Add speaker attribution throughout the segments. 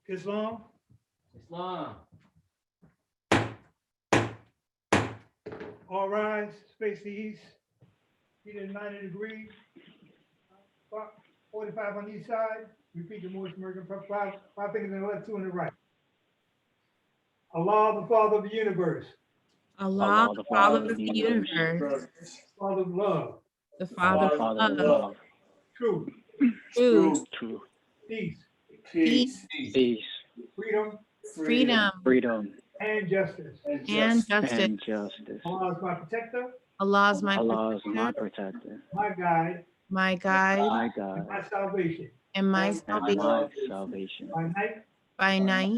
Speaker 1: Islam.
Speaker 2: Islam.
Speaker 1: All rise, face the east. Feet at 90 degrees. 45 on each side. Repeat the Moorish American five fingers in the left, two in the right. Allah, the Father of the universe.
Speaker 3: Allah, the Father of the universe.
Speaker 1: Father of love.
Speaker 3: The Father of love.
Speaker 1: Truth.
Speaker 3: Truth.
Speaker 1: Peace.
Speaker 3: Peace.
Speaker 1: Freedom.
Speaker 3: Freedom.
Speaker 1: And justice.
Speaker 3: And justice.
Speaker 1: Allah is my protector.
Speaker 3: Allah is my
Speaker 2: Protector.
Speaker 1: My guide.
Speaker 3: My guide.
Speaker 1: And my salvation.
Speaker 3: And my
Speaker 2: salvation.
Speaker 1: By night.
Speaker 3: By night.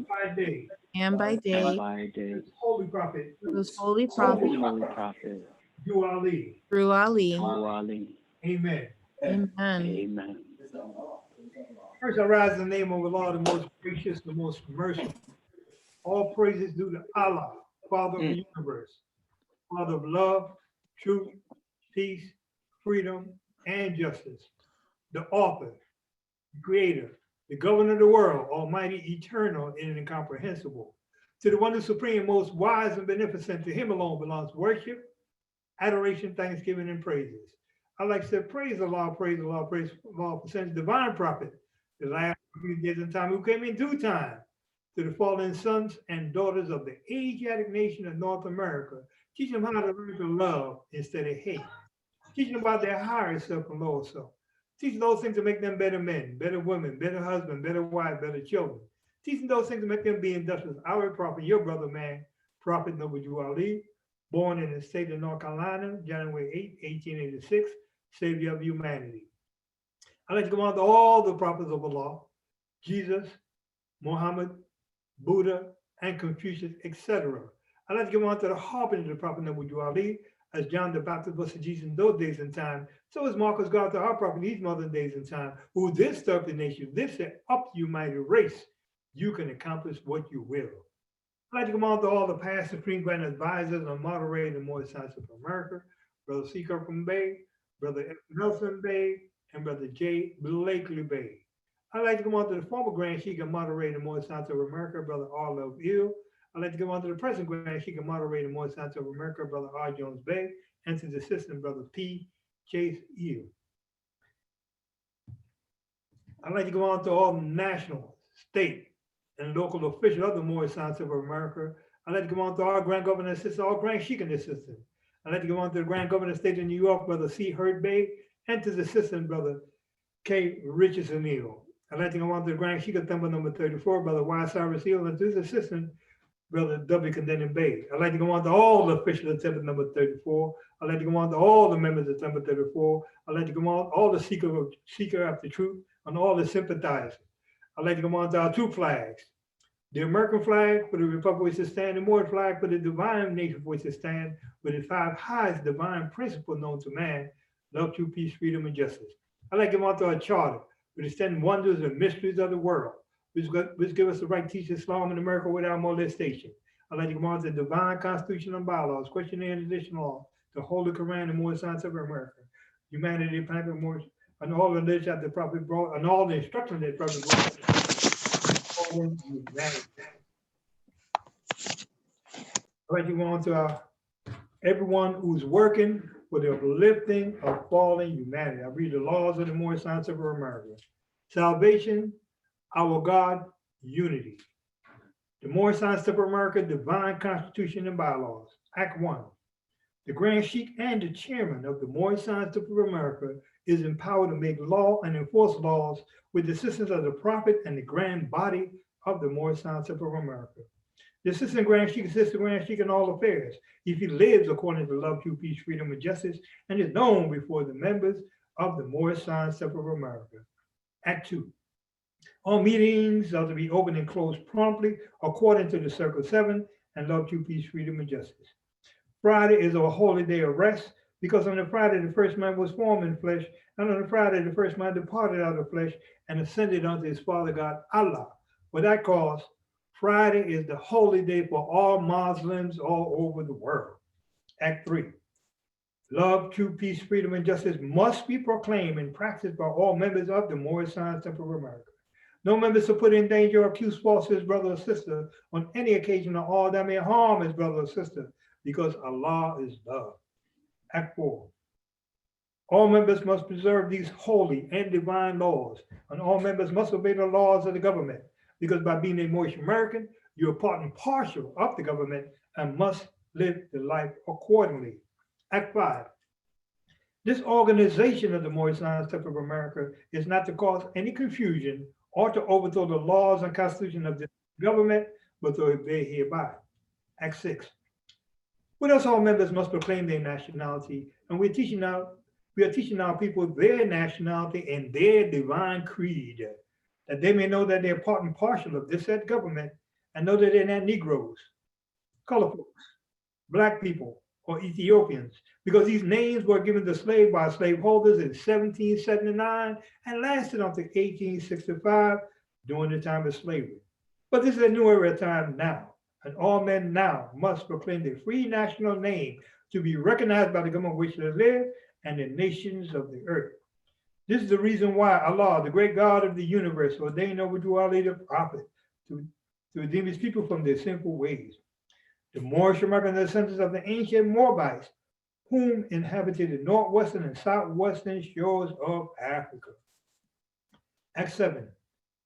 Speaker 1: By day.
Speaker 3: And by day.
Speaker 1: Holy prophet.
Speaker 3: Whose holy prophet.
Speaker 1: Through Ali.
Speaker 3: Through Ali.
Speaker 1: Amen.
Speaker 3: Amen.
Speaker 1: First, I rise in the name of Allah, the most gracious, the most merciful. All praises due to Allah, Father of the universe, Father of love, truth, peace, freedom, and justice. The author, the creator, the governor of the world, almighty, eternal, and incomprehensible. To the one who is supreme, most wise and beneficent, to him alone belongs worship, adoration, thanksgiving, and praises. I like to say, praise Allah, praise Allah, praise Allah, for sending divine prophet, the last few days and time, who came in due time to the fallen sons and daughters of the Asiatic nation of North America, teach them how to learn to love instead of hate. Teach them about their higher self and lower self. Teach those things to make them better men, better women, better husbands, better wives, better children. Teach them those things to make them be industrious. Our prophet, your brother man, Prophet Noble Ali, born in the state of North Carolina, January 8, 1886, Savior of humanity. I'd like to go on to all the prophets of Allah, Jesus, Muhammad, Buddha, and Confucius, etc. I'd like to go on to the harbinger of the Prophet Noble Ali. as John the Baptist was to Jesus in those days and time, so is Marcus God to our prophet in these modern days and time, who this stuff the nation, this said, up you mighty race, you can accomplish what you will. I'd like to come on to all the past Supreme Grand advisors on moderating the Moorish Science of America, Brother C. Kirkham Bey, Brother F. Nelson Bey, and Brother J. Blakely Bey. I'd like to come on to the former Grand Sheik and moderator Moorish Science of America, Brother R. Love Ill. I'd like to come on to the present Grand Sheik and moderator Moorish Science of America, Brother R. Jones Bey, and to the assistant Brother P. Chase Ill. I'd like to go on to all national, state, and local officials of the Moorish Science of America. I'd like to go on to our Grand Governor Assistant, our Grand Sheik and Assistant. I'd like to go on to the Grand Governor of the State of New York, Brother C. Hurt Bey, and to the Assistant, Brother K. Richardson Neal. I'd like to go on to the Grand Sheik of Temple number 34, Brother Y. Cyrus Hill, and to his Assistant, Brother W. Condemning Bay. I'd like to go on to all the officials of Temple number 34. I'd like to go on to all the members of Temple 34. I'd like to go on to all the seeker after truth and all the sympathizers. I'd like to go on to our two flags. The American flag for the Republic which it stands, the Moorish flag for the divine nation for which it stands, with the five highest divine principles known to man: love, truth, peace, freedom, and justice. I'd like to go on to our charter, with the 10 wonders and mysteries of the world, which give us the right to teach Islam in America without molestation. I'd like to go on to the divine constitution and bylaws, questioning and additional law, the Holy Quran, the Moorish Science of America, humanity, planet, Moorish, and all the religion that the prophet brought, and all the instructions that the prophet brought. I'd like to go on to everyone who's working for the uplifting of fallen humanity. I read the laws of the Moorish Science of America. Salvation, our God, unity. The Moorish Science of America, divine constitution and bylaws. Act 1. The Grand Sheik and the chairman of the Moorish Science of America is empowered to make law and enforce laws with the assistance of the prophet and the grand body of the Moorish Science of America. The assistant Grand Sheik assists the Grand Sheik in all affairs if he lives according to love, truth, peace, freedom, and justice, and is known before the members of the Moorish Science of America. Act 2. All meetings are to be opened and closed promptly according to the Circle 7 and love, truth, peace, freedom, and justice. Friday is a holy day of rest, because on the Friday the first man was formed in flesh, and on the Friday the first man departed out of flesh and ascended unto his Father God, Allah. For that cause, Friday is the holy day for all Muslims all over the world. Act 3. Love, truth, peace, freedom, and justice must be proclaimed and practiced by all members of the Moorish Science of America. No member shall put in danger or accuse false his brother or sister on any occasion or all that may harm his brother or sister, because Allah is love. Act 4. All members must preserve these holy and divine laws, and all members must obey the laws of the government, because by being a Moorish American, you're part and parcel of the government and must live the life accordingly. Act 5. This organization of the Moorish Science of America is not to cause any confusion or to overthrow the laws and constitution of the government, but to obey hereby. Act 6. What else? All members must proclaim their nationality, and we are teaching our people their nationality and their divine creed, that they may know that they're part and parcel of this said government, and know that they're not Negroes, color folks, Black people, or Ethiopians, because these names were given to slaves by slaveholders in 1779 and lasted until 1865 during the time of slavery. But this is a new era of time now, and all men now must proclaim their free national name to be recognized by the government which they live and the nations of the earth. This is the reason why Allah, the great God of the universe, ordained over to our leader prophet to redeem his people from their sinful ways. The Moorish American descendants of the ancient Moabites, whom inhabited the northwestern and southwestern shores of Africa. Act 7.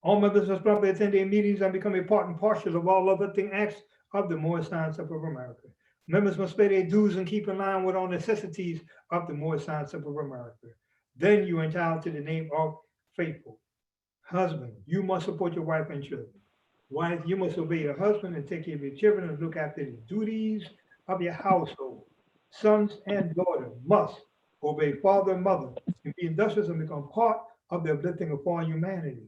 Speaker 1: All members must promptly attend their meetings and become a part and parcel of all other acts of the Moorish Science of America. Members must pay their dues and keep in line with all necessities of the Moorish Science of America. Then you are entitled to the name of faithful. Husband, you must support your wife and children. Wife, you must obey your husband and take care of your children and look after the duties of your household. Sons and daughters must obey father and mother and be industrious and become part of the uplifting of fallen humanity.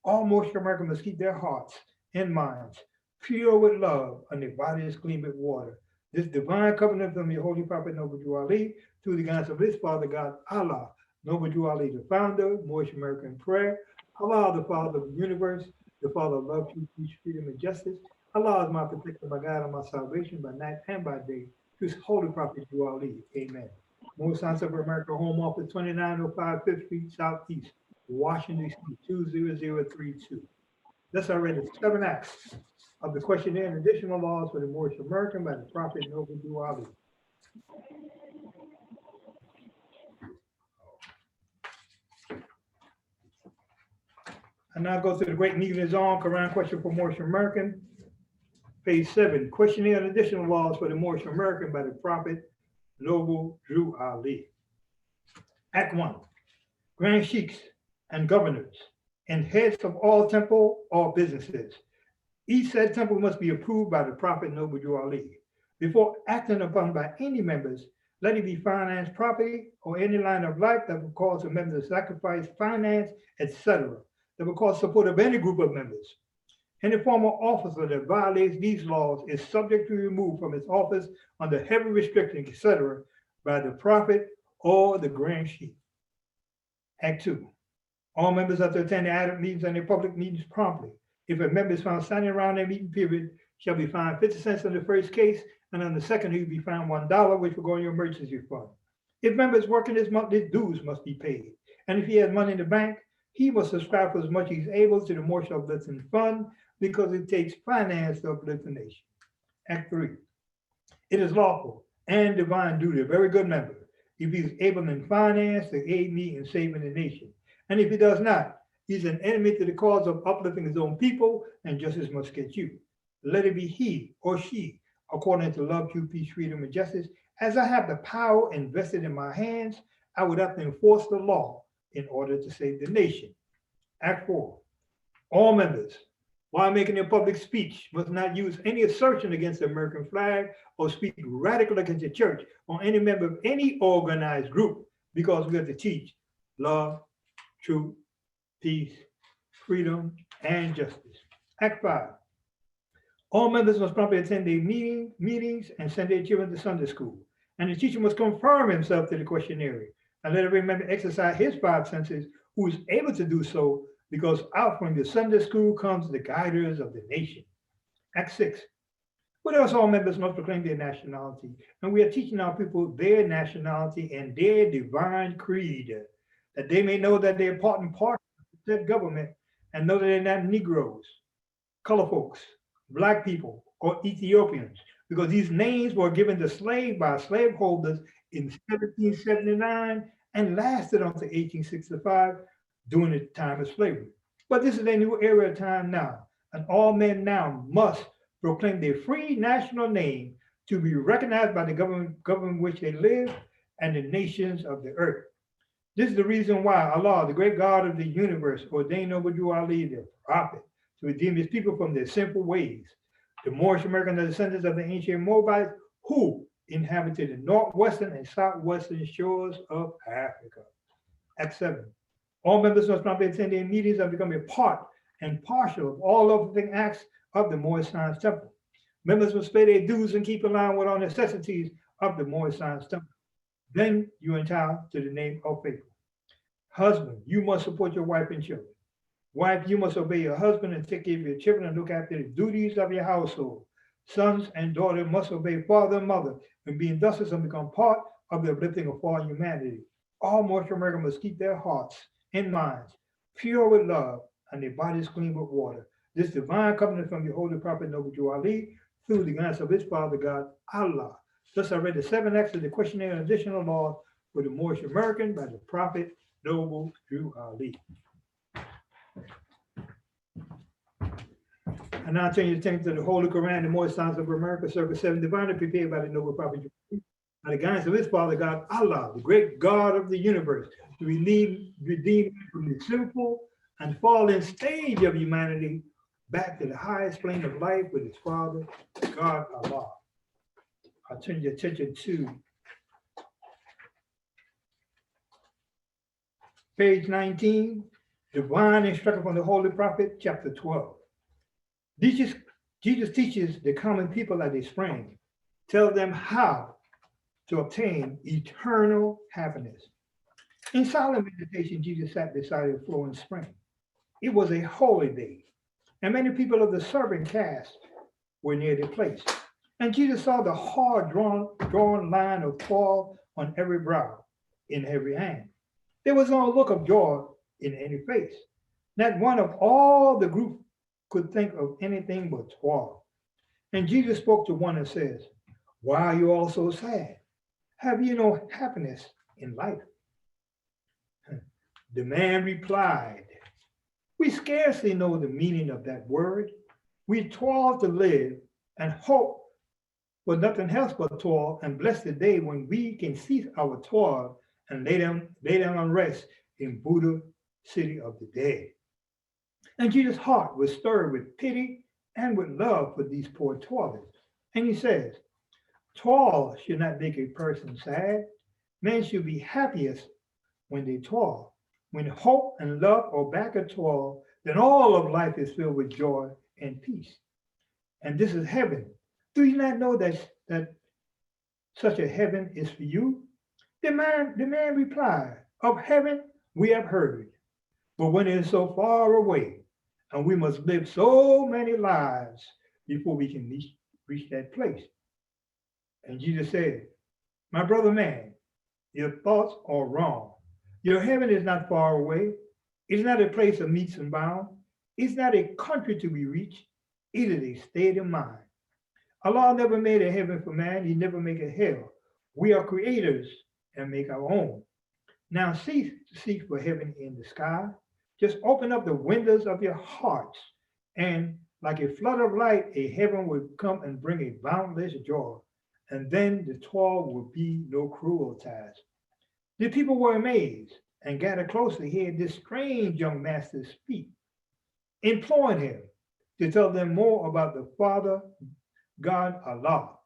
Speaker 1: All Moorish Americans must keep their hearts and minds pure with love and their bodies clean with water. This divine covenant from your holy prophet Noble Jew Ali through the guidance of his father God Allah, Noble Jew Ali, the founder, Moorish American prayer, Allah, the Father of the universe, the Father of love, truth, peace, freedom, and justice. Allah is my protector, my God, and my salvation by night and by day. To his holy prophet Jew Ali. Amen. Moorish Science of America, Home Office, 2905 5th Street, Southeast, Washington, D.C., 20032. Thus I read the 7 acts of the questionnaire and additional laws for the Moorish American by the prophet Noble Jew Ali. I now go to the Great Nizam Quran question for Moorish American, page 7. Questionnaire and additional laws for the Moorish American by the prophet Noble Jew Ali. Act 1. Grand Sheiks and governors and heads of all temple or businesses. Each said temple must be approved by the prophet Noble Jew Ali. Before acting upon by any members, let it be finance, property, or any line of life that will cause a member to sacrifice, finance, etc., that will cause support of any group of members. Any former officer that violates these laws is subject to removal from his office under heavy restrictions, etc., by the prophet or the Grand Sheik. Act 2. All members are to attend the adult meetings and the public meetings promptly. If a member is found standing around their meeting period, shall be fined 50 cents on the first case, and on the second, he will be fined $1, which will go in your emergency fund. If members working this month, his dues must be paid. And if he has money in the bank, he must subscribe for as much as he's able to the Moorish Uplifting Fund, because it takes finance to uplift the nation. Act 3. It is lawful and divine duty of every good member, if he is able in finance, to aid me in saving the nation. And if he does not, he's an enemy to the cause of uplifting his own people, and justice must get you. Let it be he or she, according to love, truth, peace, freedom, and justice. As I have the power invested in my hands, I would have to enforce the law in order to save the nation. Act 4. All members, while making a public speech, must not use any assertion against the American flag or speak radical against the church or any member of any organized group, because we have to teach love, truth, peace, freedom, and justice. Act 5. All members must promptly attend their meetings and send their children to Sunday school. And the teacher must confirm himself to the questionnaire. And let every member exercise his 5 senses who is able to do so, because out from the Sunday school comes the guiders of the nation. Act 6. What else? All members must proclaim their nationality. And we are teaching our people their nationality and their divine creed, that they may know that they're part and parcel of the government, and know that they're not Negroes, color folks, Black people, or Ethiopians, because these names were given to slaves by slaveholders in 1779 and lasted until 1865 during the time of slavery. But this is a new era of time now, and all men now must proclaim their free national name to be recognized by the government in which they live and the nations of the earth. This is the reason why Allah, the great God of the universe, ordained Noble Jew Ali, the prophet, to redeem his people from their sinful ways. The Moorish American are descendants of the ancient Moabites who inhabited the northwestern and southwestern shores of Africa. Act 7. All members must promptly attend their meetings and become a part and partial of all uplifting acts of the Moorish Science Temple. Members must pay their dues and keep in line with all necessities of the Moorish Science Temple. Then you are entitled to the name of faithful. Husband, you must support your wife and children. Wife, you must obey your husband and take care of your children and look after the duties of your household. Sons and daughters must obey father and mother and be industrious and become part of the uplifting of all humanity. All Moorish Americans must keep their hearts and minds pure with love and their bodies clean with water. This divine covenant from your holy prophet Noble Jew Ali through the guidance of his father God Allah. Thus I read the 7 acts of the questionnaire and additional laws for the Moorish American by the prophet Noble Jew Ali. I now turn your attention to the Holy Quran, the Moorish Science of America, Circle 7, divinely prepared by the noble prophet by the guidance of his father God Allah, the great God of the universe, to redeem from the sinful and fallen stage of humanity back to the highest plane of life with his father, God Allah. I turn your attention to page 19, Divine Instruction from the Holy Prophet, chapter 12. Jesus teaches the common people at his spring. tell them how to obtain eternal happiness. In silent meditation, Jesus sat beside a flowing spring. It was a holy day, and many people of the serpent caste were near the place. And Jesus saw the hard drawn line of toil on every brow, in every hand. There was no look of joy in any face. Not one of all the group could think of anything but toil. And Jesus spoke to one and says, "Why are you all so sad? Have you no happiness in life?" The man replied, "We scarcely know the meaning of that word. We toil to live and hope for nothing else but toil, and bless the day when we can cease our toil and lay down and rest in Buddha, city of the dead." And Jesus' heart was stirred with pity and with love for these poor toilers. And he says, "Toil should not make a person sad. Men should be happiest when they toil. When hope and love are back at toil, then all of life is filled with joy and peace. And this is heaven. Do you not know that such a heaven is for you?" The man replied, "Of heaven we have heard, but when it is so far away, and we must live so many lives before we can reach that place." And Jesus said, "My brother man, your thoughts are wrong. Your heaven is not far away. It's not a place of meats and bounds. It's not a country to be reached. It is a state of mind. Allah never made a heaven for man. He never made a hell. We are creators and make our own. Now cease to seek for heaven in the sky. Just open up the windows of your hearts, and like a flood of light, a heaven will come and bring a boundless joy. And then the toil will be no cruel task." The people were amazed and gathered close to hear this strange young master speak, imploring him to tell them more about the Father, God, Allah,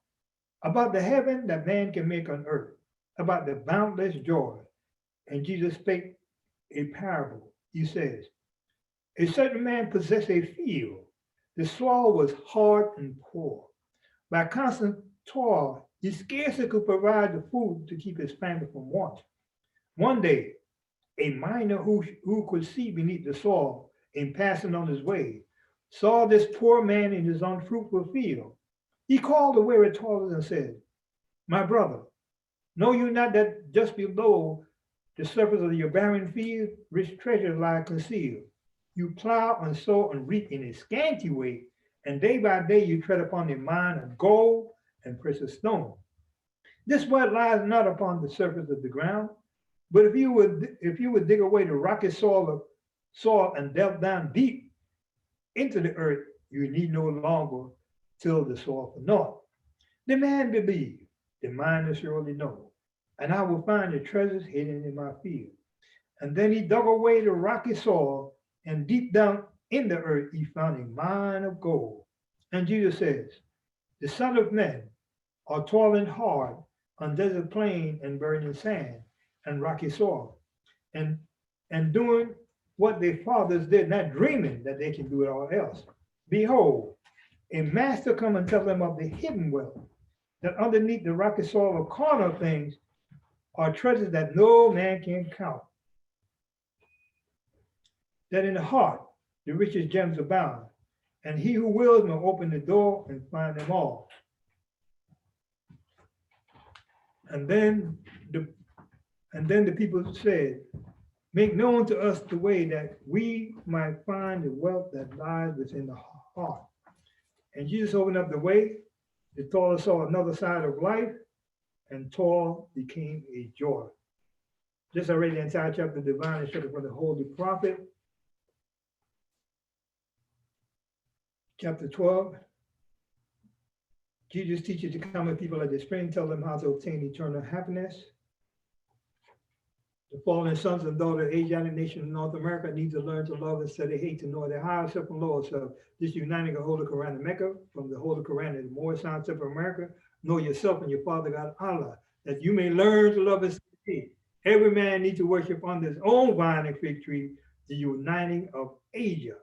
Speaker 1: about the heaven that man can make on earth, about the boundless joy. And Jesus spake a parable. He says, "A certain man possessed a field. The soil was hard and poor. By constant toil, he scarcely could provide the food to keep his family from want. One day, a miner who could see beneath the soil in passing on his way saw this poor man in his unfruitful field. He called the weary toilers and said, 'My brother, know you not that just below the surface of your barren field, rich treasures lie concealed? You plow and sow and reap in a scanty way, and day by day you tread upon a mine of gold and precious stone. This wealth lies not upon the surface of the ground, but if you would dig away the rocky soil and delve down deep into the earth, you need no longer till the soil for naught.' The man believed, the miner surely know, and I will find the treasures hidden in my field. And then he dug away the rocky soil, and deep down in the earth he found a mine of gold." And Jesus says, "The Son of Men are toiling hard on desert plain and burning sand and rocky soil, and doing what their fathers did, not dreaming that they can do it all else. Behold, a master come and tell them of the hidden wealth, that underneath the rocky soil of carnal things are treasures that no man can count. That in the heart the richest gems abound, and he who wills may open the door and find them all." And then the people said, "Make known to us the way that we might find the wealth that lies within the heart." And Jesus opened up the way. The toiler saw another side of life, and toil became a joy. Just I read the entire chapter of Divine Instruction from the Holy Prophet. Chapter 12. Jesus teaches the common people at the spring, tell them how to obtain eternal happiness. The fallen sons and daughters of Asiatic nation of North America need to learn to love instead of hate, to know their higher self and lower self. This uniting of Holy Quran in Mecca, from the Holy Quran in the Moorish science of America, know yourself and your Father God Allah, that you may learn to love instead of hate. Every man needs to worship under his own vine and fig tree, the uniting of Asia.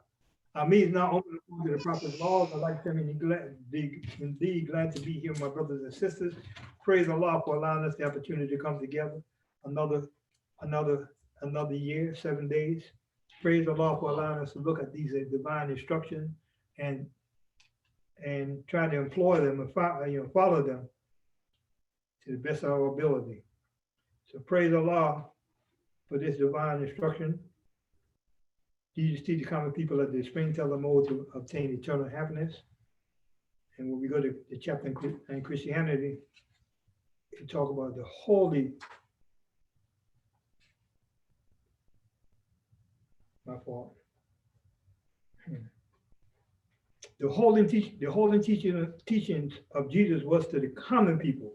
Speaker 1: Our meeting now open according to the prophet's laws. I'd like to be indeed glad to be here, my brothers and sisters. Praise Allah for allowing us the opportunity to come together another another year, 7 days. Praise Allah for allowing us to look at these divine instructions and try to employ them and follow them to the best of our ability. So praise Allah for this divine instruction. Jesus teaches common people of the springtime mode to obtain eternal happiness. And when we go to the chapter in Christianity, it talk about the holy, my fault. The holy teachings of Jesus was to the common people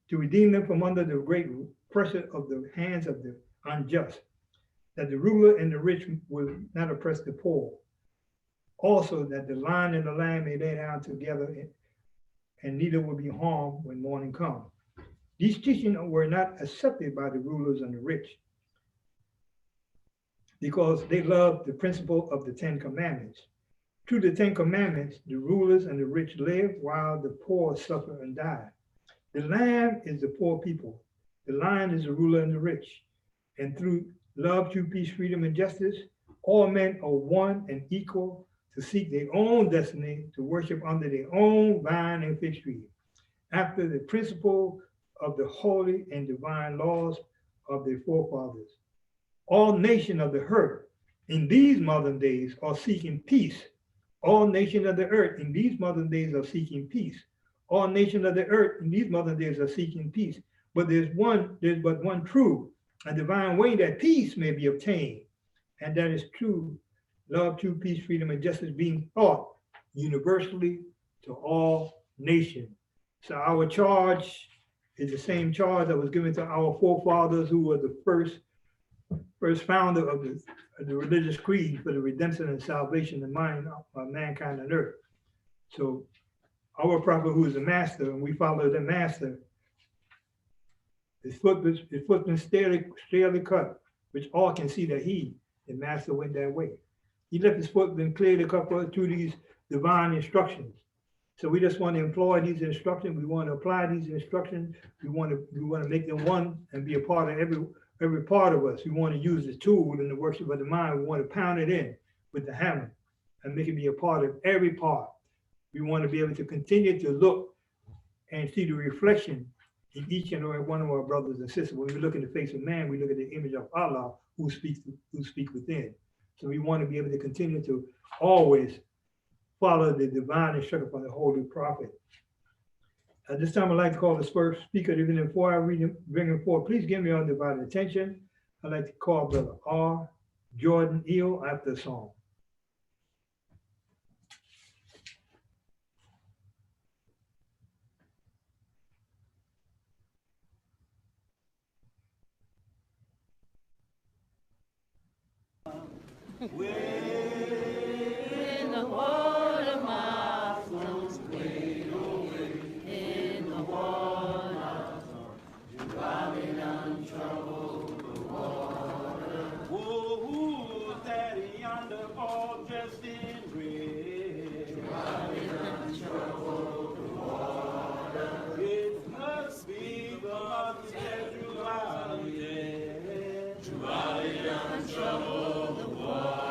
Speaker 1: to redeem them from under the great pressure of the hands of the unjust, that the ruler and the rich will not oppress the poor. Also, that the lion and the lamb may lay down together, and neither will be harmed when morning comes. These teachings were not accepted by the rulers and the rich because they loved the principle of the 10 Commandments. Through the 10 Commandments, the rulers and the rich live while the poor suffer and die. The lamb is the poor people. The lion is the ruler and the rich. And through love, true peace, freedom, and justice, all men are one and equal to seek their own destiny, to worship under their own vine and fig tree, after the principle of the holy and divine laws of their forefathers. All nations of the earth in these modern days are seeking peace. All nations of the earth in these modern days are seeking peace. All nations of the earth in these modern days are seeking peace. But there's but one true and divine way that peace may be obtained. And that is true love, true peace, freedom, and justice being taught universally to all nations. So our charge is the same charge that was given to our forefathers, who were the first founder of the religious creed for the redemption and salvation of mankind on earth. So our prophet, who is the master, and we follow the master, his footprints clearly cut, which all can see that he, the master, went that way. He left his footprint clearly cut through these divine instructions. So we just want to employ these instructions. We want to apply these instructions. We want to make them one and be a part of every part of us. We want to use the tool in the worship of the mind. We want to pound it in with the hammer and make it be a part of every part. We want to be able to continue to look and see the reflection in each and every one of our brothers and sisters. When we look in the face of man, we look at the image of Allah who speaks within. So we want to be able to continue to always follow the divine instruction from the Holy Prophet. At this time, I'd like to call the first speaker, even before I bring him forward, please give me undivided attention. I'd like to call Brother R. Jordan Eel after the song.
Speaker 4: When the water muscles wade away, in the water, driving untroubled the water.
Speaker 5: Whoa, daddy yonder, all dressed in red,
Speaker 4: Driving untroubled the water.
Speaker 5: it must be the mother's dead,
Speaker 4: Driving untroubled the water.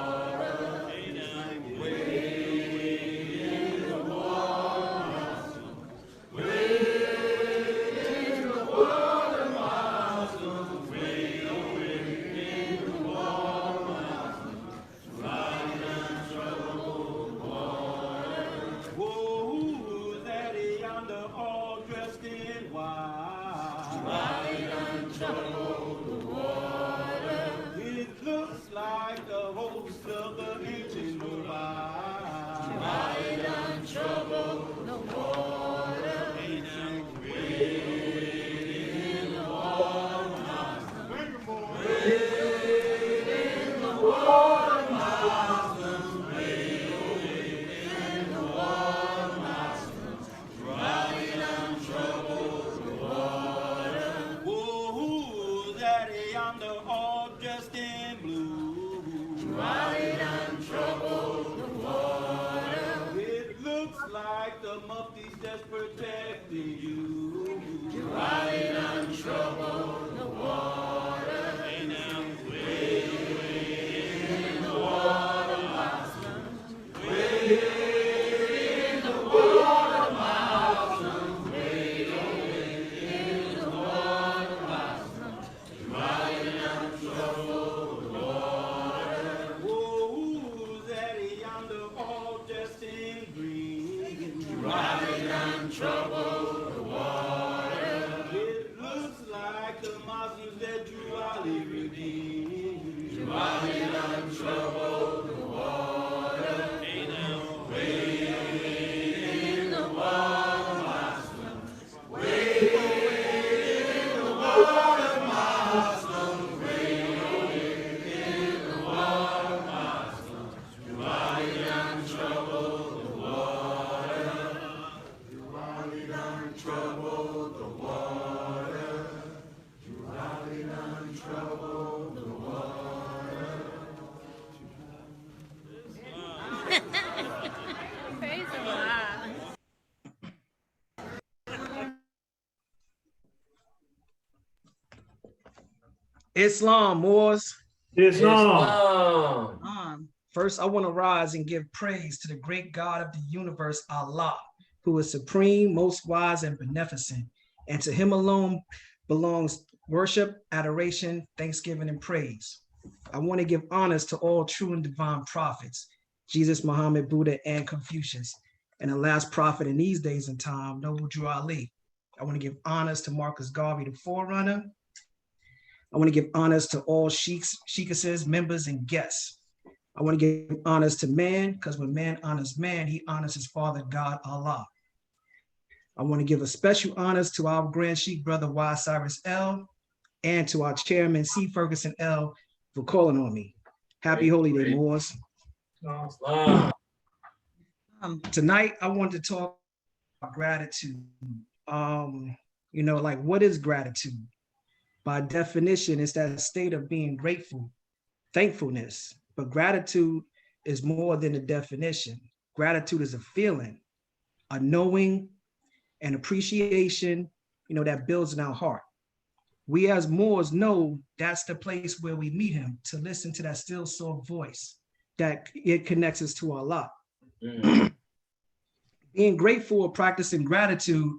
Speaker 6: Islam, Moors.
Speaker 1: Islam.
Speaker 6: First, I want to rise and give praise to the great God of the universe, Allah, who is supreme, most wise, and beneficent. And to him alone belongs worship, adoration, thanksgiving, and praise. I want to give honors to all true and divine prophets, Jesus, Muhammad, Buddha, and Confucius, and the last prophet in these days and time, Noble Drew Ali. I want to give honors to Marcus Garvey, the forerunner. I want to give honors to all Sheikesses, members, and guests. I want to give honors to man, because when man honors man, he honors his father, God, Allah. I want to give a special honors to our Grand Sheikh brother, Y. Cyrus L., and to our chairman, C. Ferguson L., for calling on me. Happy Holy Day, Moors. Tonight, I want to talk about gratitude. You know, like, what is gratitude? By definition, it's that state of being grateful, thankfulness. But gratitude is more than a definition. Gratitude is a feeling, a knowing, and appreciation, you know, that builds in our heart. We as Moors know that's the place where we meet him, to listen to that still soft voice, that it connects us to Allah. Being grateful or practicing gratitude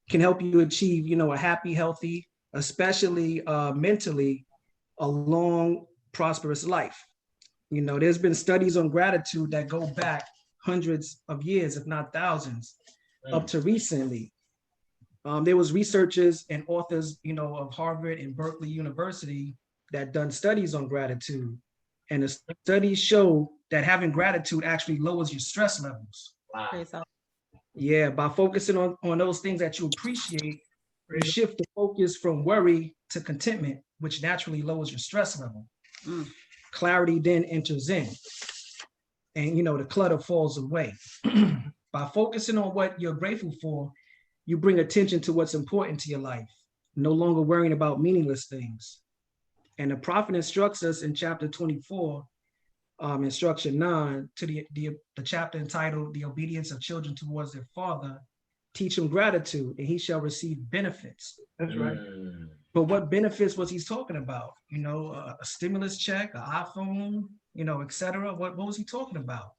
Speaker 6: can help you achieve, you know, a happy, healthy, especially mentally, a long, prosperous life. You know, there's been studies on gratitude that go back hundreds of years, if not thousands, up to recently. There was researchers and authors, you know, of Harvard and Berkeley University that done studies on gratitude. And the studies show that having gratitude actually lowers your stress levels.
Speaker 3: Wow.
Speaker 6: Yeah, by focusing on those things that you appreciate, you shift the focus from worry to contentment, which naturally lowers your stress level. Clarity then enters in, and, you know, the clutter falls away. By focusing on what you're grateful for, you bring attention to what's important to your life, no longer worrying about meaningless things. And the prophet instructs us in chapter 24, instruction 9, to the chapter entitled "The Obedience of Children Towards Their Father." Teach him gratitude, and he shall receive benefits.
Speaker 1: That's right.
Speaker 6: But what benefits was he talking about? You know, a stimulus check, an iPhone, you know, etc. What was he talking about?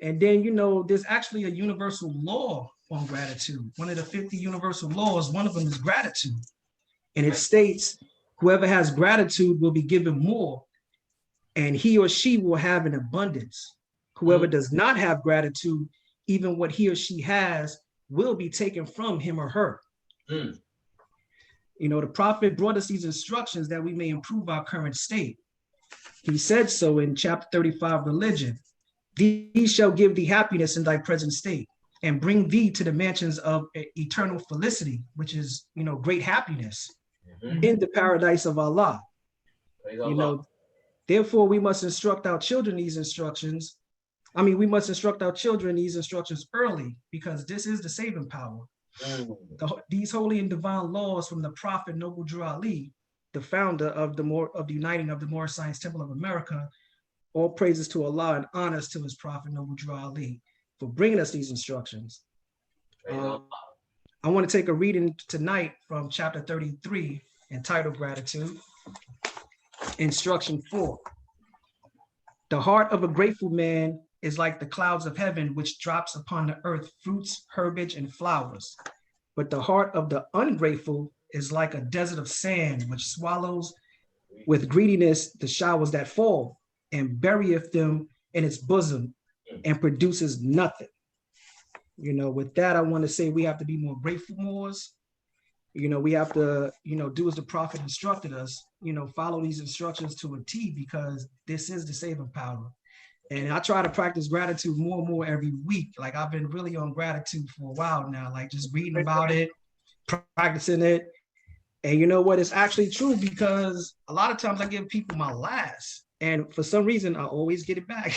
Speaker 6: And then, you know, there's actually a universal law on gratitude. One of the 50 universal laws, one of them is gratitude. And it states, whoever has gratitude will be given more, and he or she will have an abundance. Whoever does not have gratitude, even what he or she has will be taken from him or her. You know, the prophet brought us these instructions that we may improve our current state. He said so in chapter 35, religion. These shall give thee happiness in thy present state, and bring thee to the mansions of eternal felicity, which is, you know, great happiness in the paradise of Allah. You know, therefore we must instruct our children these instructions. We must instruct our children these instructions early, because this is the saving power. These holy and divine laws from the prophet Noble Drew Ali, the founder of the Uniting of the Moorish Science Temple of America. All praises to Allah and honors to his prophet Noble Drew Ali for bringing us these instructions. I want to take a reading tonight from chapter 33, entitled Gratitude. Instruction 4. The heart of a grateful man is like the clouds of heaven, which drops upon the earth fruits, herbage, and flowers. But the heart of the ungrateful is like a desert of sand, which swallows with greediness the showers that fall, and buryeth them in its bosom, and produces nothing. You know, with that, I want to say we have to be more grateful Moors. You know, we have to, you know, do as the prophet instructed us, you know, follow these instructions to a T, because this is the saving power. And I try to practice gratitude more and more every week. Like, I've been really on gratitude for a while now, like just reading about it, practicing it. And you know what? It's actually true, because a lot of times I give people my last, and for some reason I always get it back.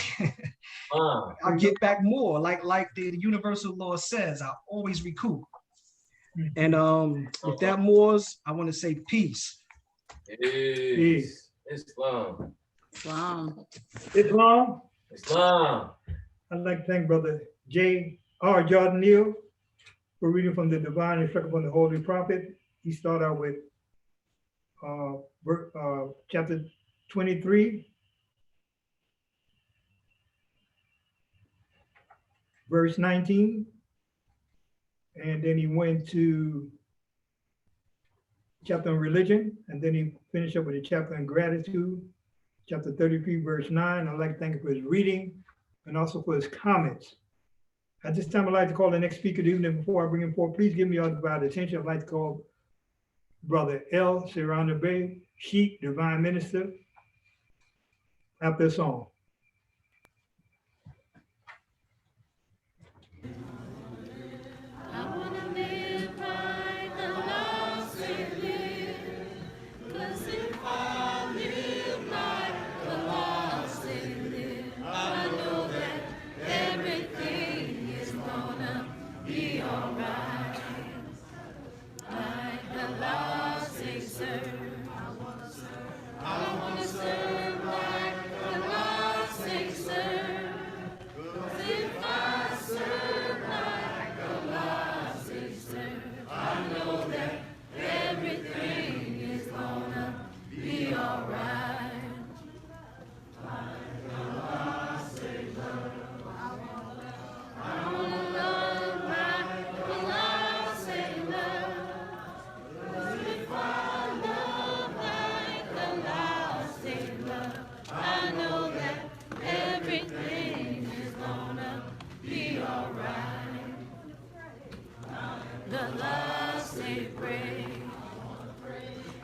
Speaker 6: I get back more, like the universal law says, I always recoup. And with that, Moors, I want to say peace.
Speaker 1: Peace.
Speaker 5: Islam.
Speaker 3: Islam.
Speaker 1: Islam.
Speaker 5: Islam.
Speaker 1: I'd like to thank Brother J.R. Jordan Neal for reading from the Divine Instruction from the Holy Prophet. He started out with chapter 23, verse 19. And then he went to chapter on religion, and then he finished up with a chapter on gratitude, chapter 33, verse 9. I'd like to thank him for his reading and also for his comments. At this time, I'd like to call the next speaker of the evening. Before I bring him forward, please give me your divided attention. I'd like to call Brother L. German-Bey, Sheikh, Divine Minister, after a song.
Speaker 4: I wanna live right, the Lord say live. 'Cause if I live like the Lord say live, I know that everything is gonna be alright. Like the Lord say serve. I wanna serve like the Lord say serve. 'Cause if I serve like the Lord say serve, I know that everything is gonna be alright. Like the Lord say love. I wanna love like the Lord say love. 'Cause if I love like the Lord say love, I know that everything is gonna be alright. The Lord say pray.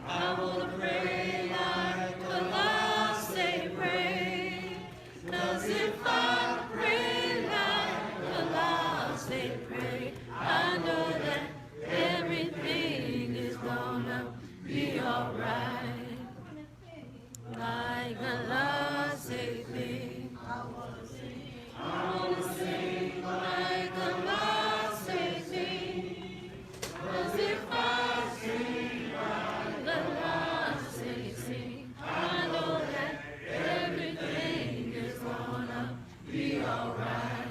Speaker 4: I wanna pray like the Lord say pray. 'Cause if I pray like the Lord say pray, I know that everything is gonna be alright. Like the Lord say sing. I wanna sing like the Lord say sing. 'Cause if I sing like the Lord say sing, I know that everything is gonna be alright.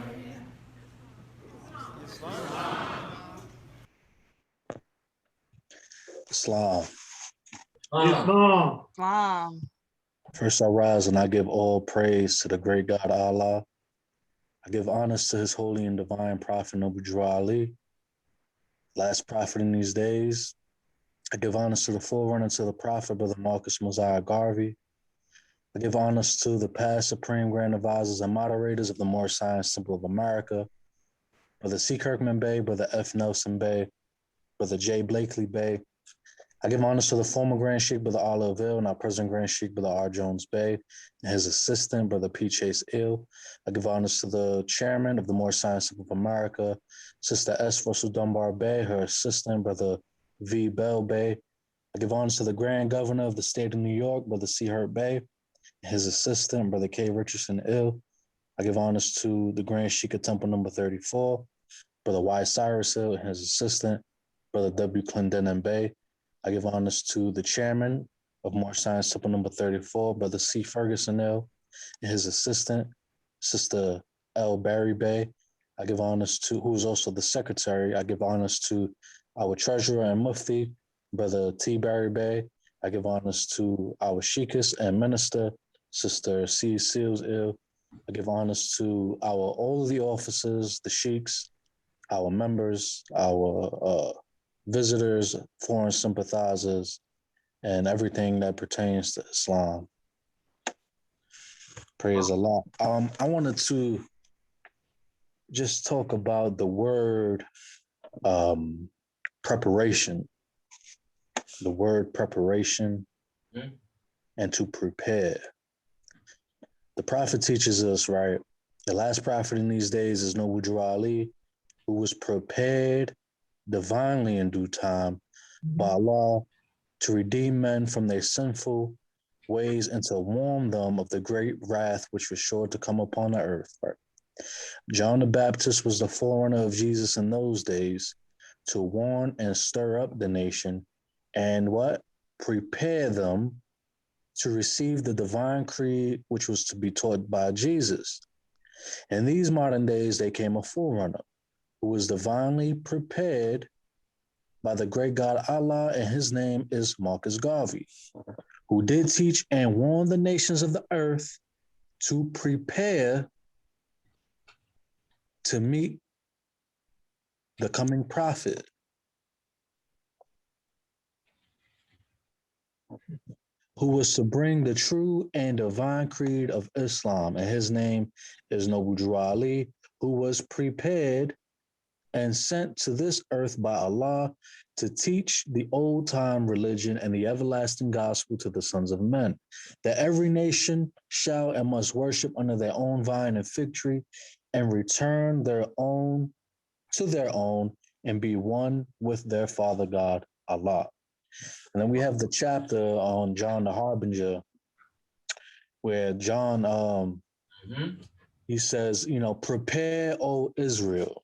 Speaker 7: Islam.
Speaker 1: Islam.
Speaker 3: Islam.
Speaker 7: First I rise and I give all praise to the great God Allah. I give honors to his holy and divine prophet Nabi Ali, last prophet in these days. I give honors to the forerunner to the prophet, Brother Marcus Mosiah Garvey. I give honors to the past supreme grand advisors and moderators of the Moorish Science Temple of America, Brother C. Kirkman Bey, Brother F. Nelson Bey, Brother J. Blakely Bey. I give honors to the former Grand Sheikh, Brother Allah Avil, and our present Grand Sheikh, Brother R. Jones Bey, and his assistant, Brother P. Chase Ill. I give honors to the chairman of the Moorish Science Temple of America, Sister S. Russell Dunbar Bey, her assistant, Brother V. Bell Bey. I give honors to the Grand Governor of the state of New York, Brother C. Hurt Bey, and his assistant, Brother K. Richardson Ill. I give honors to the Grand Sheikh of Temple number 34, Brother Y. Cyrus Hill, and his assistant, Brother W. Clendenin Bey. I give honors to the chairman of Moorish Science Temple number 34, Brother C. Ferguson L, and his assistant, Sister L. Barry Bey. I give honors to, who is also the secretary. I give honors to our treasurer and mufti, Brother T. Barry Bey. I give honors to our Sheikess and minister, Sister C. Seals Ill. I give honors to all of the officers, the sheiks, our members, our visitors, foreign sympathizers, and everything that pertains to Islam. Praise Allah. I wanted to just talk about the word preparation. The word preparation and to prepare. The prophet teaches us, right? The last prophet in these days is Nabi Ali, who was prepared divinely in due time by Allah to redeem men from their sinful ways and to warn them of the great wrath which was sure to come upon the earth. Right? John the Baptist was the forerunner of Jesus in those days to warn and stir up the nation and what? Prepare them to receive the divine creed which was to be taught by Jesus. In these modern days, there came a forerunner who was divinely prepared by the great God Allah, and his name is Marcus Garvey, who did teach and warn the nations of the earth to prepare to meet the coming prophet, who was to bring the true and divine creed of Islam. And his name is Noble Drew Ali, who was prepared and sent to this earth by Allah to teach the old-time religion and the everlasting gospel to the sons of men, that every nation shall and must worship under their own vine and fig tree and return their own to their own and be one with their Father God, Allah. And then we have the chapter on John the Harbinger, where John, he says, you know, prepare, O Israel,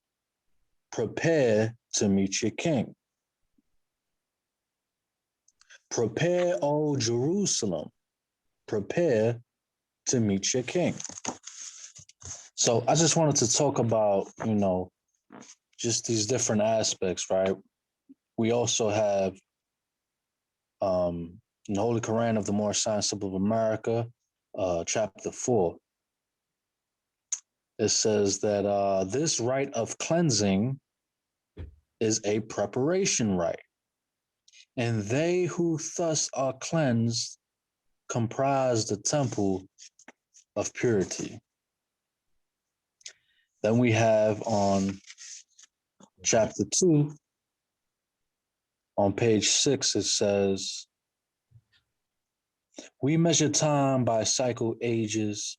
Speaker 7: prepare to meet your king. Prepare, O Jerusalem, prepare to meet your king. So I just wanted to talk about, you know, just these different aspects, right? We also have in the Holy Quran of the Moorish Science Symbol of America, chapter 4. It says that this rite of cleansing is a preparation rite, and they who thus are cleansed comprise the temple of purity. Then we have on chapter 2, on page 6, it says, we measure time by cycle ages,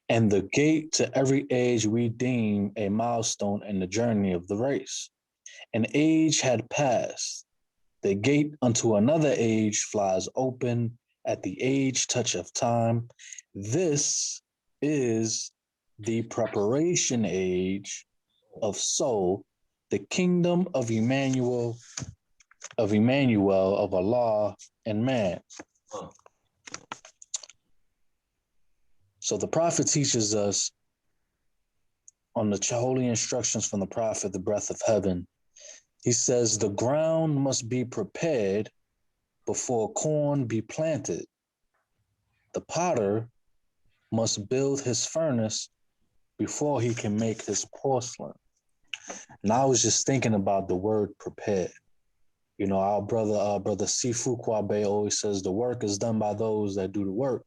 Speaker 7: and the gate to every age we deem a milestone in the journey of the race. An age had passed. The gate unto another age flies open at the age touch of time. This is the preparation age of soul, the kingdom of Emmanuel, of Allah and man. So the prophet teaches us on the holy instructions from the prophet, the breath of heaven. He says the ground must be prepared before corn be planted. The potter must build his furnace before he can make his porcelain. And I was just thinking about the word prepared. You know, our brother Sifu Kwabe always says the work is done by those that do the work.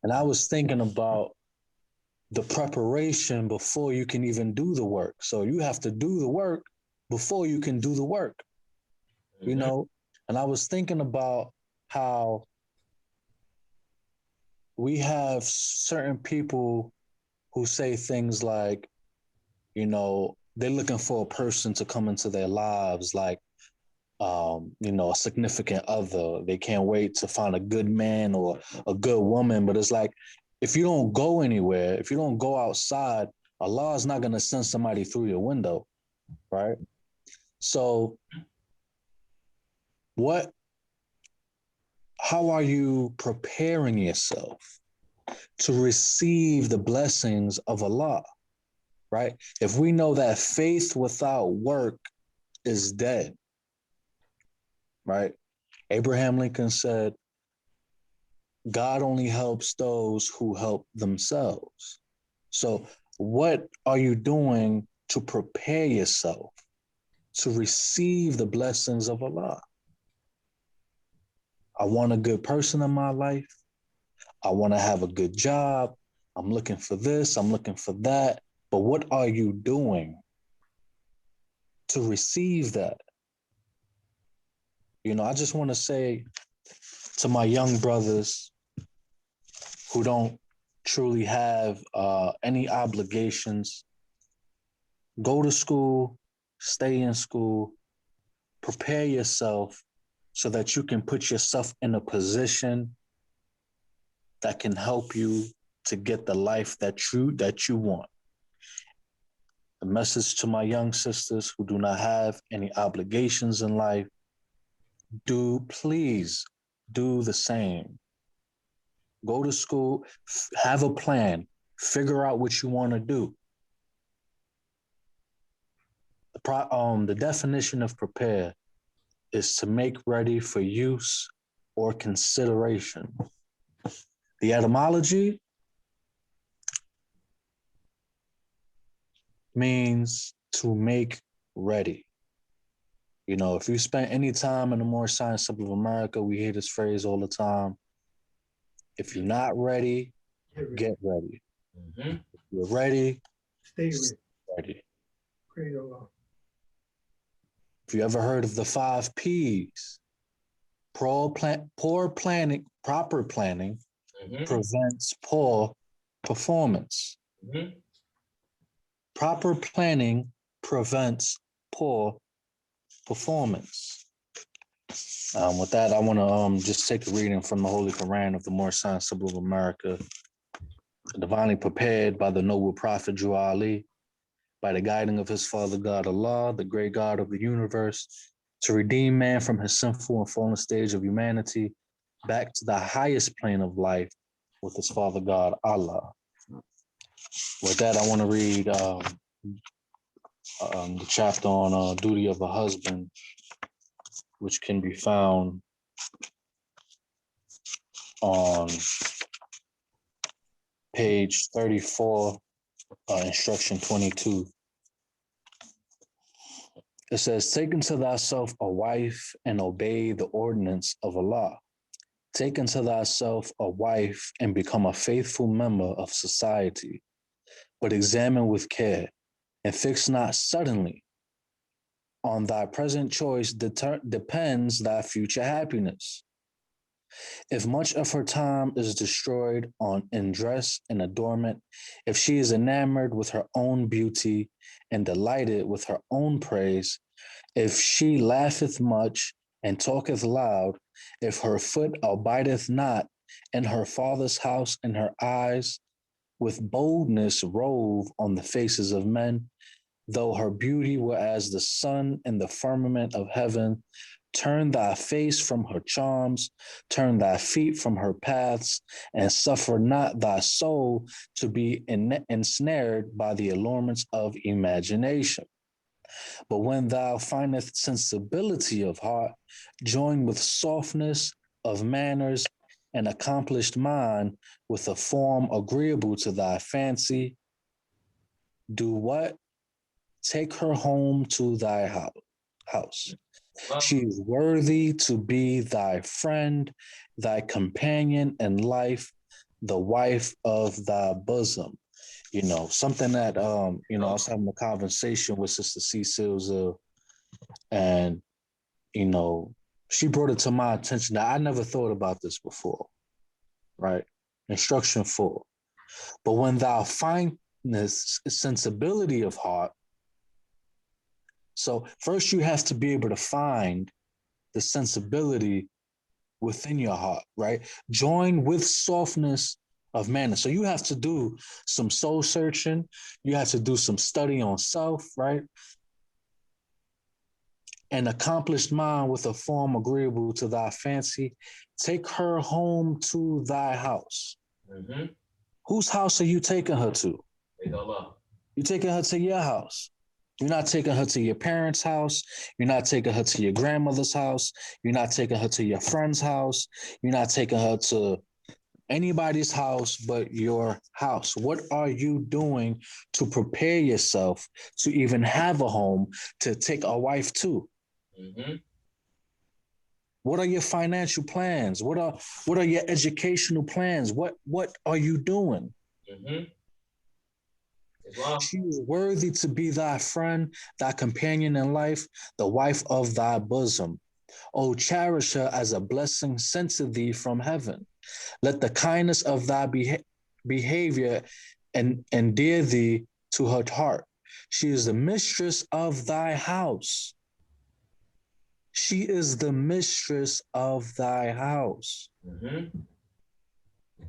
Speaker 7: And I was thinking about the preparation before you can even do the work. So you have to do the work before you can do the work, you know? And I was thinking about how we have certain people who say things like, you know, they're looking for a person to come into their lives, like, you know, a significant other. They can't wait to find a good man or a good woman. But it's like, if you don't go anywhere, if you don't go outside, Allah is not going to send somebody through your window, right? So how are you preparing yourself to receive the blessings of Allah, right? If we know that faith without work is dead, right? Abraham Lincoln said, God only helps those who help themselves. So what are you doing to prepare yourself to receive the blessings of Allah? I want a good person in my life. I want to have a good job. I'm looking for this. I'm looking for that. But what are you doing to receive that? You know, I just want to say to my young brothers who don't truly have any obligations, go to school, stay in school, prepare yourself so that you can put yourself in a position that can help you to get the life that you want. The message to my young sisters who do not have any obligations in life, please do the same. Go to school, have a plan, figure out what you want to do. The definition of prepare is to make ready for use or consideration. The etymology means to make ready. You know, if you spent any time in the Moorish Science Temple of America, we hear this phrase all the time. If you're not ready, get ready. If you're ready,
Speaker 1: Stay
Speaker 7: stay
Speaker 1: ready.
Speaker 7: ready.
Speaker 1: Praise the Lord.
Speaker 7: If you ever heard of the 5 P's, poor planning, proper planning prevents poor performance. Proper planning prevents poor performance. With that, I want to just take a reading from the Holy Quran of the Moorish Science Temple of America, divinely prepared by the noble prophet Drew Ali, by the guiding of his father God Allah, the great God of the universe, to redeem man from his sinful and fallen stage of humanity back to the highest plane of life with his father God Allah. With that, I want to read the chapter on duty of a husband, which can be found on page 34, instruction 22. It says, take unto thyself a wife and obey the ordinance of Allah. Take unto thyself a wife and become a faithful member of society, but examine with care and fix not suddenly. On thy present choice depends thy future happiness. If much of her time is destroyed in dress and adornment, if she is enamored with her own beauty and delighted with her own praise, if she laugheth much and talketh loud, if her foot abideth not in her father's house, and her eyes with boldness rove on the faces of men, though her beauty were as the sun in the firmament of heaven, turn thy face from her charms, turn thy feet from her paths, and suffer not thy soul to be ensnared by the allurements of imagination. But when thou findest sensibility of heart, joined with softness of manners, and accomplished mind, with a form agreeable to thy fancy, do what? Take her home to thy house. She is worthy to be thy friend, thy companion in life, the wife of thy bosom. You know, something that, I was having a conversation with Sister Cecile, and, she brought it to my attention that I never thought about this before, right? Instruction 4. But when thou findest sensibility of heart, so first you have to be able to find the sensibility within your heart, right? Join with softness of manner. So you have to do some soul searching. You have to do some study on self, right? An accomplished mind with a form agreeable to thy fancy. Take her home to thy house. Whose house are you taking her to? You're taking her to your house. You're not taking her to your parents' house. You're not taking her to your grandmother's house. You're not taking her to your friend's house. You're not taking her to anybody's house but your house. What are you doing to prepare yourself to even have a home to take a wife to? What are your financial plans? What are your educational plans? What are you doing? She is worthy to be thy friend, thy companion in life, the wife of thy bosom. O cherish her as a blessing sent to thee from heaven. Let the kindness of thy behavior endear thee to her heart. She is the mistress of thy house. She is the mistress of thy house.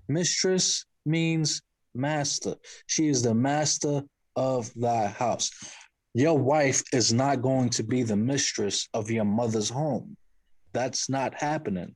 Speaker 7: Mistress means master. She is the master of thy house. Your wife is not going to be the mistress of your mother's home. That's not happening.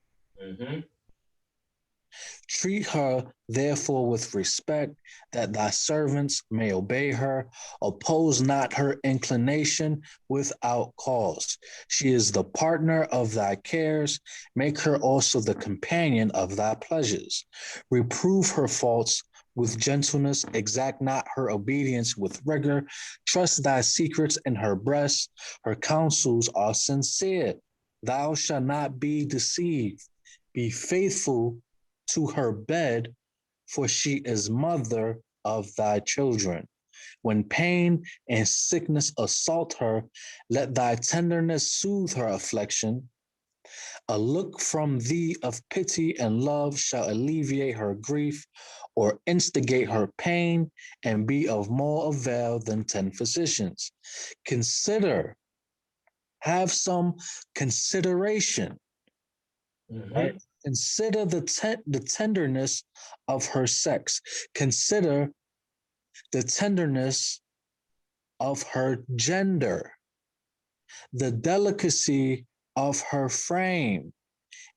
Speaker 7: Treat her therefore with respect, that thy servants may obey her. Oppose not her inclination without cause. She is the partner of thy cares. Make her also the companion of thy pleasures. Reprove her faults with gentleness. Exact not her obedience with rigor. Trust thy secrets in her breast. Her counsels are sincere. Thou shalt not be deceived. Be faithful to her bed, for she is mother of thy children. When pain and sickness assault her, let thy tenderness soothe her affliction. A look from thee of pity and love shall alleviate her grief, or instigate her pain, and be of more avail than 10 physicians. Consider, have some consideration, right? Consider the tenderness of her sex. Consider the tenderness of her gender, the delicacy of her frame,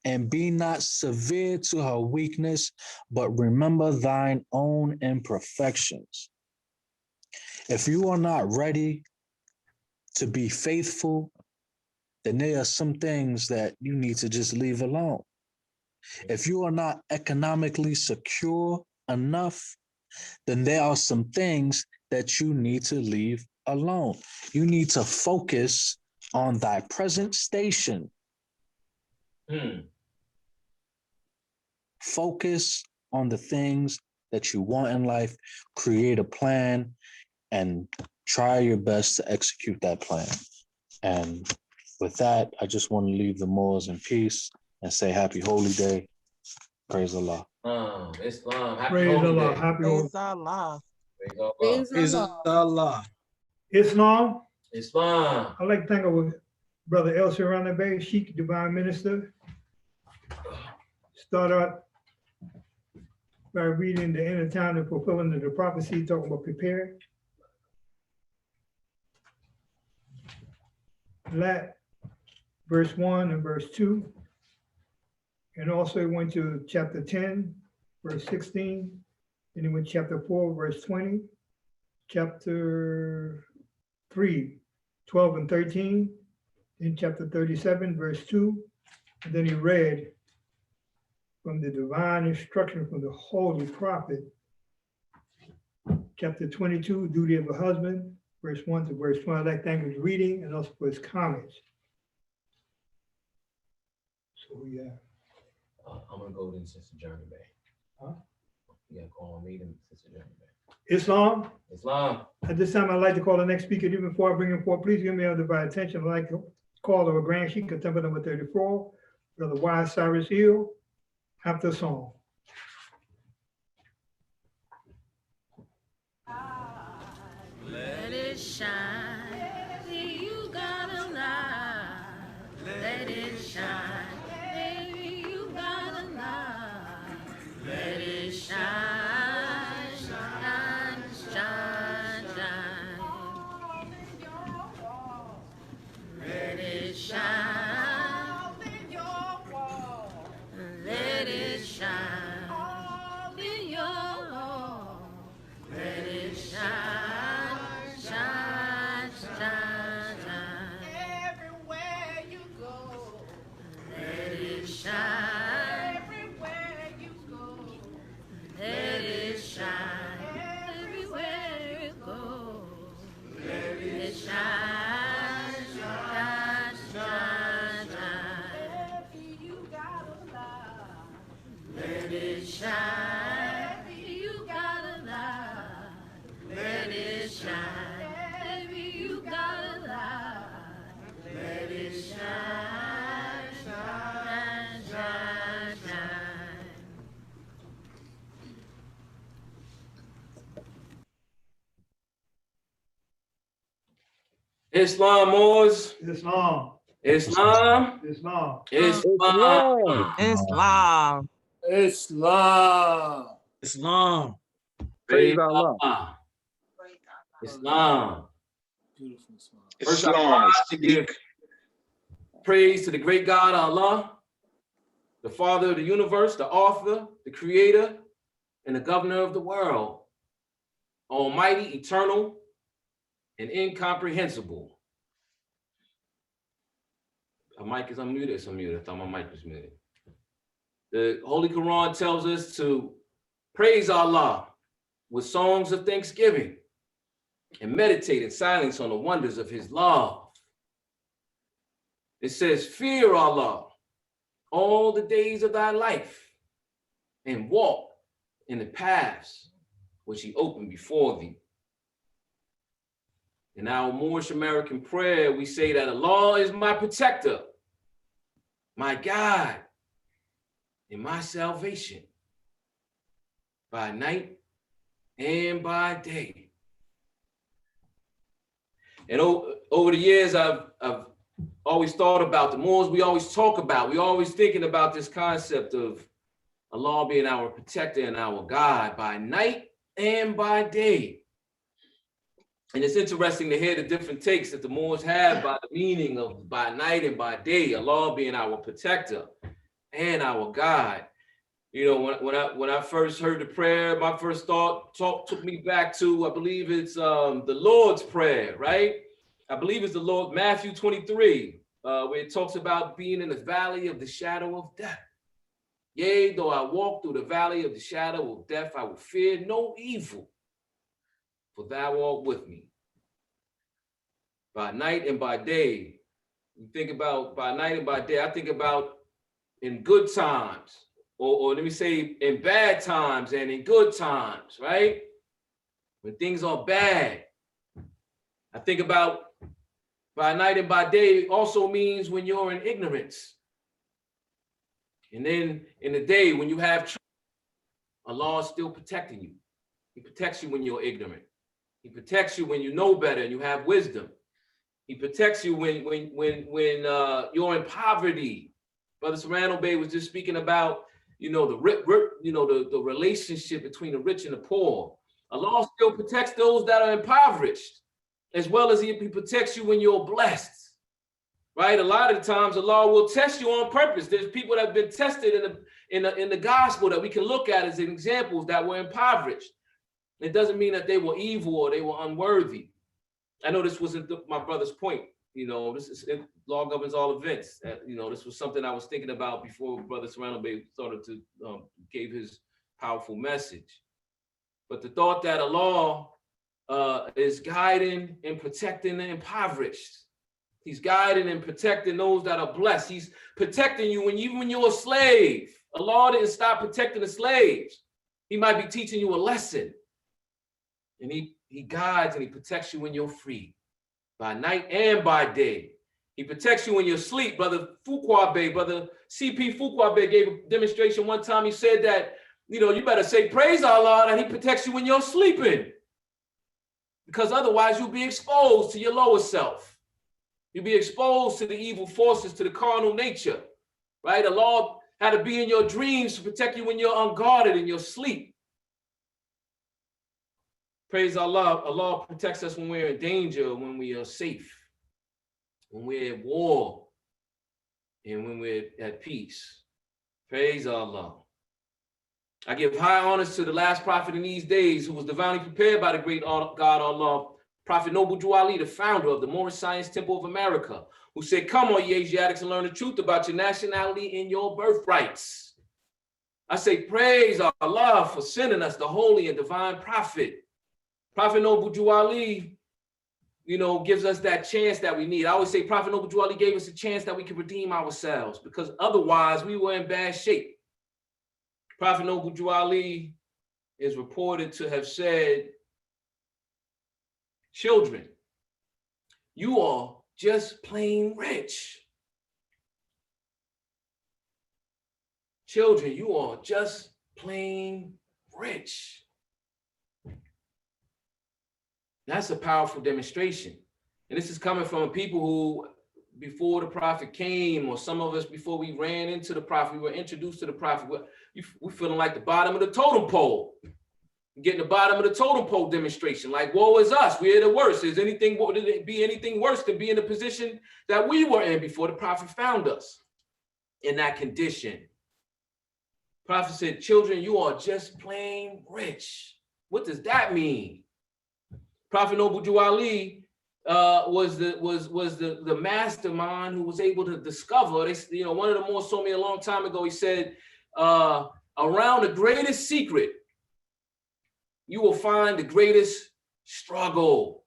Speaker 7: and be not severe to her weakness, but remember thine own imperfections. If you are not ready to be faithful, then there are some things that you need to just leave alone. If you are not economically secure enough, then there are some things that you need to leave alone. You need to focus on thy present station. Focus on the things that you want in life, create a plan, and try your best to execute that plan. And with that, I just want to leave the Moors in peace and say happy holy day. Praise Allah.
Speaker 8: Islam. Happy
Speaker 1: Praise
Speaker 8: Holy
Speaker 1: Allah.
Speaker 8: Day.
Speaker 1: Happy holy.
Speaker 3: Praise Allah.
Speaker 8: Praise Allah.
Speaker 3: Praise
Speaker 6: Praise
Speaker 3: Allah.
Speaker 6: Allah.
Speaker 1: Islam.
Speaker 8: Islam.
Speaker 1: I'd like to thank our brother El German-Bey, Sheikh, Divine Minister. Start out by reading the end of time and fulfilling of the prophecy, talking about prepare. Lat, verse 1 and verse 2. And also went to chapter 10, verse 16. And then went chapter 4, verse 20. Chapter 3, 12 and 13. Then chapter 37, verse 2. And then he read from the divine instruction from the holy prophet, chapter 22, duty of a husband, verse 1 to verse 20. I'd like to thank his reading and also for his comments. So yeah.
Speaker 8: I'm gonna go to Sister German-Bey.
Speaker 1: Huh?
Speaker 8: Yeah, call on me to Sister German-Bey.
Speaker 1: Islam.
Speaker 8: Islam.
Speaker 1: At this time, I'd like to call the next speaker. Even before I bring him forward, please give me undivided attention. I'd like to call our Grand Sheikh, Temple number 34, Brother Y. Cyrus Hill, after song.
Speaker 4: Let it shine. You got a light. Let it shine. Baby, you got a light. Let it shine. Shine, shine, shine. Let it shine. Let it shine. In your let it shine, shine, shine, shine. Everywhere you go, let it shine. Everywhere you go, let it shine. Everywhere you go, let it shine, shine, shine, shine. Baby, you got a light. Let it shine. Let it shine, baby, you got a light. Let it shine, shine, shine, shine.
Speaker 8: Islam, Moors.
Speaker 1: Islam.
Speaker 8: Islam.
Speaker 1: Islam.
Speaker 8: Islam.
Speaker 3: Islam.
Speaker 5: Islam.
Speaker 6: Islam.
Speaker 8: Praise Allah. Islam.
Speaker 5: Beautiful Islam.
Speaker 8: First, I rise to give praise to the great God Allah, the Father of the universe, the author, the creator, and the governor of the world, almighty, eternal, and incomprehensible. My mic is unmuted, it's unmuted. I thought my mic was muted. The Holy Quran tells us to praise Allah with songs of thanksgiving and meditate in silence on the wonders of his love. It says, fear Allah all the days of thy life and walk in the paths which he opened before thee. In our Moorish American prayer, we say that Allah is my protector, my guide, and my salvation by night and by day. And over the years, I've always thought about the Moors we always talk about. We always thinking about this concept of Allah being our protector and our guide by night and by day. And it's interesting to hear the different takes that the Moors have by the meaning of by night and by day, Allah being our protector and our guide. You know, when I first heard the prayer, my first thought took me back to, I believe it's the Lord's Prayer, right? I believe it's the Lord, Matthew 23, where it talks about being in the valley of the shadow of death. Yea, though I walk through the valley of the shadow of death, I will fear no evil, for thou art with me. By night and by day, you think about by night and by day, I think about in good times, or let me say in bad times and in good times, right? When things are bad. I think about by night and by day also means when you're in ignorance. And then in the day when you have truth, Allah is still protecting you. He protects you when you're ignorant. He protects you when you know better and you have wisdom. He protects you when you're in poverty. Brother German-Bey was just speaking about, you know, the relationship between the rich and the poor. Allah still protects those that are impoverished, as well as he protects you when you're blessed. Right? A lot of the times Allah will test you on purpose. There's people that have been tested in the gospel that we can look at as examples that were impoverished. It doesn't mean that they were evil or they were unworthy. I know this wasn't my brother's point. You know, this is law governs all events. You know, this was something I was thinking about before Brother German-Bey started to gave his powerful message. But the thought that Allah is guiding and protecting the impoverished. He's guiding and protecting those that are blessed. He's protecting you even when you're a slave. Allah didn't stop protecting the slaves. He might be teaching you a lesson. And he guides and he protects you when you're free, by night and by day. He protects you when you're asleep. Brother Fuqua-Bey, Brother C.P. Fuqua-Bey gave a demonstration one time. He said that, you know, you better say praise Allah that he protects you when you're sleeping. Because otherwise you'll be exposed to your lower self. You'll be exposed to the evil forces, to the carnal nature, right? Allah had to be in your dreams to protect you when you're unguarded in your sleep. Praise Allah. Allah protects us when we're in danger, when we are safe, when we're at war, and when we're at peace. Praise Allah. I give high honors to the last prophet in these days, who was divinely prepared by the great God Allah, Prophet Noble Drew Ali, the founder of the Moorish Science Temple of America, who said, come on, ye Asiatics, and learn the truth about your nationality and your birthrights. I say, praise Allah for sending us the holy and divine prophet. Prophet Noble Drew Ali, you know, gives us that chance that we need. I always say Prophet Noble Drew Ali gave us a chance that we could redeem ourselves, because otherwise we were in bad shape. Prophet Noble Drew Ali is reported to have said, children, you are just plain rich. Children, you are just plain rich. That's a powerful demonstration. And this is coming from people who, before the prophet came, or some of us before we ran into the prophet, we were introduced to the prophet, we're feeling like the bottom of the totem pole. Getting the bottom of the totem pole demonstration, like, woe is us, we're the worst. Did it be anything worse than be in the position that we were in before the prophet found us in that condition? Prophet said, children, you are just plain rich. What does that mean? Prophet Noble Jew Ali was the mastermind who was able to discover. One of the Moors told me a long time ago. He said, around the greatest secret, you will find the greatest struggle.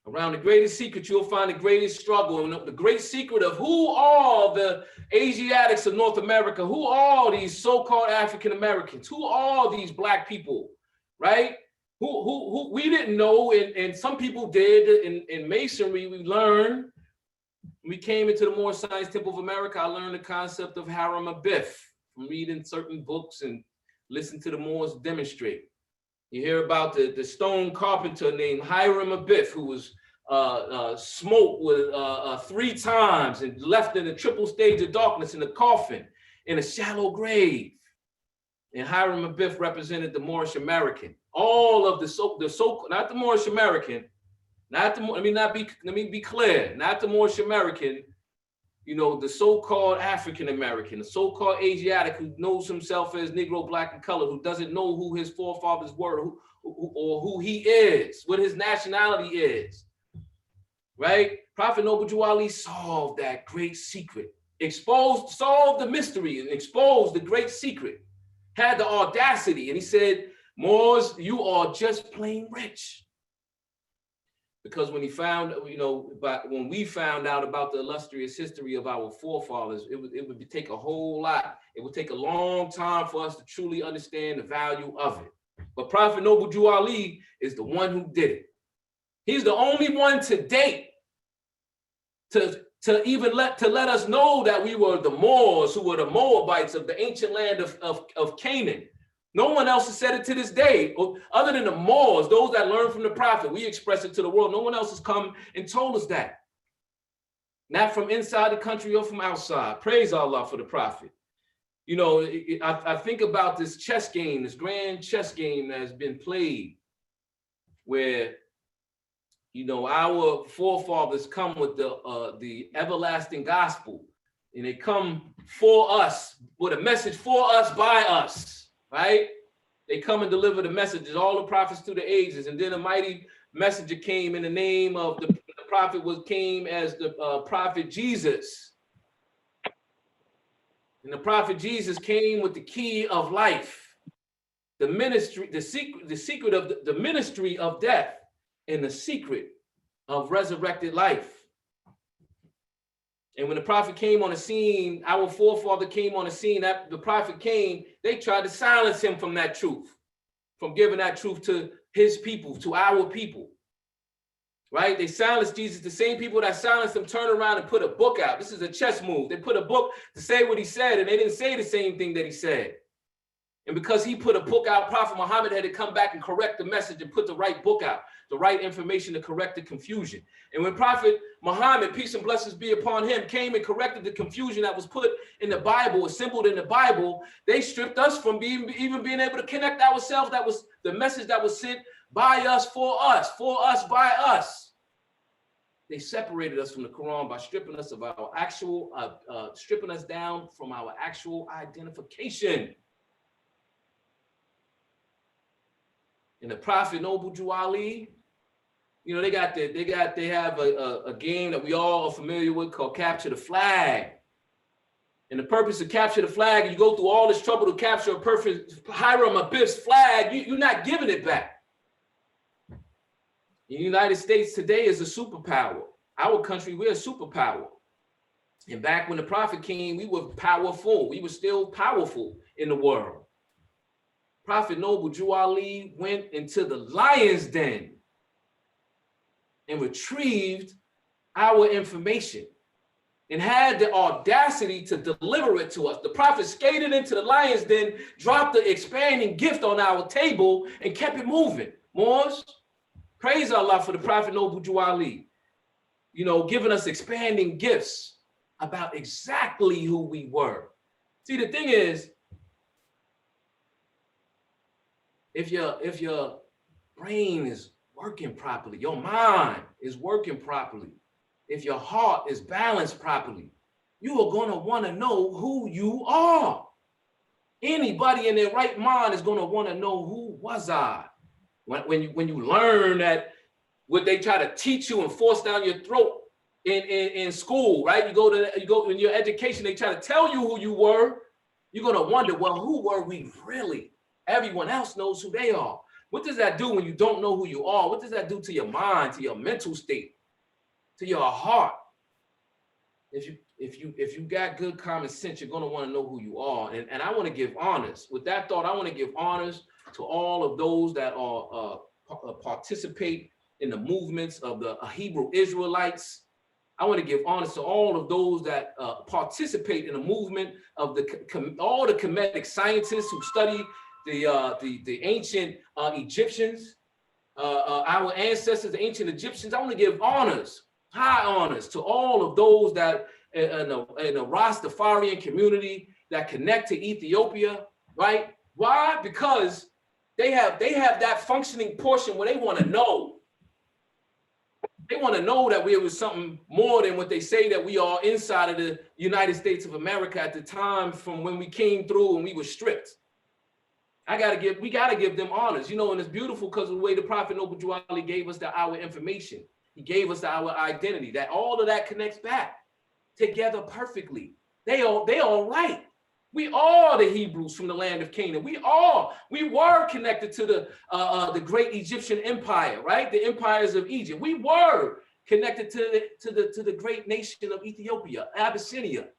Speaker 8: Around the greatest secret, you'll find the greatest struggle. And the great secret of who are the Asiatics of North America, who are these so-called African Americans, who are these Black people, right? Who we didn't know, and some people did. In Masonry, we learned. We came into the Moorish Science Temple of America. I learned the concept of Haram Abif from reading certain books and listening to the Moors demonstrate. You hear about the stone carpenter named Hiram Abif, who was smoked with 3 times and left in a triple stage of darkness in a coffin in a shallow grave. And Hiram Abif represented the Moorish American. All of not the Moorish American, let me be clear, not the Moorish American, the so-called African American, the so-called Asiatic who knows himself as Negro, Black, and colored, who doesn't know who his forefathers were or who he is, what his nationality is, right? Prophet Noble Jew Ali solved that great secret, solved the mystery and exposed the great secret, had the audacity, and he said, Moors, you are just plain rich. Because when when we found out about the illustrious history of our forefathers, it would take a whole lot. It would take a long time for us to truly understand the value of it. But Prophet Noble Jew Ali is the one who did it. He's the only one to date to let us know that we were the Moors, who were the Moabites of the ancient land of Canaan. No one else has said it to this day, other than the Moors, those that learned from the prophet. We express it to the world. No one else has come and told us that. Not from inside the country or from outside. Praise Allah for the prophet. I think about this chess game, this grand chess game that has been played, where, our forefathers come with the everlasting gospel, and they come for us with a message for us by us. Right? They come and deliver the messages, all the prophets through the ages. And then a mighty messenger came in the name of the prophet came as the prophet Jesus. And the prophet Jesus came with the key of life, the ministry, the secret of the ministry of death, and the secret of resurrected life. And when the prophet came on the scene, our forefather came on the scene, the prophet came, they tried to silence him from that truth, from giving that truth to his people, to our people, right? They silenced Jesus. The same people that silenced him turned around and put a book out. This is a chess move. They put a book to say what he said, and they didn't say the same thing that he said. And because he put a book out, Prophet Muhammad had to come back and correct the message and put the right book out, the right information to correct the confusion. And when Prophet Muhammad, peace and blessings be upon him, came and corrected the confusion that was put in the Bible, assembled in the Bible, they stripped us from even being able to connect ourselves. That was the message that was sent by us, for us, by us. They separated us from the Quran by stripping us of our actual, stripping us down from our actual identification. And the Prophet Noble Jew Ali, they have a game that we all are familiar with called Capture the Flag. And the purpose of Capture the Flag, you go through all this trouble to capture a perfect Hiram Abif's flag, you're not giving it back. The United States today is a superpower. Our country, we're a superpower. And back when the Prophet came, we were powerful. We were still powerful in the world. Prophet Noble Jew Ali went into the lion's den and retrieved our information and had the audacity to deliver it to us. The prophet skated into the lion's den, dropped the expanding gift on our table, and kept it moving. Moors, praise Allah for the Prophet Noble Jew Ali, giving us expanding gifts about exactly who we were. See, the thing is, if your brain is working properly, your mind is working properly, if your heart is balanced properly, you are going to want to know who you are. Anybody in their right mind is going to want to know, who was I? When you learn that what they try to teach you and force down your throat in school, right? You go in your education, they try to tell you who you were. You're going to wonder, well, who were we really? Everyone else knows who they are. What does that do when you don't know who you are? What does that do to your mind, to your mental state, to your heart? If you got good common sense, you're going to want to know who you are. And I want to give honors. With that thought, I want to give honors to all of those that are participate in the movements of the Hebrew Israelites. I want to give honors to all of those that participate in the movement of all the Kemetic scientists who study the ancient Egyptians, our ancestors, the ancient Egyptians. I want to give honors, high honors, to all of those that in the Rastafarian community that connect to Ethiopia, right? Why? Because they have that functioning portion where they want to know. They want to know that we was something more than what they say that we are inside of the United States of America at the time from when we came through and we were stripped. We gotta give them honors, you know, and it's beautiful because of the way the Prophet Noble Drew Ali gave us our information. He gave us our identity, that all of that connects back together perfectly. They all right. We are the Hebrews from the land of Canaan. We were connected to the great Egyptian empire, right? The empires of Egypt. We were connected to the great nation of Ethiopia, Abyssinia.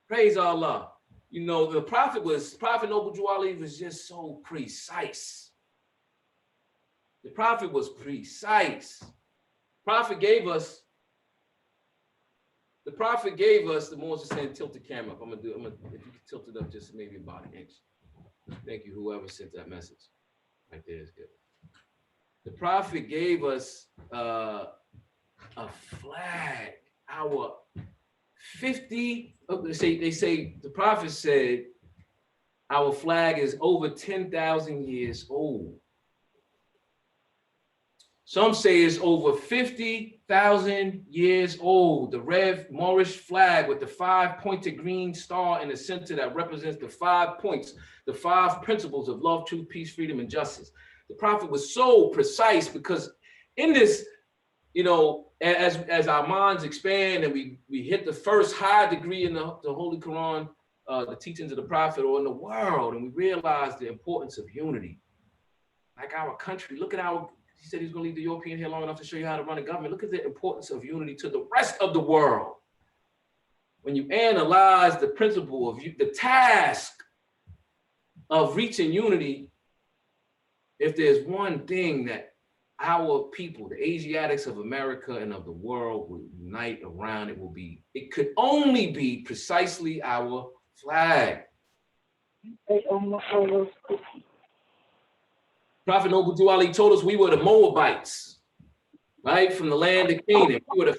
Speaker 8: Praise Allah. You know, the Prophet Noble Drew Ali was just so precise. The Prophet was precise. Prophet gave us. The Prophet gave us, the Moors are saying, tilt the camera up. If you can tilt it up just maybe about an inch. Thank you, whoever sent that message. Right there is good. The Prophet gave us a flag, our 50, they say, the Prophet said, our flag is over 10,000 years old. Some say it's over 50,000 years old. The red Moorish flag with the 5-pointed green star in the center that represents the 5 points, the 5 principles of love, truth, peace, freedom, and justice. The Prophet was so precise because in this, you know, as our minds expand and we hit the first high degree in the Holy Quran, the teachings of the Prophet or in the world, and we realize the importance of unity. Like our country, look at he said he's going to leave the European here long enough to show you how to run a government. Look at the importance of unity to the rest of the world. When you analyze the principle of the task of reaching unity, if there's one thing that our people, the Asiatics of America and of the world, will unite around, it could only be precisely our flag. Prophet Noble Drew Ali told us we were the Moabites, right? From the land of Canaan. We were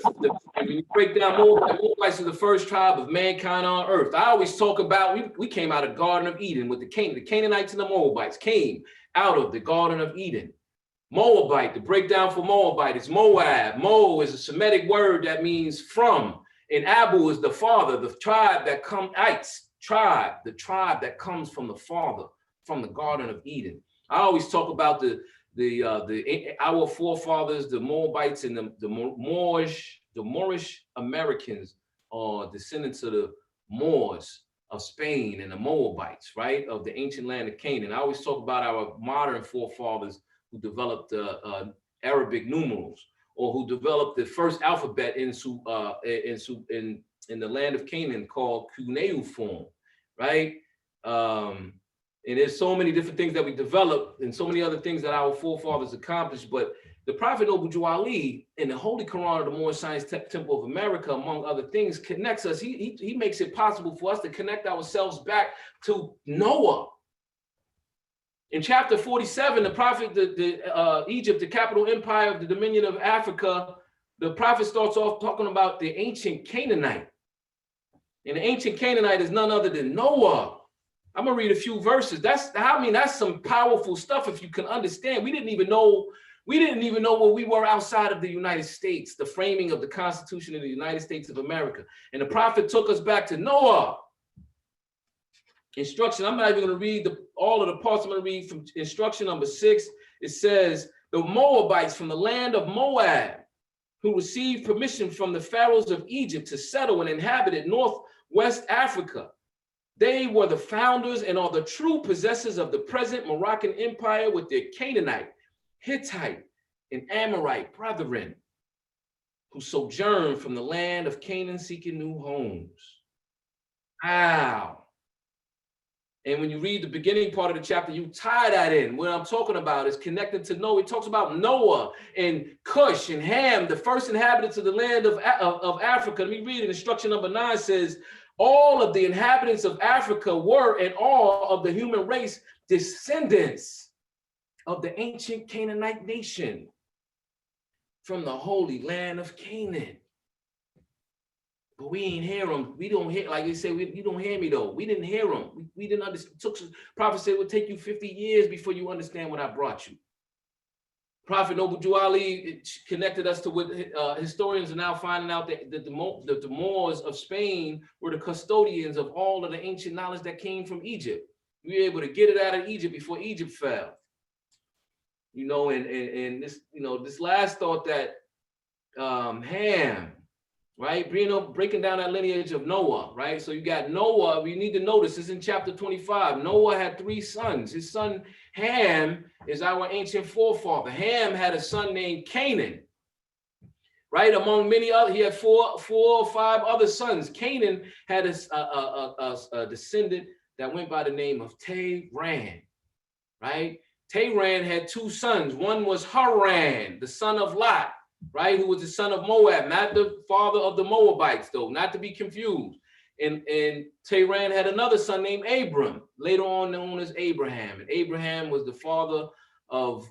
Speaker 8: when you break down Moabites are the first tribe of mankind on earth. I always talk about, we came out of Garden of Eden with the Canaanites and the Moabites came out of the Garden of Eden. Moabite, the breakdown for Moabite is Moab. Mo is a Semitic word that means from, and Abu is the father, the tribe that comes, the tribe that comes from the father, from the Garden of Eden. I always talk about our forefathers, the Moabites and the Moorish Americans are descendants of the Moors of Spain and the Moabites, right, of the ancient land of Canaan. I always talk about our modern forefathers who developed Arabic numerals or who developed the first alphabet in the land of Canaan called cuneiform, right? And there's so many different things that we developed and so many other things that our forefathers accomplished. But the Prophet Noble Drew Ali in the Holy Quran of the Moorish Science Temple of America, among other things, connects us. He makes it possible for us to connect ourselves back to Noah. In chapter 47, the Prophet, Egypt, the capital empire of the Dominion of Africa, the Prophet starts off talking about the ancient Canaanite. And the ancient Canaanite is none other than Noah. I'm gonna read a few verses. That's some powerful stuff if you can understand. We didn't even know where we were outside of the United States, the framing of the Constitution of the United States of America. And the Prophet took us back to Noah. Instruction, I'm not even going to read all of the parts. I'm going to read from instruction number 6. It says, the Moabites from the land of Moab, who received permission from the pharaohs of Egypt to settle and inhabit northwest Africa. They were the founders and are the true possessors of the present Moroccan Empire with their Canaanite, Hittite, and Amorite brethren who sojourned from the land of Canaan seeking new homes. Wow. And when you read the beginning part of the chapter, you tie that in. What I'm talking about is connected to Noah. It talks about Noah and Cush and Ham, the first inhabitants of the land of Africa. Let me read it. Instruction number 9 says, all of the inhabitants of Africa were, and all of the human race, descendants of the ancient Canaanite nation from the holy land of Canaan. But we ain't hear them. We don't hear, like they say, you don't hear me though. We didn't hear them. We didn't understand. Prophet said it would take you 50 years before you understand what I brought you. Prophet Noble Ali connected us to what historians are now finding out that the Moors of Spain were the custodians of all of the ancient knowledge that came from Egypt. We were able to get it out of Egypt before Egypt fell. You know, and this, you know, this last thought that Ham, right? Breaking down that lineage of Noah, right? So you got Noah, we need to notice this in chapter 25. Noah had 3 sons. His son Ham is our ancient forefather. Ham had a son named Canaan, right? Among many other, he had four or five other sons. Canaan had a descendant that went by the name of Tehran, right? Tehran had 2 sons. One was Haran, the son of Lot, right, who was the son of Moab, not the father of the Moabites, though, not to be confused. And Tehran had another son named Abram, later on known as Abraham. And Abraham was the father of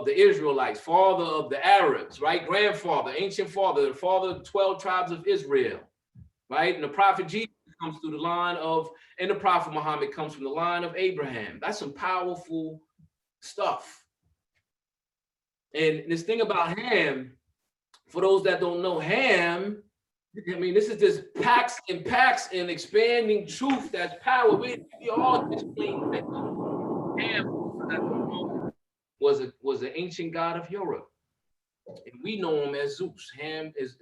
Speaker 8: the Israelites, father of the Arabs, right, grandfather, ancient father, the father of the 12 tribes of Israel, right? And the prophet Jesus comes through the line of, and the prophet Muhammad comes from the line of Abraham. That's some powerful stuff. And this thing about Ham, for those that don't know, Ham, I mean, this is just packs and expanding truth that's power. We all explain that Ham was an ancient god of Europe. And we know him as Zeus. Ham is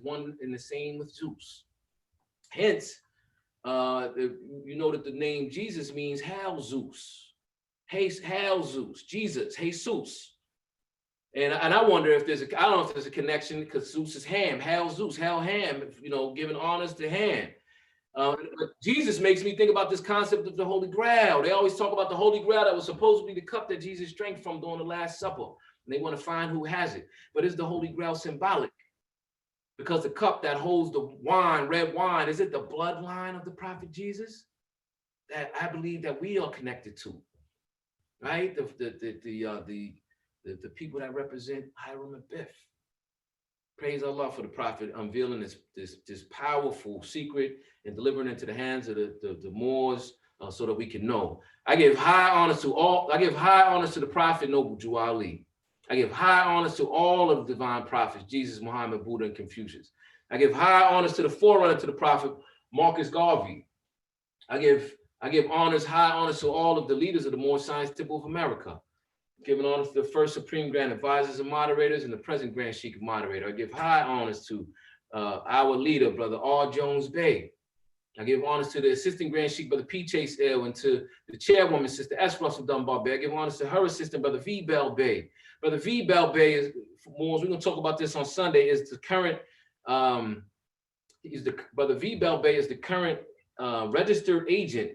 Speaker 8: one and the same with Zeus. Hence, you know that the name Jesus means Hail Zeus. Hail Zeus, Jesus, Jesus. And I wonder if I don't know if there's a connection, because Zeus is Ham, Hail Zeus, Hail Ham, you know, giving honors to Ham. But Jesus makes me think about this concept of the Holy Grail. They always talk about the Holy Grail that was supposed to be the cup that Jesus drank from during the Last Supper. And they want to find who has it. But is the Holy Grail symbolic? Because the cup that holds the wine, red wine, is it the bloodline of the prophet Jesus? That I believe that we are connected to, right? The people that represent Hiram and Biff. Praise Allah for the prophet unveiling this powerful secret and delivering it into the hands of the Moors so that we can know. I give high honors to the prophet Noble Jew Ali. I give high honors to all of the divine prophets, Jesus, Muhammad, Buddha, and Confucius. I give high honors to the forerunner to the prophet Marcus Garvey. I give high honors to all of the leaders of the Moorish Science Temple of America. Giving honors to the first Supreme Grand Advisors and Moderators and the present Grand Sheikh Moderator. I give high honors to our leader, Brother R. Jones Bey. I give honors to the Assistant Grand Sheikh, Brother P. Chase L, and to the Chairwoman, Sister S. Russell Dunbar Bey. I give honors to her assistant, Brother V. Bell Bey. Brother V. Bell Bey is, we're going to talk about this on Sunday, is the current, Brother V. Bell Bey is the current registered agent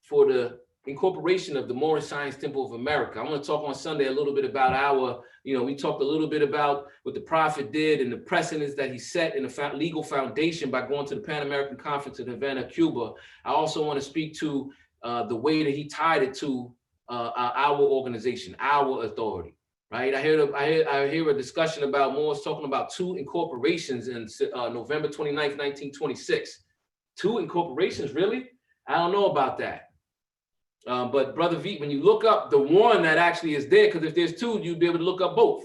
Speaker 8: for the incorporation of the Moorish Science Temple of America. I'm going to talk on Sunday a little bit about we talked a little bit about what the prophet did and the precedents that he set in the legal foundation by going to the Pan American Conference in Havana, Cuba. I also want to speak to the way that he tied it to our organization, our authority, right? I hear a discussion about Moors talking about 2 incorporations in November 29th, 1926. 2 incorporations, really? I don't know about that. But Brother V, when you look up the one that actually is there, because if there's 2, you'd be able to look up both,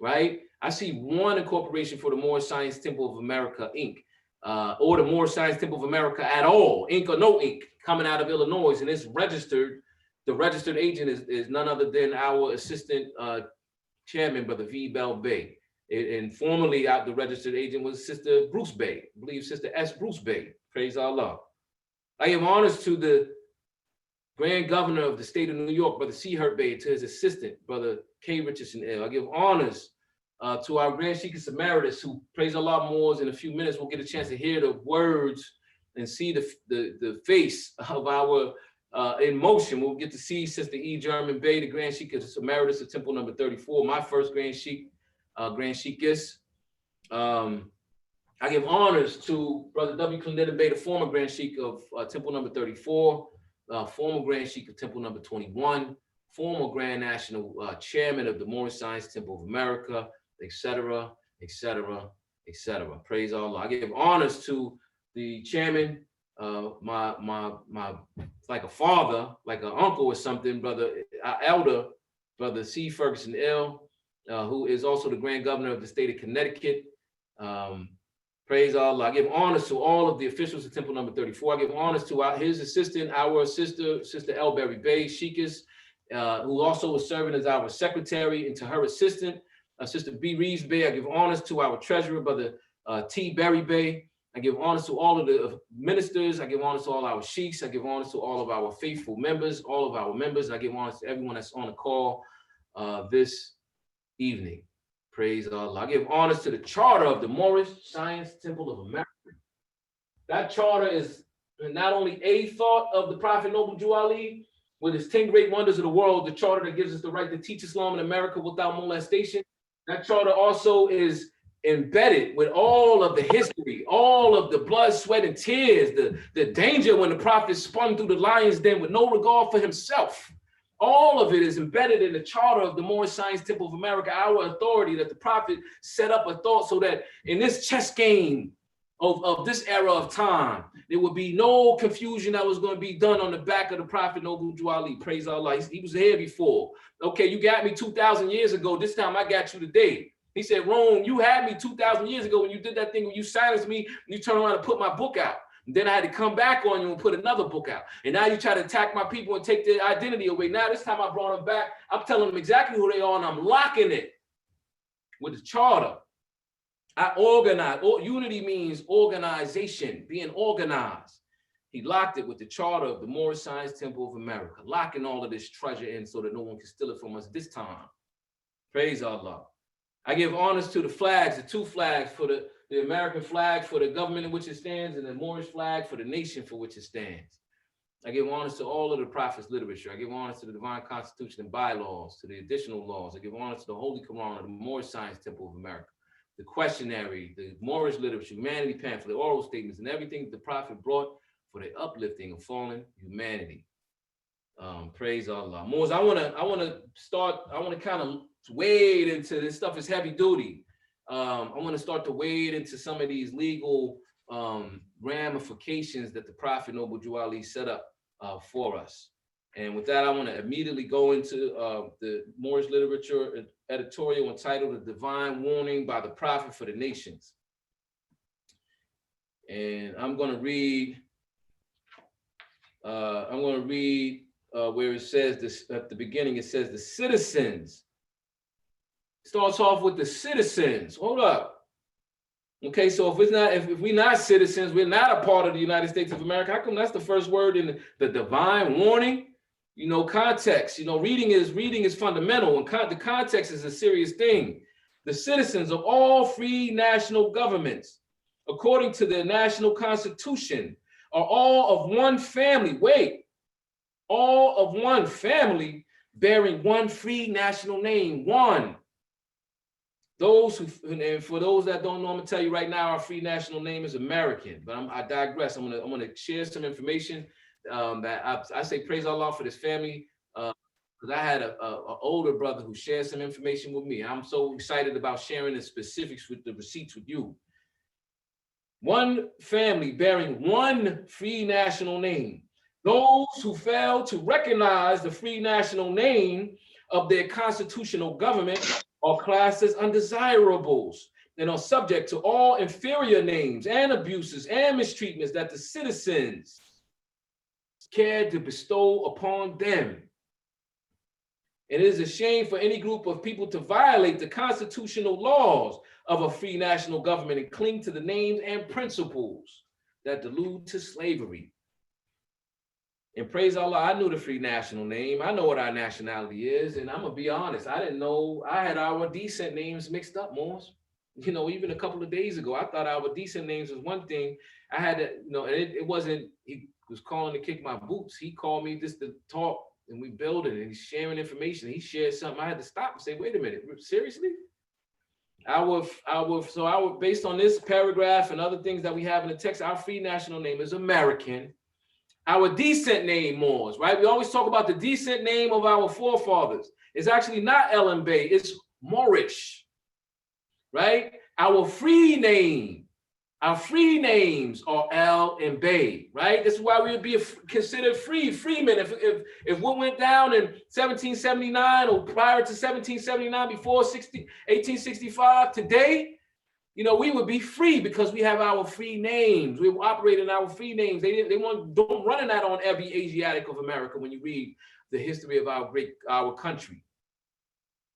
Speaker 8: right? I see 1 incorporation for the Moorish Science Temple of America, Inc. or the Moorish Science Temple of America at all, ink or no ink, coming out of Illinois, and it's registered. The registered agent is none other than our assistant chairman, Brother V. Bell Bey. And formerly, the registered agent was Sister Bruce Bey, I believe Sister S. Bruce Bey. Praise Allah. I give honors to the Grand Governor of the state of New York, Brother C. Hurt Bey, to his assistant, Brother K. Richardson L. I give honors to our Grand Sheikess Emeritus, who, praise Allah, more in a few minutes, we'll get a chance to hear the words and see the face of our in motion. We'll get to see Sister E. German-Bey, the Grand Sheikess Emeritus of Temple number 34, my first Grand Sheik, Grand Sheikess. I give honors to Brother W. Clendenin Bey, the former Grand Sheik of Temple number 34, former Grand Sheik of Temple number 21, former Grand National Chairman of the Moorish Science Temple of America, etc., etc., etc. Praise Allah. I give honors to the chairman, my like a father, like an uncle or something, brother, elder, Brother C. Ferguson L., who is also the Grand Governor of the state of Connecticut. Praise Allah. I give honors to all of the officials of Temple number 34. I give honors to his assistant, our Sister L. Berry Bey, Sheikess, who also was serving as our secretary, and to her assistant, Sister B. Reeves Bey. I give honors to our treasurer, Brother T. Berry Bey. I give honors to all of the ministers. I give honors to all our sheiks. I give honors to all of our faithful members, all of our members. I give honors to everyone that's on the call this evening. Praise Allah. I give honors to the charter of the Moorish Science Temple of America. That charter is not only a thought of the Prophet Noble Jew Ali, with his 10 great wonders of the world, the charter that gives us the right to teach Islam in America without molestation. That charter also is embedded with all of the history, all of the blood, sweat, and tears, the danger when the Prophet spun through the lion's den with no regard for himself. All of it is embedded in the charter of the Moorish Science Temple of America, our authority that the Prophet set up a thought so that in this chess game of this era of time, there would be no confusion that was going to be done on the back of the Prophet Noble Jew Ali. Praise Allah. He was here before. Okay, you got me 2,000 years ago. This time I got you today. He said, Rome, you had me 2,000 years ago when you did that thing, when you silenced me, you turned around and put my book out. And then I had to come back on you and put another book out. And now you try to attack my people and take their identity away. Now this time I brought them back. I'm telling them exactly who they are, and I'm locking it with the charter. I organize. Unity means organization, being organized. He locked it with the charter of the Moorish Science Temple of America, locking all of this treasure in so that no one can steal it from us this time. Praise Allah. I give honors to the flags, the two flags, for the American flag for the government in which it stands, and the Moorish flag for the nation for which it stands. I give honors to all of the Prophet's literature. I give honors to the Divine Constitution and bylaws, to the additional laws. I give honors to the Holy Quran of the Moorish Science Temple of America, the questionary, the Moorish literature, humanity pamphlet, the oral statements, and everything that the Prophet brought for the uplifting of fallen humanity. Praise Allah. Moors, I want to kind of wade into this stuff. Is heavy duty. I want to start to wade into some of these legal ramifications that the Prophet Noble Jew Ali set up for us. And with that, I want to immediately go into the Moorish literature editorial entitled "The Divine Warning by the Prophet for the Nations." And I'm going to read. Where it says this at the beginning. It says the citizens. Starts off with the citizens. Hold up. Okay, so if we're not citizens, we're not a part of the United States of America. How come that's the first word in the divine warning? You know, context. You know, reading is fundamental, and the context is a serious thing. The citizens of all free national governments, according to the national constitution, are all of one family. Wait, all of one family, bearing one free national name. One. And for those that don't know, I'm gonna tell you right now, our free national name is American. But I digress. I'm gonna share some information that I say praise Allah for this family, because I had an older brother who shared some information with me. I'm so excited about sharing the specifics with the receipts with you. One family bearing one free national name. Those who fail to recognize the free national name of their constitutional government are classed as undesirables, and are subject to all inferior names and abuses and mistreatments that the citizens care to bestow upon them. It is a shame for any group of people to violate the constitutional laws of a free national government and cling to the names and principles that allude to slavery. And praise Allah, I knew the free national name. I know what our nationality is. And I'm going to be honest, I didn't know. I had our descent names mixed up, Moors. You know, even a couple of days ago, I thought our descent names was one thing. I had to, you know, and it wasn't, he was calling to kick my boots. He called me just to talk, and we build it, and he's sharing information. He shared something. I had to stop and say, wait a minute, seriously? Based on this paragraph and other things that we have in the text, our free national name is American. Our descent name, Moors, right? We always talk about the descent name of our forefathers. It's actually not Bey, it's Moorish, right? Our free names are L and Bey, right? This is why we would be considered freemen. If what went down in 1779 or prior to 1779, before 1865, today, you know, we would be free because we have our free names. We operate in our free names. Don't run that on every Asiatic of America when you read the history of our country,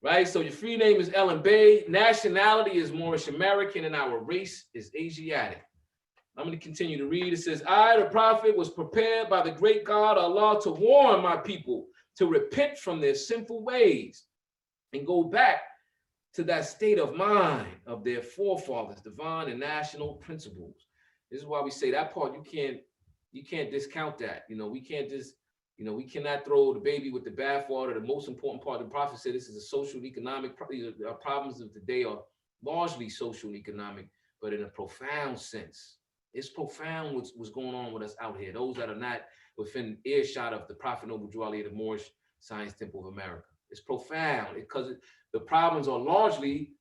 Speaker 8: right? So your free name is Ellen Bey, nationality is Moorish American, and our race is Asiatic. I'm going to continue to read. It says, I, the prophet, was prepared by the great God Allah to warn my people to repent from their sinful ways and go back to that state of mind of their forefathers, divine and national principles. This is why we say that part, you can't discount that. You know, we can't just, you know, we cannot throw the baby with the bathwater. The most important part, the prophet said, this is a social, economic, our problems of today are largely social and economic, but in a profound sense. It's profound what's going on with us out here. Those that are not within earshot of the Prophet Noble Drew Ali, the Moorish Science Temple of America. It's profound because the problems are largely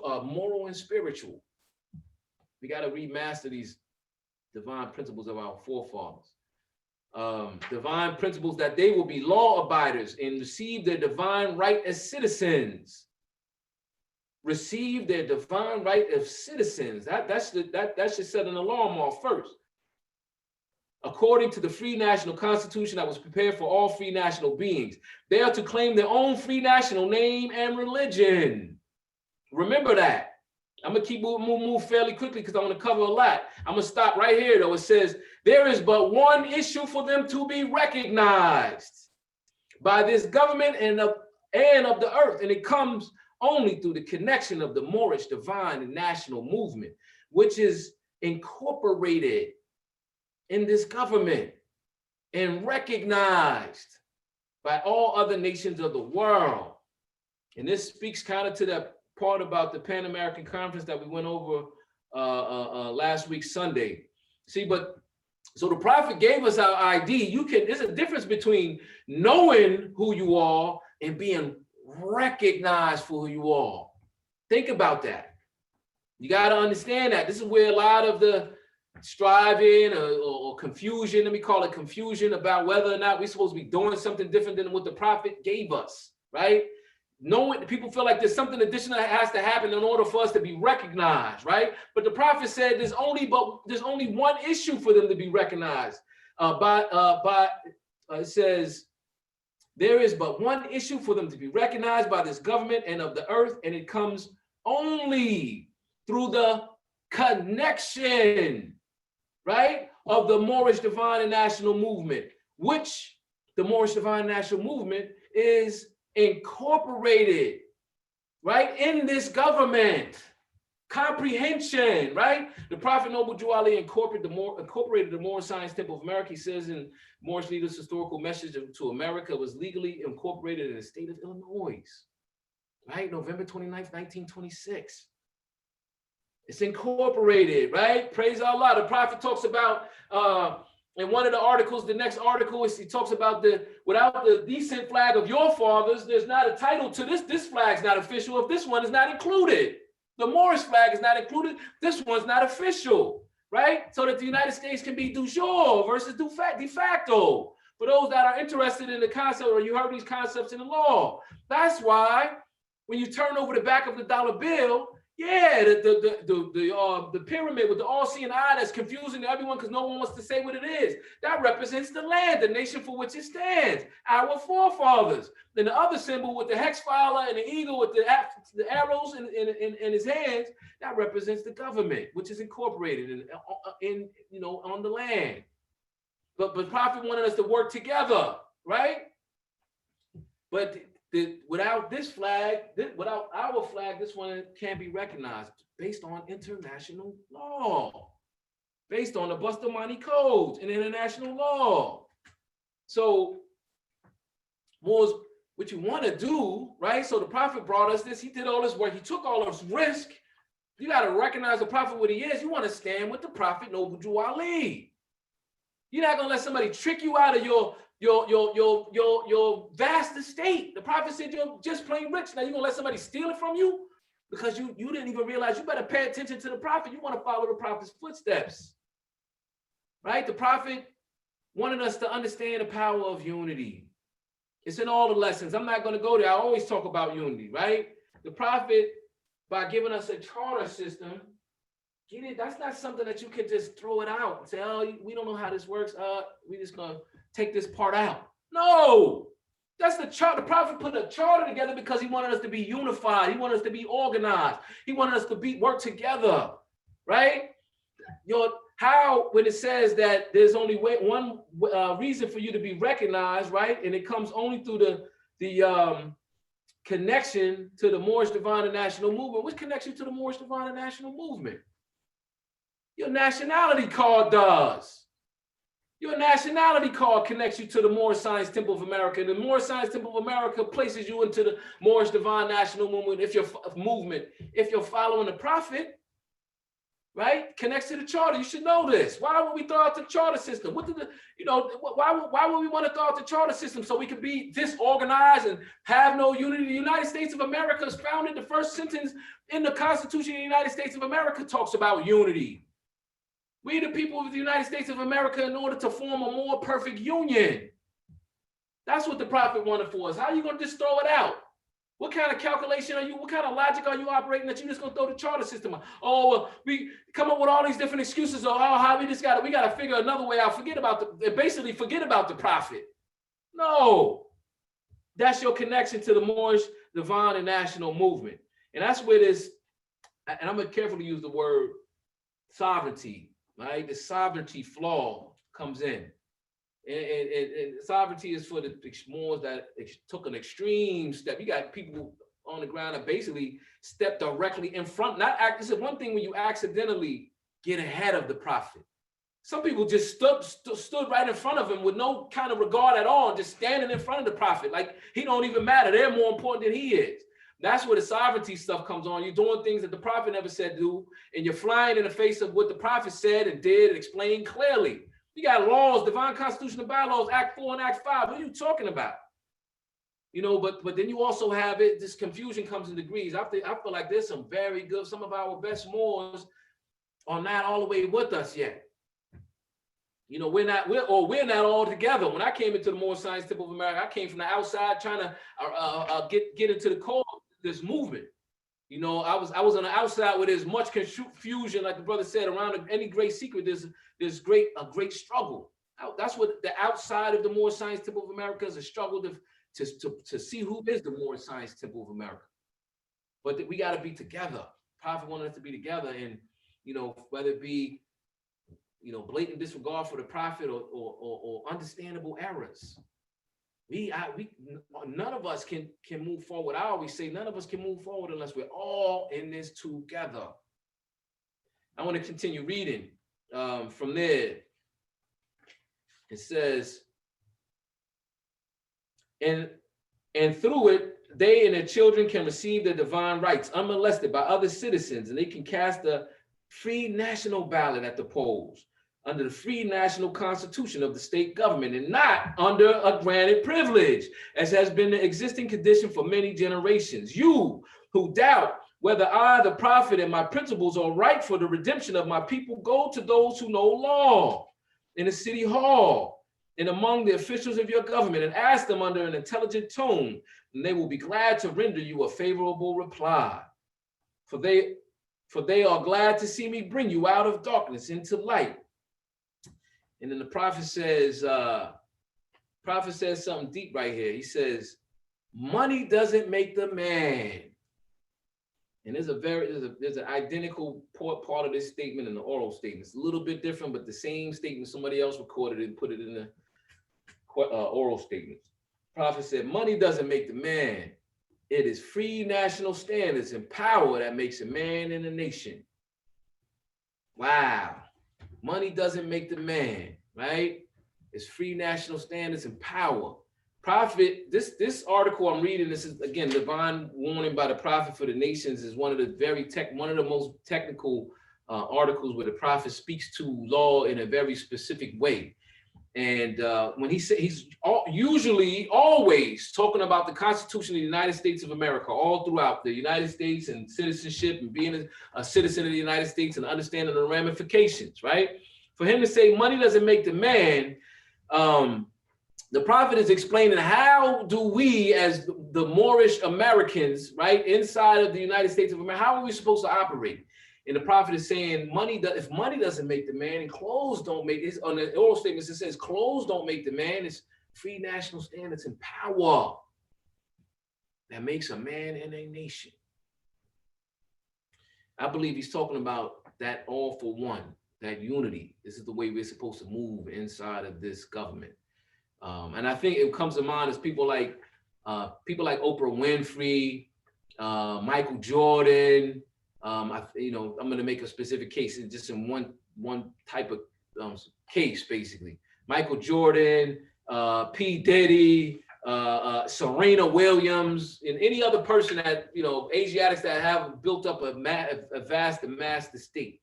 Speaker 8: moral and spiritual. We got to remaster these divine principles of our forefathers. Divine principles that they will be law abiders and receive their divine right as citizens. Receive their divine right as citizens. That should set an alarm off first. According to the free national constitution that was prepared for all free national beings, they are to claim their own free national name and religion. Remember that. I'm gonna keep move fairly quickly because I want to cover a lot. I'm gonna stop right here though. It says, there is but one issue for them to be recognized by this government and of the earth, and it comes only through the connection of the Moorish divine and national movement, which is incorporated in this government and recognized by all other nations of the world. And this speaks kind of to that part about the Pan American Conference that we went over last week, Sunday. See, so the prophet gave us our ID. There's a difference between knowing who you are and being recognized for who you are. Think about that. You got to understand that. This is where a lot of the striving or confusion, let me call it confusion, about whether or not we're supposed to be doing something different than what the prophet gave us, right? Knowing, people feel like there's something additional that has to happen in order for us to be recognized, right? But the prophet said there's only one issue for them to be recognized. It says, there is but one issue for them to be recognized by this government and of the earth, and it comes only through the connection, right, of the Moorish Divine and National Movement, which the Moorish Divine and National Movement is incorporated, right, in this government. Comprehension, right? The Prophet Noble Drew Ali incorporated the Moorish Science Temple of America. He says in Moorish Leaders' Historical Message to America, was legally incorporated in the state of Illinois, right? November 29th, 1926. It's incorporated, right? Praise Allah. The prophet talks about, in one of the articles, the next article, he talks about without the descent flag of your fathers, there's not a title to this. This flag's not official if this one is not included. The Moorish flag is not included. This one's not official, right? So that the United States can be de jure versus de facto. For those that are interested in the concept, or you heard these concepts in the law. That's why when you turn over the back of the dollar bill, Yeah, the pyramid with the all-seeing eye that's confusing to everyone because no one wants to say what it is. That represents the land, the nation for which it stands, our forefathers. Then the other symbol with the hex filer and the eagle with the arrows in his hands, that represents the government, which is incorporated in on the land. But Prophet wanted us to work together, right? But without this flag, without our flag, this one can't be recognized based on international law, based on the Bustamante codes and international law. So, Moors, what you want to do, right? So the Prophet brought us this. He did all this work. He took all this risk. You got to recognize the Prophet what he is. You want to stand with the Prophet, Noble Drew Ali. You're not gonna let somebody trick you out of your vast estate. The Prophet said you're just plain rich. Now you're gonna let somebody steal it from you because you didn't even realize. You better pay attention to the Prophet. You want to follow the Prophet's footsteps, right? The Prophet wanted us to understand the power of unity. It's in all the lessons. I'm not gonna go there. I always talk about unity, right? The Prophet, by giving us a charter system, that's not something that you can just throw it out and say, oh, we don't know how this works. We just gonna take this part out. No, that's the chart. The Prophet put a charter together because he wanted us to be unified. He wanted us to be organized. He wanted us to work together, right? When it says that there's only one reason for you to be recognized, right? And it comes only through the connection to the Moorish Divine and National Movement. Which connection to the Moorish Divine and National Movement? Your nationality card does. Your nationality card connects you to the Moorish Science Temple of America. The Moorish Science Temple of America places you into the Moorish Divine National Movement. If you're following the Prophet, right, connects to the charter. You should know this. Why would we throw out the charter system? Why would we want to throw out the charter system so we could be disorganized and have no unity? The United States of America is founded. The first sentence in the Constitution of the United States of America talks about unity. We the people of the United States of America in order to form a more perfect union. That's what the Prophet wanted for us. How are you going to just throw it out? What kind of calculation are you, what kind of logic are you operating that you're just going to throw the charter system out? Oh, we come up with all these different excuses. Oh, how we got to figure another way out. Forget about the Prophet. No, that's your connection to the Moorish Divine and National Movement. And that's where this, and I'm going to carefully use the word sovereignty, right? The sovereignty flaw comes in. And sovereignty is for the Moors that took an extreme step. You got people on the ground that basically step directly in front. This is one thing when you accidentally get ahead of the Prophet. Some people just stood right in front of him with no kind of regard at all, just standing in front of the Prophet. Like he don't even matter. They're more important than he is. That's where the sovereignty stuff comes on. You're doing things that the Prophet never said do, and you're flying in the face of what the Prophet said and did and explained clearly. You got laws, divine constitutional bylaws, Act 4 and Act 5. What are you talking about? But then you also have this confusion comes in degrees. I feel like there's some very good, some of our best Moors are not all the way with us yet. We're not all together. When I came into the Moorish Science Temple of America, I came from the outside trying to get into the core of this movement. I was on the outside where there's much confusion, like the brother said, around any great secret, there's a great struggle. That's what the outside of the Moorish Science Temple of America is, a struggle to see who is the Moorish Science Temple of America. But we got to be together. Prophet wanted us to be together, and whether it be blatant disregard for the Prophet or understandable errors. None of us can move forward. I always say none of us can move forward unless we're all in this together. I want to continue reading from there. It says, and through it, they and their children can receive their divine rights unmolested by other citizens, and they can cast a free national ballot at the polls under the free national constitution of the state government and not under a granted privilege, as has been the existing condition for many generations. You who doubt whether I, the Prophet, and my principles are right for the redemption of my people, go to those who know law in the city hall and among the officials of your government and ask them under an intelligent tone, and they will be glad to render you a favorable reply. For they for they are glad to see me bring you out of darkness into light. And then the prophet says something deep right here. He says, money doesn't make the man. And there's an identical part of this statement in the oral statement. It's a little bit different, but the same statement somebody else recorded and put it in the oral statements. Prophet said, money doesn't make the man. It is free national standards and power that makes a man and a nation. Wow. Money doesn't make the man, right? It's free national standards and power. Prophet, this article I'm reading, this is again, divine warning by the prophet for the nations, is one of the most technical articles where the prophet speaks to law in a very specific way. And when he said, he's usually always talking about the Constitution of the United States of America, all throughout the United States and citizenship and being a citizen of the United States and understanding the ramifications, right? For him to say money doesn't make the man, the prophet is explaining how do we as the Moorish Americans, right, inside of the United States of America, how are we supposed to operate? And the prophet is saying, if money doesn't make the man and clothes don't make it, on the oral statements, it says clothes don't make the man, it's free national standards and power that makes a man and a nation. I believe he's talking about that all for one, that unity. This is the way we're supposed to move inside of this government. And I think it comes to mind as people like Oprah Winfrey, Michael Jordan. I'm going to make a specific case, just in one type of case, basically. Michael Jordan, P. Diddy, Serena Williams, and any other person that, Asiatics that have built up a vast amassed estate.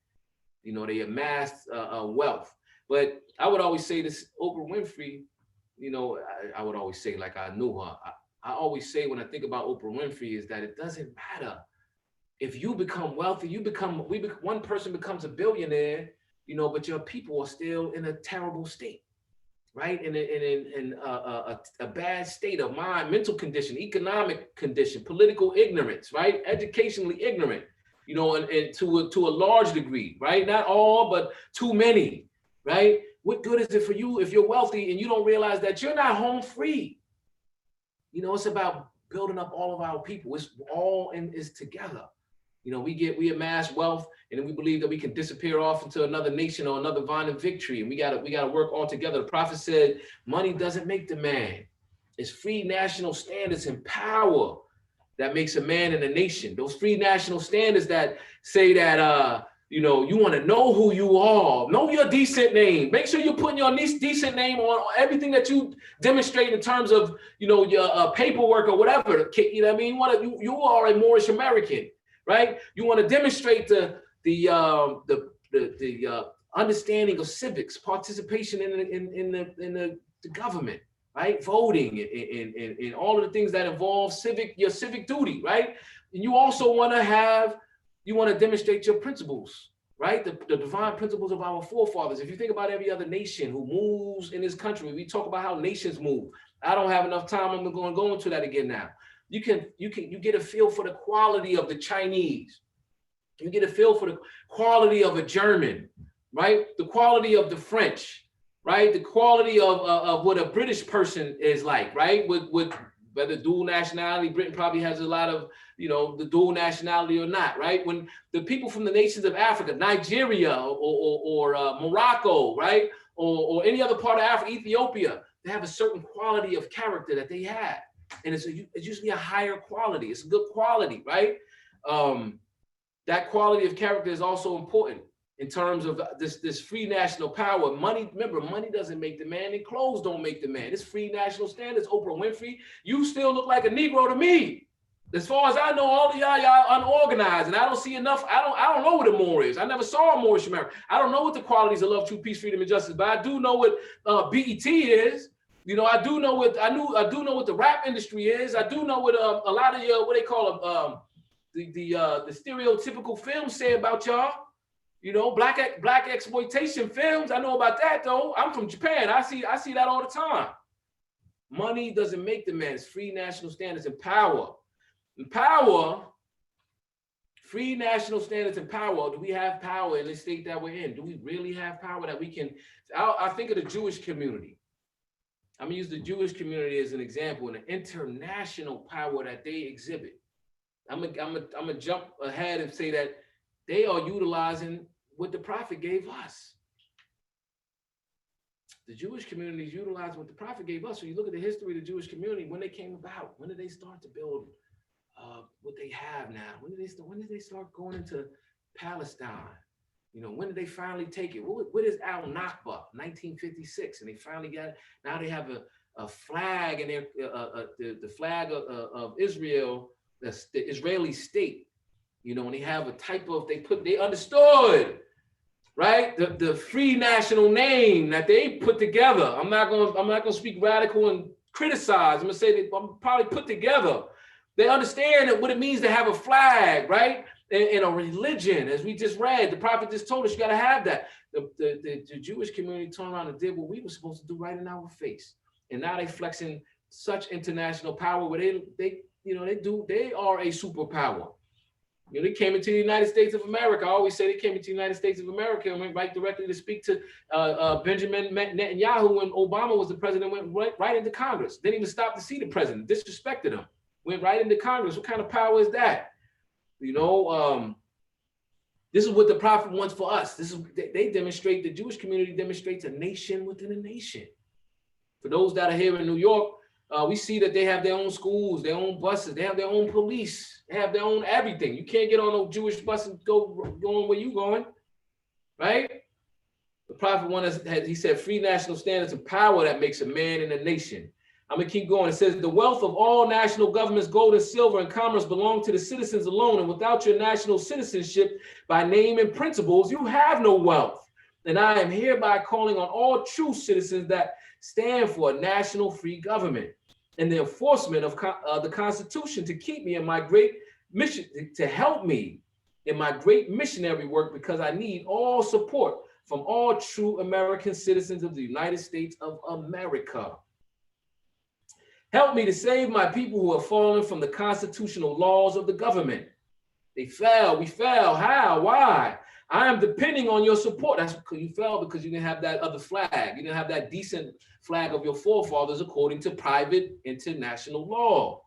Speaker 8: They amassed wealth. But I would always say this, Oprah Winfrey, I would always say, like I knew her, I always say when I think about Oprah Winfrey is that it doesn't matter. If you become wealthy, one person becomes a billionaire, but your people are still in a terrible state, right? In a bad state of mind, mental condition, economic condition, political ignorance, right? Educationally ignorant, and to a large degree, right? Not all, but too many, right? What good is it for you if you're wealthy and you don't realize that you're not home free? It's about building up all of our people. It's all is together. We amass wealth, and then we believe that we can disappear off into another nation or another vine of victory, and we gotta work all together. The prophet said, money doesn't make the man. It's free national standards and power that makes a man and a nation. Those free national standards that say that you want to know who you are, know your decent name. Make sure you're putting your decent name on everything that you demonstrate in terms of your paperwork or whatever. You are a Moorish American. Right? You want to demonstrate the understanding of civics, participation in the government, right? Voting and all of the things that involve your civic duty, right? And you also want to demonstrate your principles, right? The divine principles of our forefathers. If you think about every other nation who moves in this country, we talk about how nations move. I don't have enough time. I'm going to go into that again now. You get a feel for the quality of the Chinese. You get a feel for the quality of a German, right? The quality of the French, right? The quality of what a British person is like, right? With whether dual nationality, Britain probably has a lot of, the dual nationality or not, right? When the people from the nations of Africa, Nigeria or Morocco, right? Or any other part of Africa, Ethiopia, they have a certain quality of character that they have. And it's usually a higher quality. It's a good quality, right? That quality of character is also important in terms of this free national power. Money, remember, money doesn't make the man, and clothes don't make the man. It's free national standards. Oprah Winfrey, you still look like a Negro to me. As far as I know, all of y'all unorganized, and I don't see enough. I don't know what a Moor is. I never saw a Moorish American. I don't know what the qualities of love, truth, peace, freedom, and justice, but I do know what BET is. I do know what the rap industry is. I do know what a lot of what they call the stereotypical films say about y'all. Black exploitation films. I know about that though. I'm from Japan. I see that all the time. Money doesn't make the man. It's free national standards and power. And power Free national standards and power. Do we have power in the state that we're in? Do we really have power that we can? I think of the Jewish community. I'm gonna use the Jewish community as an example and the international power that they exhibit. I'm gonna jump ahead and say that they are utilizing what the prophet gave us. The Jewish community is utilizing what the prophet gave us. So you look at the history of the Jewish community, when they came about, when did they start to build what they have now? When did they start going into Palestine? You know, when did they finally take it? What is Al-Nakba? 1956, and they finally got it. Now they have a flag, and the flag of Israel, the Israeli state. You know, and they have a type of, they understood, right? The free national name that they put together. I'm not gonna speak radical and criticize. I'm gonna say that I'm probably put together. They understand what it means to have a flag, right? And a religion, as we just read, the prophet just told us you got to have that. The Jewish community turned around and did what we were supposed to do right in our face, and now they flexing such international power where they are a superpower. You know, they came into the United States of America. I always say they came into the United States of America and went right directly to speak to Benjamin Netanyahu when Obama was the president. Went right into Congress. Didn't even stop to see the president. Disrespected him. Went right into Congress. What kind of power is that? You know, this is what the prophet wants for us. This is they demonstrate. The Jewish community demonstrates a nation within a nation. For those that are here in New York, we see that they have their own schools, their own buses, they have their own police, they have their own everything. You can't get on no Jewish bus and going where you going, right? The prophet wanted, he said, free national standards and power that makes a man in a nation. I'm gonna keep going. It says, the wealth of all national governments, gold and silver and commerce belong to the citizens alone. And without your national citizenship by name and principles, you have no wealth. And I am hereby calling on all true citizens that stand for a national free government and the enforcement of the Constitution to keep me in my great mission, to help me in my great missionary work, because I need all support from all true American citizens of the United States of America. Help me to save my people who have fallen from the constitutional laws of the government. They fell, we fell, how, why? I am depending on your support. That's because you fell because you didn't have that other flag. You didn't have that decent flag of your forefathers according to private international law.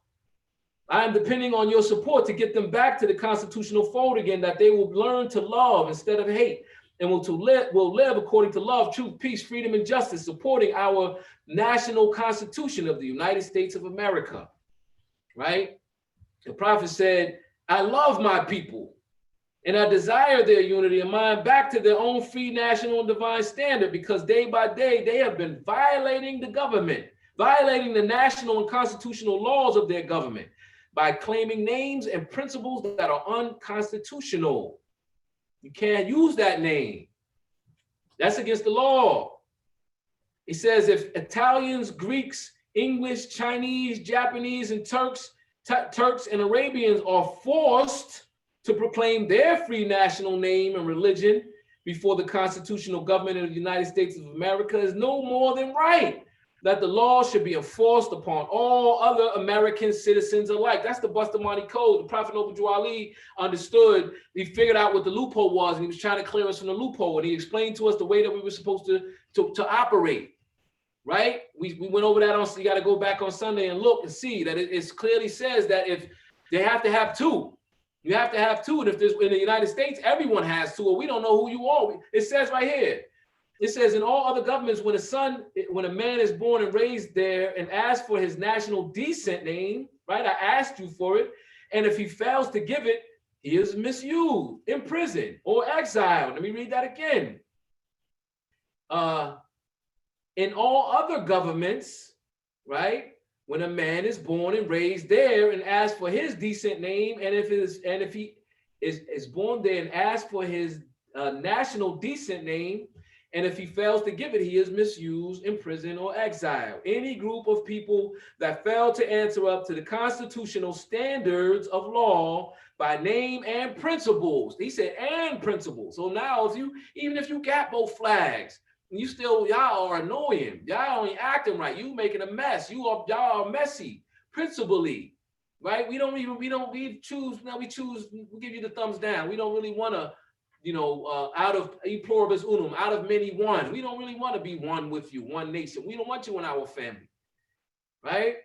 Speaker 8: I am depending on your support to get them back to the constitutional fold again, that they will learn to love instead of hate, and will live according to love, truth, peace, freedom, and justice, supporting our national constitution of the United States of America, right? The prophet said, I love my people, and I desire their unity and mind back to their own free national and divine standard, because day by day they have been violating the government, violating the national and constitutional laws of their government by claiming names and principles that are unconstitutional. You can't use that name. That's against the law. It says if Italians, Greeks, English, Chinese, Japanese, and Turks and Arabians are forced to proclaim their free national name and religion before the constitutional government of the United States of America, is no more than right that the law should be enforced upon all other American citizens alike. That's the Bustamante Code. The Prophet Noble Drew Ali understood. He figured out what the loophole was, and he was trying to clear us from the loophole. And he explained to us the way that we were supposed to operate. Right? We went over that on. So you got to go back on Sunday and look and see that it clearly says that if they have to have two. You have to have two, and if there's in the United States, everyone has two, or we don't know who you are. It says right here. It says in all other governments, when a man is born and raised there and asks for his national descent name, right? I asked you for it, and if he fails to give it, he is misused, imprisoned, or exiled. Let me read that again. In all other governments, right? When a man is born and raised there and asks for his decent name, and if he is born there and asks for his national decent name, and if he fails to give it, he is misused, imprisoned, or exiled. Any group of people that fail to answer up to the constitutional standards of law by name and principles. He said, and principles. So now even if you got both flags, y'all are annoying. Y'all ain't acting right. You making a mess. Y'all are messy, principally. right? We choose, we give you the thumbs down. We don't really want to, out of e pluribus unum, out of many one. We don't really want to be one with you, one nation. We don't want you in our family, right?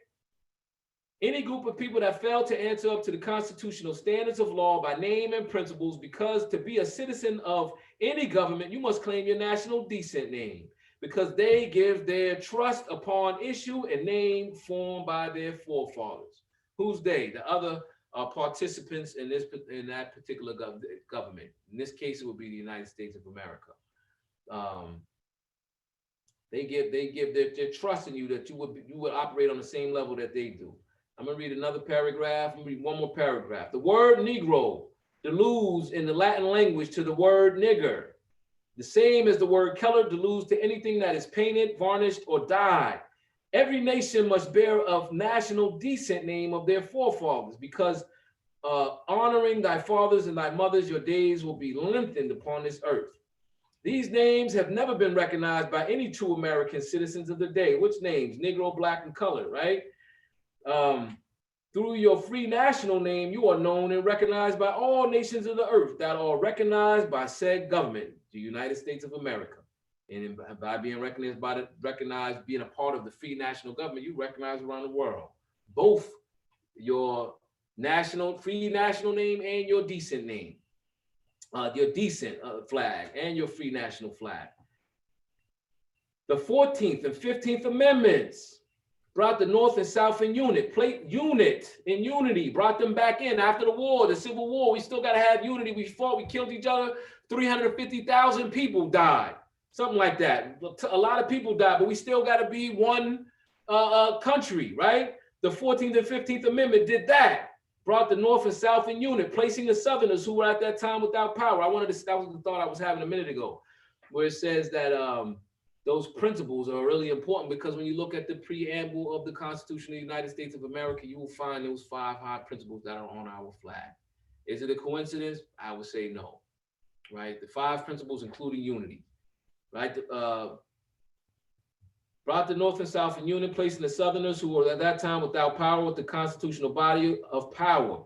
Speaker 8: Any group of people that fail to answer up to the constitutional standards of law by name and principles, because to be a citizen of any government, you must claim your national descent name, because they give their trust upon issue and name formed by their forefathers. Who's they? The other participants in that particular government. In this case, it would be the United States of America. They give their trust in you that you would operate on the same level that they do. I'm gonna read another paragraph. I'm gonna read one more paragraph. The word Negro deludes in the Latin language to the word nigger, the same as the word color deludes to anything that is painted, varnished, or dyed. Every nation must bear of national descent name of their forefathers, because honoring thy fathers and thy mothers, your days will be lengthened upon this earth. These names have never been recognized by any true American citizens of the day. Which names? Negro, black, and colored, right? Through your free national name, you are known and recognized by all nations of the earth that are recognized by said government, the United States of America. And by being recognized, being a part of the free national government, you recognize around the world. Both your free national name and your decent name, your decent flag and your free national flag. The 14th and 15th Amendments brought the North and South in unity, brought them back in after the war, the Civil War. We still got to have unity. We fought, we killed each other. 350,000 people died, something like that. A lot of people died, but we still got to be one country, right? The 14th and 15th Amendment did that, brought the North and South in unit, placing the Southerners who were at that time without power. That was the thought I was having a minute ago, where it says that those principles are really important, because when you look at the preamble of the Constitution of the United States of America, you will find those 5 high principles that are on our flag. Is it a coincidence? I would say no, right? The 5 principles, including unity, right? Brought the North and South in union, placing the Southerners who were at that time without power with the constitutional body of power.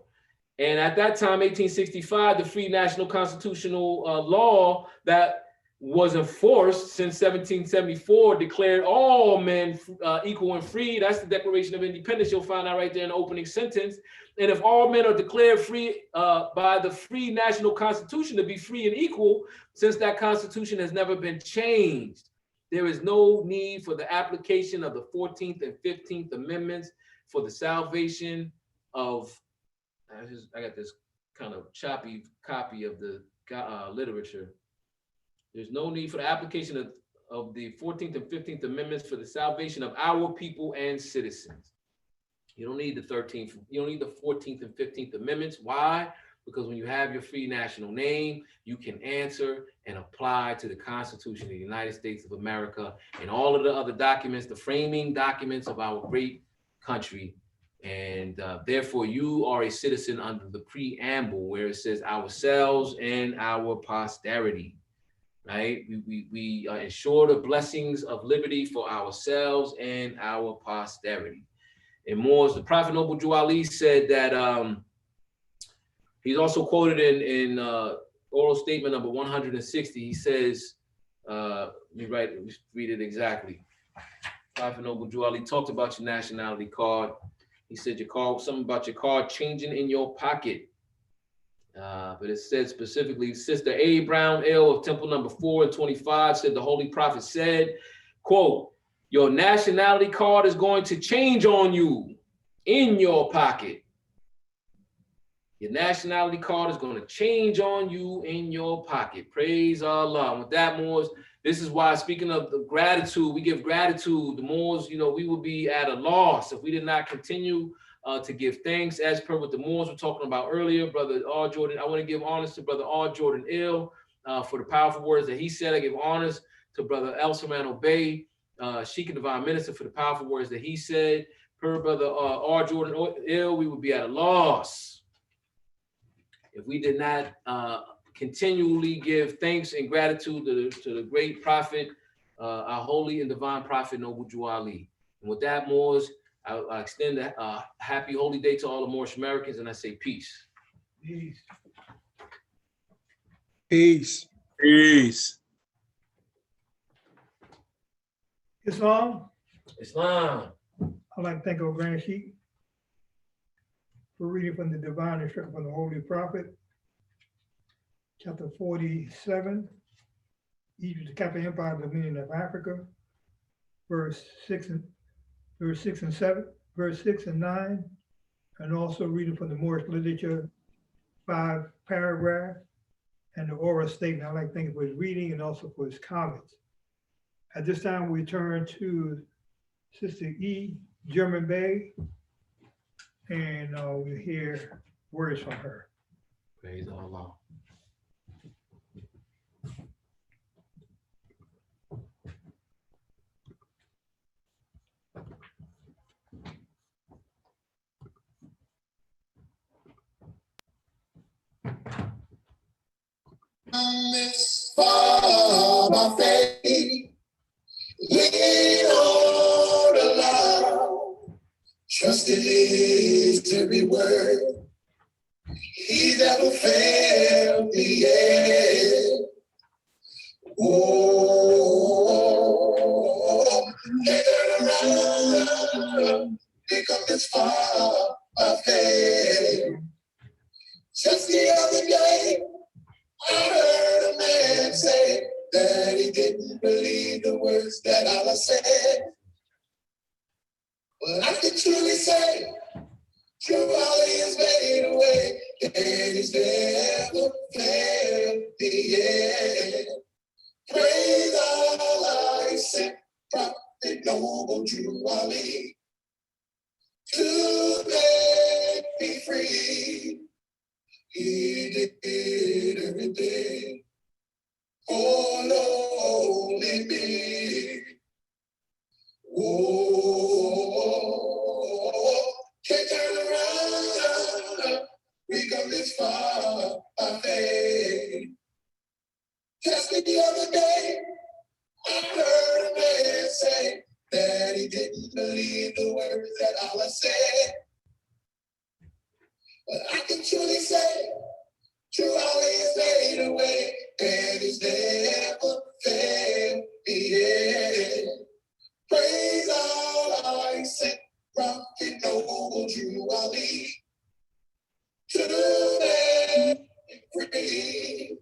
Speaker 8: And at that time, 1865, the free national constitutional law that was enforced since 1774 declared all men equal and free. That's the Declaration of Independence. You'll find that right there in the opening sentence. And if all men are declared free by the free national constitution to be free and equal, since that constitution has never been changed, there is no need for the application of the 14th and 15th Amendments for the salvation of, I got this kind of choppy copy of the literature. There's no need for the application of the 14th and 15th Amendments for the salvation of our people and citizens. You don't need the 13th, you don't need the 14th and 15th Amendments. Why? Because when you have your free national name, you can answer and apply to the Constitution of the United States of America and all of the other documents, the framing documents of our great country. And therefore, you are a citizen under the preamble where it says ourselves and our posterity. Right? We ensure the blessings of liberty for ourselves and our posterity. And more, the Prophet Noble Drew Ali said that he's also quoted in oral statement number 160. He says, let me read it exactly. Prophet Noble Drew Ali talked about your nationality card. He said something about your card changing in your pocket. But it said specifically, Sister A. Brown L. of Temple number 4 and 25 said the Holy Prophet said, quote, your nationality card is going to change on you in your pocket. Your nationality card is going to change on you in your pocket. Praise Allah. And with that, Moors, this is why, speaking of the gratitude, we give gratitude. The Moors, we would be at a loss if we did not continue to give thanks, as per what the Moors were talking about earlier. Brother R. Jordan, I want to give honors to Brother R. Jordan Ill for the powerful words that he said. I give honors to Brother El German-Bey, Sheikh and Divine Minister, for the powerful words that he said. Per Brother R. Jordan Ill, we would be at a loss if we did not continually give thanks and gratitude to the great prophet, our holy and divine prophet, Noble Drew Ali. And with that, Moors, I extend a happy holy day to all the Moorish Americans, and I say peace.
Speaker 1: Peace.
Speaker 6: Peace.
Speaker 5: Peace.
Speaker 1: Islam.
Speaker 8: Islam.
Speaker 1: I'd like to thank our Grand Sheikh for reading from the divine instruction from the Holy Prophet, chapter 47, Egypt, the capital empire, the dominion of Africa, verse 6 and 7, verse 6 and 9, and also reading from the Moorish literature, 5 paragraphs, and the oral statement. I'd like to thank him for his reading and also for his comments. At this time, we turn to Sister E. German-Bey, and we'll hear words from her.
Speaker 8: Praise Allah.
Speaker 9: My faith, lean on the Lord, trust in His every word. He never failed me yet. Oh, can't turn around, become this far by faith. Just the other day, I heard a man say that he didn't believe the words that Allah said. But I can truly say, true Ali has made a way, and He's never failed me yet. Praise Allah, He sent Prophet Noble True Ali to make me free. He did everything for lonely me. Oh, can't turn around. We come this far by faith. Just the other day, I heard a man say that he didn't believe the words that Allah said. But I can truly say, true Ali has made a way, and He's never failed me yet. Praise Allah, He sent Prophet Noble True Ali to make me free.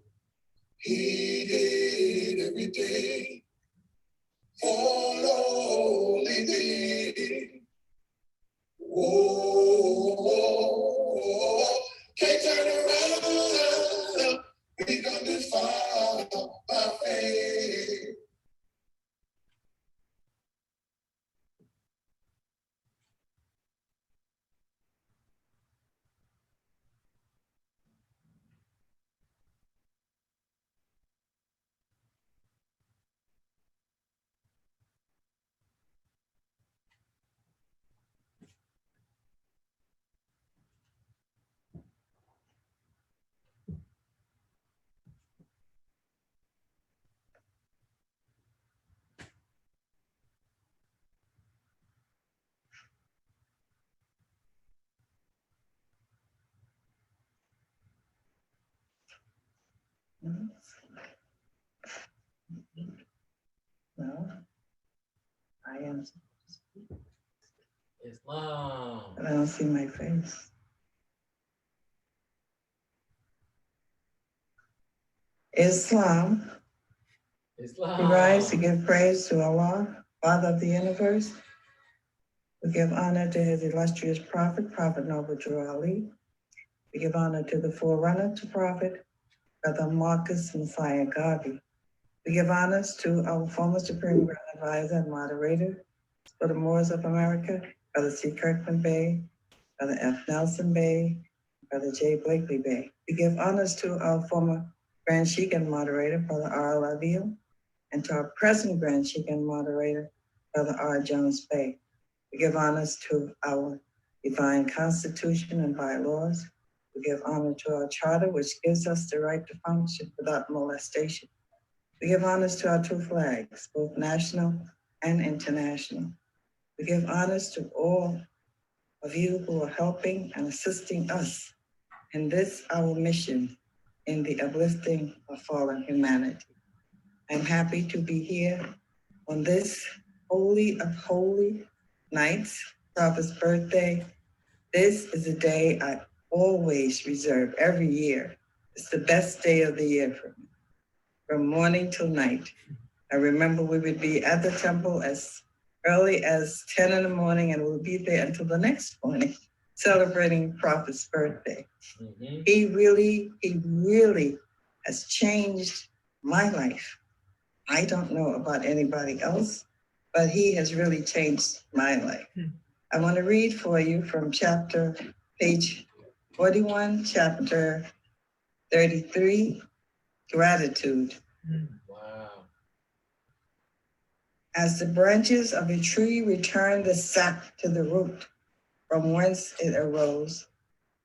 Speaker 9: He did everything for lonely me. Oh, can't turn around. We come this far by faith.
Speaker 10: No, I am.
Speaker 8: Islam.
Speaker 10: But I don't see my face. Islam.
Speaker 8: Islam.
Speaker 10: We rise to give praise to Allah, Father of the universe. We give honor to His illustrious prophet, Prophet Noble Drew Ali. We give honor to the forerunner to prophet, Brother Marcus Messiah Garvey. We give honors to our former Supreme Grand Advisor and moderator for the Moors of America, Brother C. Kirkman Bey, Brother F. Nelson Bey, Brother J. Blakely Bey. We give honors to our former Grand Sheikh and moderator, Brother R. Laville, and to our present Grand Sheikh and moderator, Brother R. Jones Bey. We give honors to our divine constitution and bylaws. We give honor to our charter, which gives us the right to function without molestation. We give honors to our two flags, both national and international. We give honors to all of you who are helping and assisting us in this, our mission in the uplifting of fallen humanity. I'm happy to be here on this holy of holy nights, Prophet's birthday. This is a day I always reserve every year. It's the best day of the year for me, from morning till night. I remember we would be at the temple as early as 10 in the morning and we'll be there until the next morning celebrating Prophet's birthday. Mm-hmm. He really has changed my life. I don't know about anybody else, but he has really changed my life. I want to read for you from page 41, chapter 33, gratitude.
Speaker 8: Wow.
Speaker 10: As the branches of a tree return the sap to the root from whence it arose,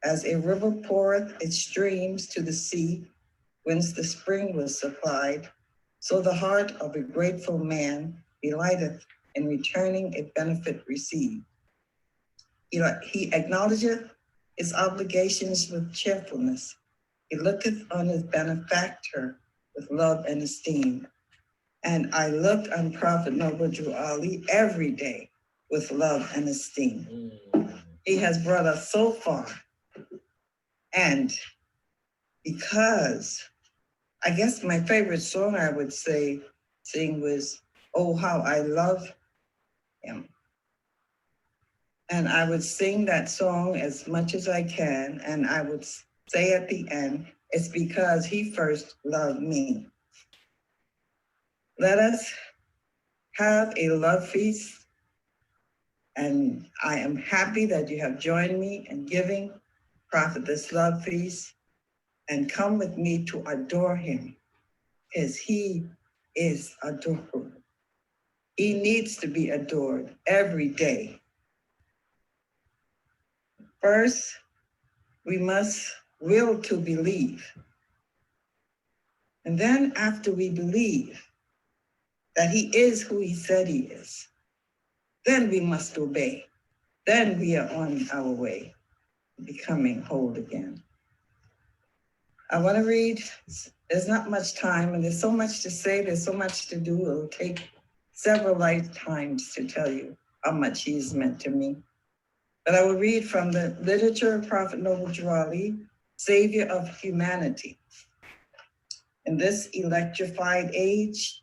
Speaker 10: as a river poureth its streams to the sea, whence the spring was supplied, so the heart of a grateful man delighteth in returning a benefit received. He acknowledgeth his obligations with cheerfulness. He looketh on his benefactor with love and esteem. And I look on Prophet Noble Drew Ali every day with love and esteem. He has brought us so far. And because I guess my favorite song I would sing was, Oh, How I Love Him. And I would sing that song as much as I can. And I would say at the end, it's because he first loved me. Let us have a love feast. And I am happy that you have joined me in giving Prophet this love feast. And come with me to adore him, because he is adorable. He needs to be adored every day. First, we must will to believe. And then after we believe that he is who he said he is, then we must obey. Then we are on our way to becoming whole again. I want to read, there's not much time and there's so much to say, there's so much to do. It'll take several lifetimes to tell you how much he's meant to me. But I will read from the literature of Prophet Noble Drew Ali, Savior of Humanity. In this electrified age,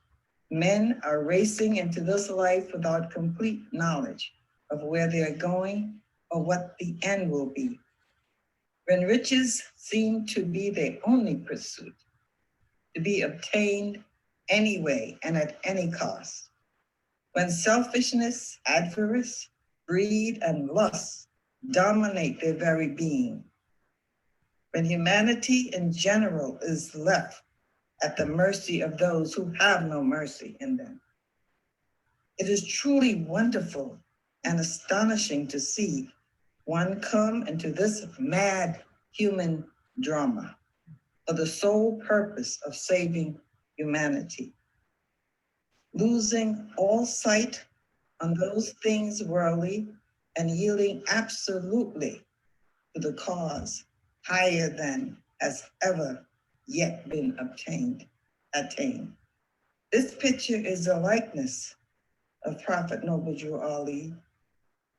Speaker 10: men are racing into this life without complete knowledge of where they are going or what the end will be. When riches seem to be their only pursuit, to be obtained anyway and at any cost. When selfishness, avarice, greed, and lust dominate their very being. When humanity in general is left at the mercy of those who have no mercy in them. It is truly wonderful and astonishing to see one come into this mad human drama for the sole purpose of saving humanity, losing all sight on those things worldly and yielding absolutely to the cause higher than has ever yet been attained. This picture is a likeness of Prophet Noble Drew Ali,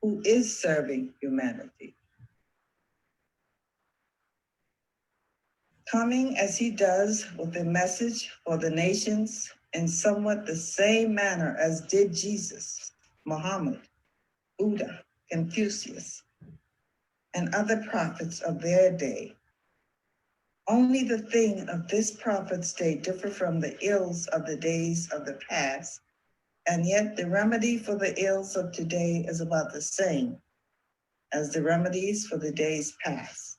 Speaker 10: who is serving humanity. Coming as he does with a message for the nations in somewhat the same manner as did Jesus, Muhammad, Buddha, Confucius, and other prophets of their day. Only the thing of this prophet's day differ from the ills of the days of the past, and yet the remedy for the ills of today is about the same as the remedies for the days past,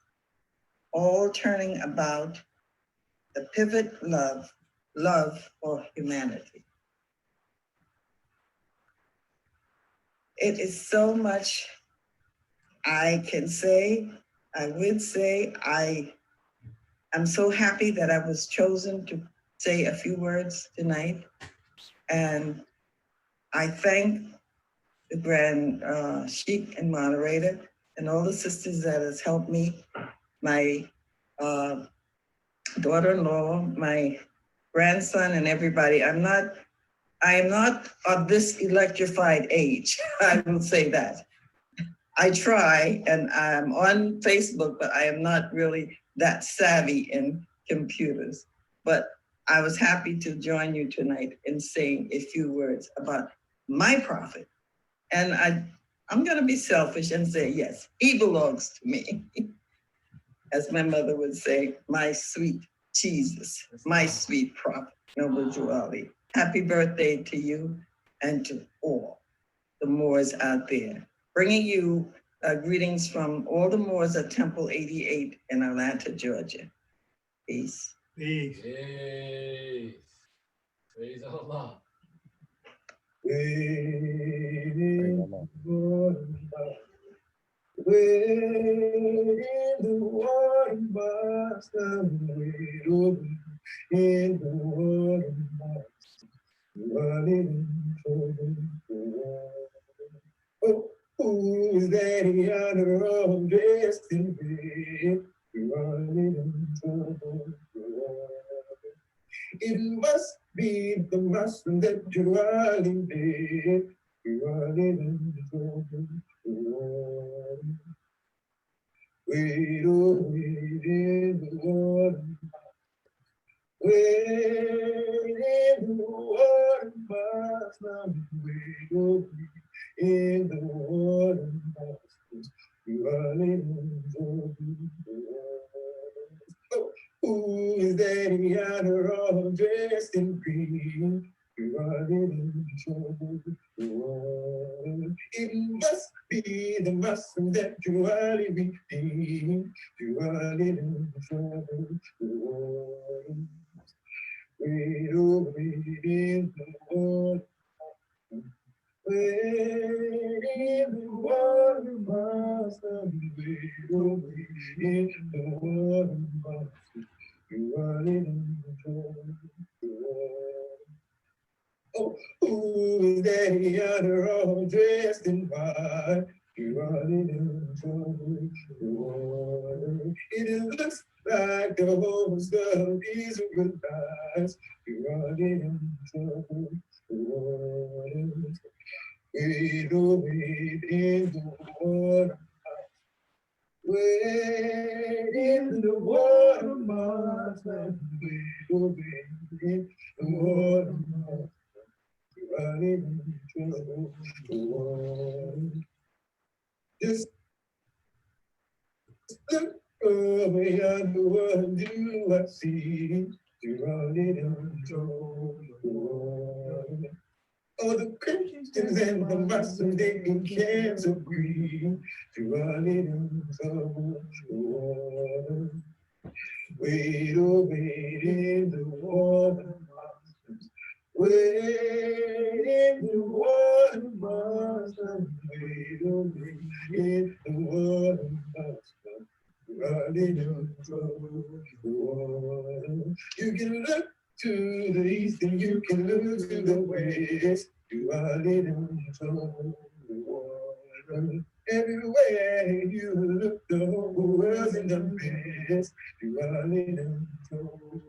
Speaker 10: all turning about the pivot love for humanity. It is so much I can say, I would say, I'm so happy that I was chosen to say a few words tonight. And I thank the Grand Sheik and moderator, and all the sisters that has helped me, my daughter-in-law, my grandson, and everybody. I am not of this electrified age. I will say that. I try, and I'm on Facebook, but I am not really that savvy in computers. But I was happy to join you tonight in saying a few words about my prophet. And I'm going to be selfish and say, yes, he belongs to me. As my mother would say, my sweet Jesus, my sweet prophet, Noble Drew Ali. Happy birthday to you and to all the Moors out there. Bringing you greetings from all the Moors at Temple 88 in Atlanta, Georgia. Peace.
Speaker 1: Peace.
Speaker 8: Yes. Praise Allah.
Speaker 9: Where in the water must wait over in the water must running trouble. Oh, who is that yonder all dressed in red, running in trouble? It must be the master that you're running dead, running in trouble. Wait, oh, wait in the water. Wait in the water, must not wait, oh, wait in the water, must running in trouble. Oh, who is that yonder all dressed in green? Running in trouble. It must be the muscle that you are redeemed. You are in trouble. Wait, oh, wait in the water. Wait in the water, master. Wait, oh, wait in the water, master. You are in trouble. Oh, who is that yonder all dressed in white? You are in trouble. It looks like the host of Israel dies. You are in trouble. Wait, oh, wait in the water. Wait in the water, master. Wait, oh, wait in the water, master. Just look away on the world, do I see you running in trouble? Oh, the Christians and the Muslims, they can't agree to running in trouble. Wait, oh, wait in the water. Wait in the water, master. Wait, oh, wait in the water, master. Running in trouble. You can look to the east and you can look to the west. You are in trouble. Everywhere you look, the whole world's in the mess. You are in trouble.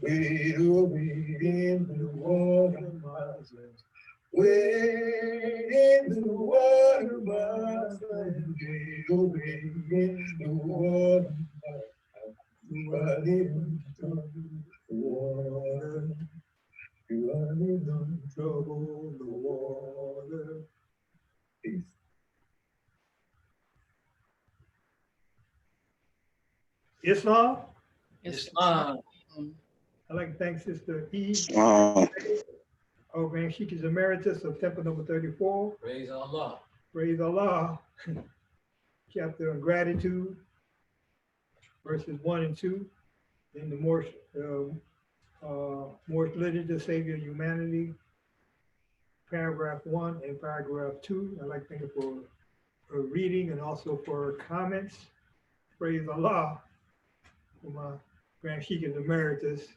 Speaker 9: Wait, oh, wait in the water, master. Wait in the water, master. Wait, oh, wait in the water, master. You are in trouble, the water. You are in trouble, the water. Peace.
Speaker 1: Islam.
Speaker 8: Islam.
Speaker 1: I'd like to thank Sister E.
Speaker 7: Oh,
Speaker 1: Our Grand Sheikess Emeritus of Temple number 34.
Speaker 8: Praise Allah.
Speaker 1: Praise Allah. Chapter on gratitude, verses 1 and 2. In the Moorish literature, Savior of Humanity, paragraph 1 and paragraph 2. I'd like to thank you for reading and also for comments. Praise Allah for my Grand Sheikess Emeritus.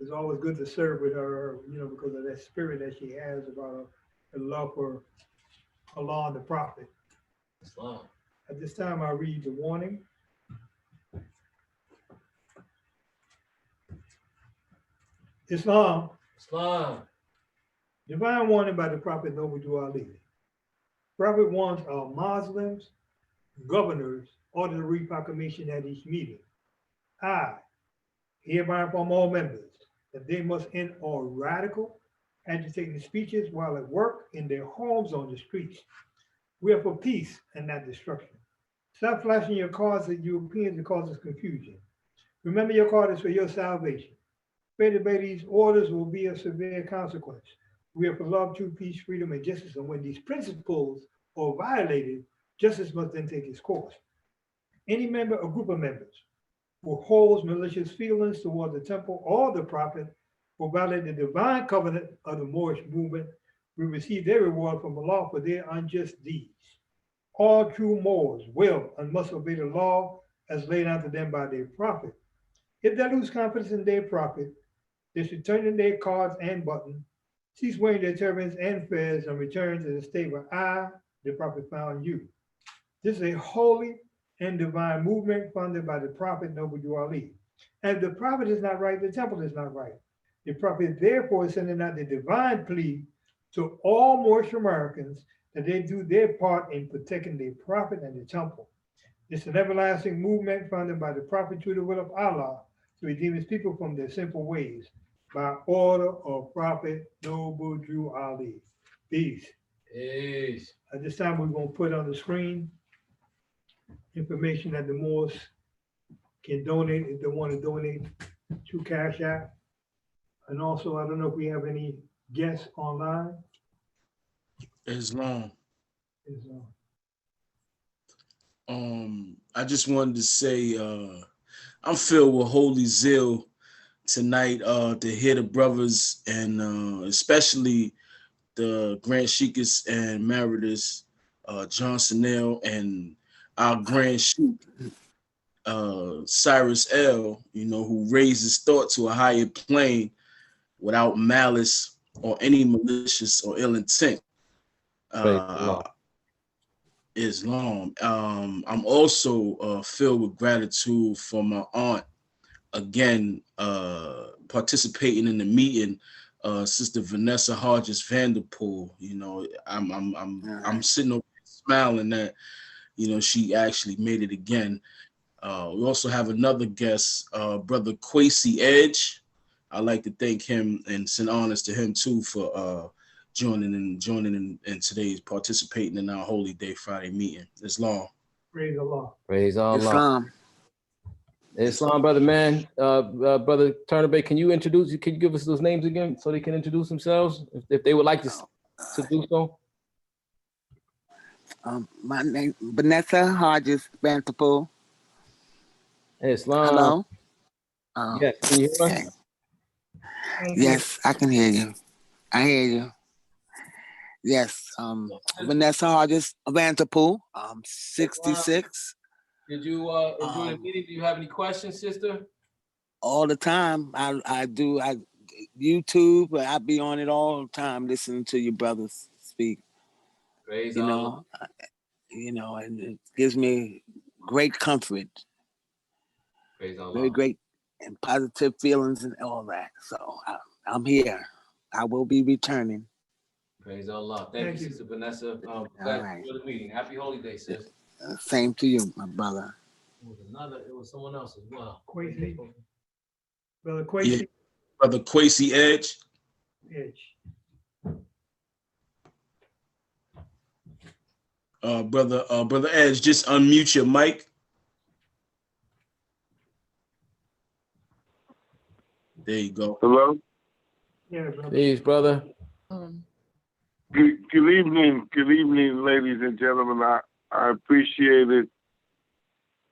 Speaker 1: It's always good to serve with her, because of that spirit that she has about her love for Allah and the Prophet.
Speaker 8: Islam.
Speaker 1: At this time, I read the warning. Islam. Divine warning by the Prophet Noble Ali. Prophet warns our Muslims, governors, order the reproclamation at each meeting. I hereby inform all members that they must end all radical, agitating speeches while at work, in their homes, on the streets. We are for peace and not destruction. Stop flashing your cards at Europeans and causes confusion. Remember, your card is for your salvation. Failure to obey these orders will be a severe consequence. We are for love, truth, peace, freedom, and justice. And when these principles are violated, justice must then take its course. Any member or group of members who holds malicious feelings toward the temple or the prophet will violate the divine covenant of the Moorish movement will receive their reward from Allah for their unjust deeds. All true Moors will and must obey the law as laid out to them by their prophet. If they lose confidence in their prophet, they should turn in their cards and button, cease wearing their turbans and fez, and return to the state where I, the prophet, found you. This is a holy and divine movement funded by the prophet Noble Ali. And if the prophet is not right, the temple is not right. The prophet therefore is sending out the divine plea to all Moorish Americans that they do their part in protecting the prophet and the temple. It's an everlasting movement funded by the prophet through the will of Allah to redeem his people from their sinful ways by order of Prophet Noble Drew Ali. Peace.
Speaker 8: Peace.
Speaker 1: At this time, we're going to put on the screen information that the Moors can donate if they want to donate to Cash App. And also, I don't know if we have any guests online.
Speaker 11: Islam. I just wanted to say I'm filled with holy zeal tonight to hear the brothers and especially the Grand Sheikess and Emeritus Johnson L and our Grand Sheik Cyrus L, who raises thought to a higher plane without malice or any malicious or ill intent. Islam. I'm also filled with gratitude for my aunt again participating in the meeting. Sister Vanessa Hodges Vanderpool. I'm sitting over there smiling that she actually made it again. We also have another guest, Brother Quasi Edge. I'd like to thank him and send honors to him too for joining in today's participating in our Holy Day Friday meeting. Islam.
Speaker 1: Praise Allah.
Speaker 12: Praise Allah. Islam, brother man. Brother Turner-Bey, can you give us those names again so they can introduce themselves if they would like to do so?
Speaker 13: My name Vanessa Hodges Vanderpool.
Speaker 12: Islam.
Speaker 13: Hello.
Speaker 12: Yes, can you hear us?
Speaker 13: Yes, I can hear you. I hear you. Yes, Vanessa Hodges Vanderpool. 66.
Speaker 8: Did you enjoy the meeting? Do you have any questions, sister?
Speaker 13: All the time. I do. YouTube. I be on it all the time, listening to your brothers speak.
Speaker 8: Praise
Speaker 13: Allah. And it gives me great comfort.
Speaker 8: Praise Allah.
Speaker 13: Very great and positive feelings and all that. So I'm here. I will be returning.
Speaker 8: Praise Allah. Thank you, Sister Vanessa. Glad for the meeting. Happy Holy Day, sis.
Speaker 13: Same to you, my brother.
Speaker 8: It was someone else as well.
Speaker 1: Quasi. Brother Quasi.
Speaker 11: Yeah. Brother Quasi Edge. Brother Edge, just unmute your mic. There you go.
Speaker 14: Hello.
Speaker 1: Yeah, brother.
Speaker 12: Please, brother.
Speaker 14: Good evening, ladies and gentlemen. I appreciate it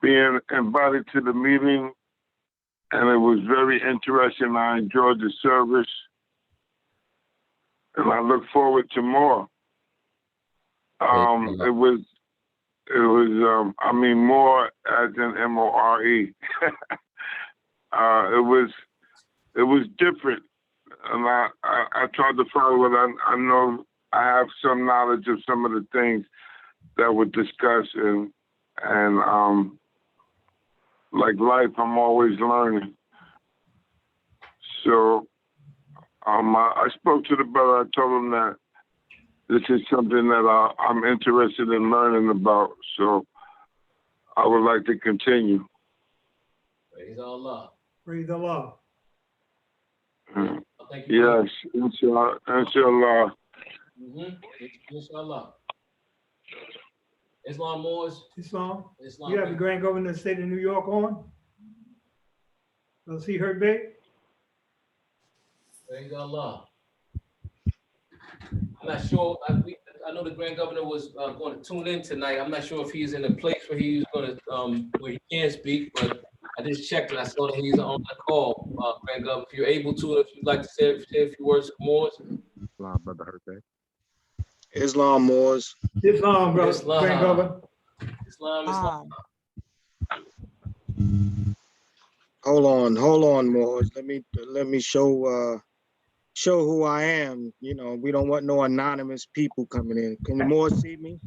Speaker 14: being invited to the meeting, and it was very interesting. I enjoyed the service, and I look forward to more. It was more as in MORE. It was it was different. And I tried to follow it. I know I have some knowledge of some of the things that were discussed, and like life, I'm always learning. So I spoke to the brother. I told him that this is something that I'm interested in learning about. So I would like to continue.
Speaker 8: Praise Allah.
Speaker 1: Praise Allah.
Speaker 8: Thank you.
Speaker 14: Yes, inshallah.
Speaker 8: Inshallah. Islam Moors.
Speaker 1: Islam.
Speaker 8: Islam.
Speaker 1: You have the Grand Governor of the State of New York on. Let's see her big.
Speaker 8: Praise Allah. I'm not sure. I know the Grand Governor was going to tune in tonight. I'm not sure if he's in a place where he's going to where he can speak, but I just checked and I saw that he's on the call. Grand Governor, if you're able to, if you'd like to say a few words more.
Speaker 15: Islam, Brother Herbe.
Speaker 11: Islam Moors.
Speaker 1: Islam, brother.
Speaker 8: Islam.
Speaker 1: Grand Governor.
Speaker 8: Islam.
Speaker 11: Hold on, Moors. Let me show who I am. You know, we don't want no anonymous people coming in. Can the Moors see me?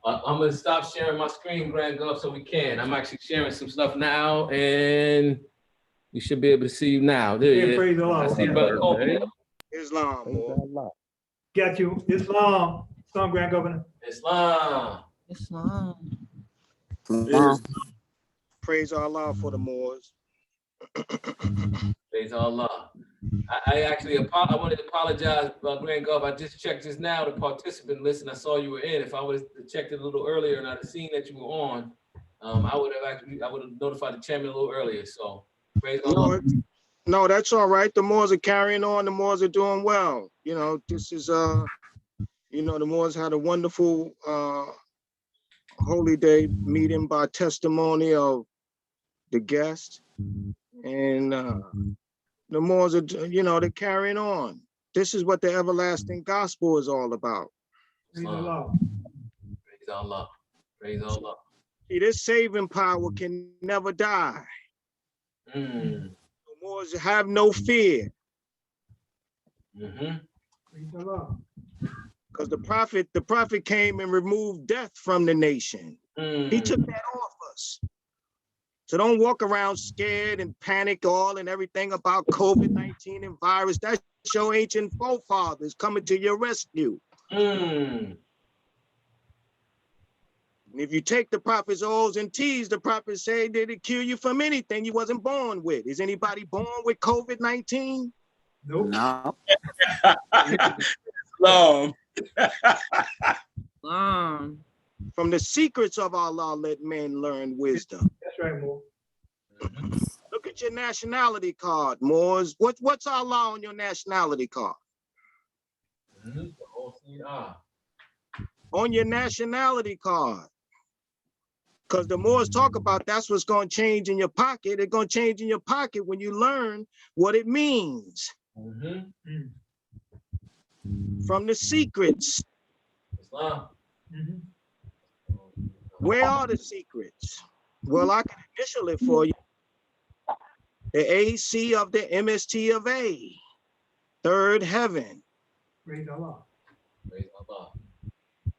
Speaker 8: I'm gonna stop sharing my screen, Grand Gov, so we can. I'm actually sharing some stuff now, and we should be able to see you now. There you
Speaker 1: Praise
Speaker 8: go.
Speaker 1: Allah.
Speaker 8: I see brother Kobe.
Speaker 11: Islam, Moors.
Speaker 1: Got you. Islam. Islam, Grand Governor.
Speaker 8: Islam.
Speaker 3: Islam.
Speaker 11: Praise Allah for the Moors.
Speaker 8: Praise Allah. I actually I wanted to apologize, Grand Gov. I just checked just now the participant list, and I saw you were in. If I would have checked it a little earlier and I'd have seen that you were on, I would have notified the chairman a little earlier. So praise Allah.
Speaker 11: No, that's all right. The Moors are carrying on. The Moors are doing well. You know, this is you know, the Moors had a wonderful holy day meeting by testimony of the guest, and the Moors are, you know, they're carrying on. This is what the everlasting gospel is all about.
Speaker 1: Praise Allah.
Speaker 8: Praise Allah. Praise Allah.
Speaker 11: See, this saving power can never die.
Speaker 8: Mm.
Speaker 11: The Moors have no fear.
Speaker 1: Praise Allah.
Speaker 11: Because the prophet came and removed death from the nation. He took that off us. So don't walk around scared and panic all and everything about COVID-19 and virus. That's your ancient forefathers coming to your rescue. And if you take the prophet's O's and T's, the prophet said that it cure you from anything you wasn't born with. Is anybody born with COVID-19?
Speaker 1: Nope.
Speaker 13: No.
Speaker 11: Long.
Speaker 3: From
Speaker 11: the secrets of Allah, let men learn wisdom.
Speaker 1: That's right, Moore.
Speaker 11: Look at your nationality card, Moors. What's Allah on your nationality card? On your nationality card. Because the Moors talk about that's what's going to change in your pocket. It's going to change in your pocket when you learn what it means. From the secrets.
Speaker 8: Islam.
Speaker 11: Where are the secrets? Well, I can initial it for you. The AC of the MST of A, third heaven.
Speaker 1: Praise Allah.
Speaker 8: Praise Allah.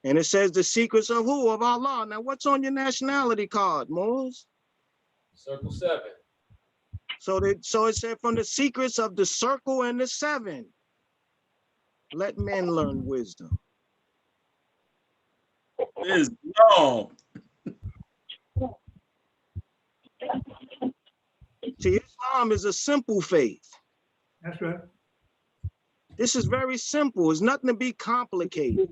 Speaker 11: And it says the secrets of who? Of Allah. Now, what's on your nationality card, Moors?
Speaker 8: Circle 7.
Speaker 11: So it said from the secrets of the circle and the 7. Let men learn wisdom.
Speaker 15: Islam.
Speaker 11: See, Islam is a simple faith.
Speaker 1: That's right.
Speaker 11: This is very simple. It's nothing to be complicated.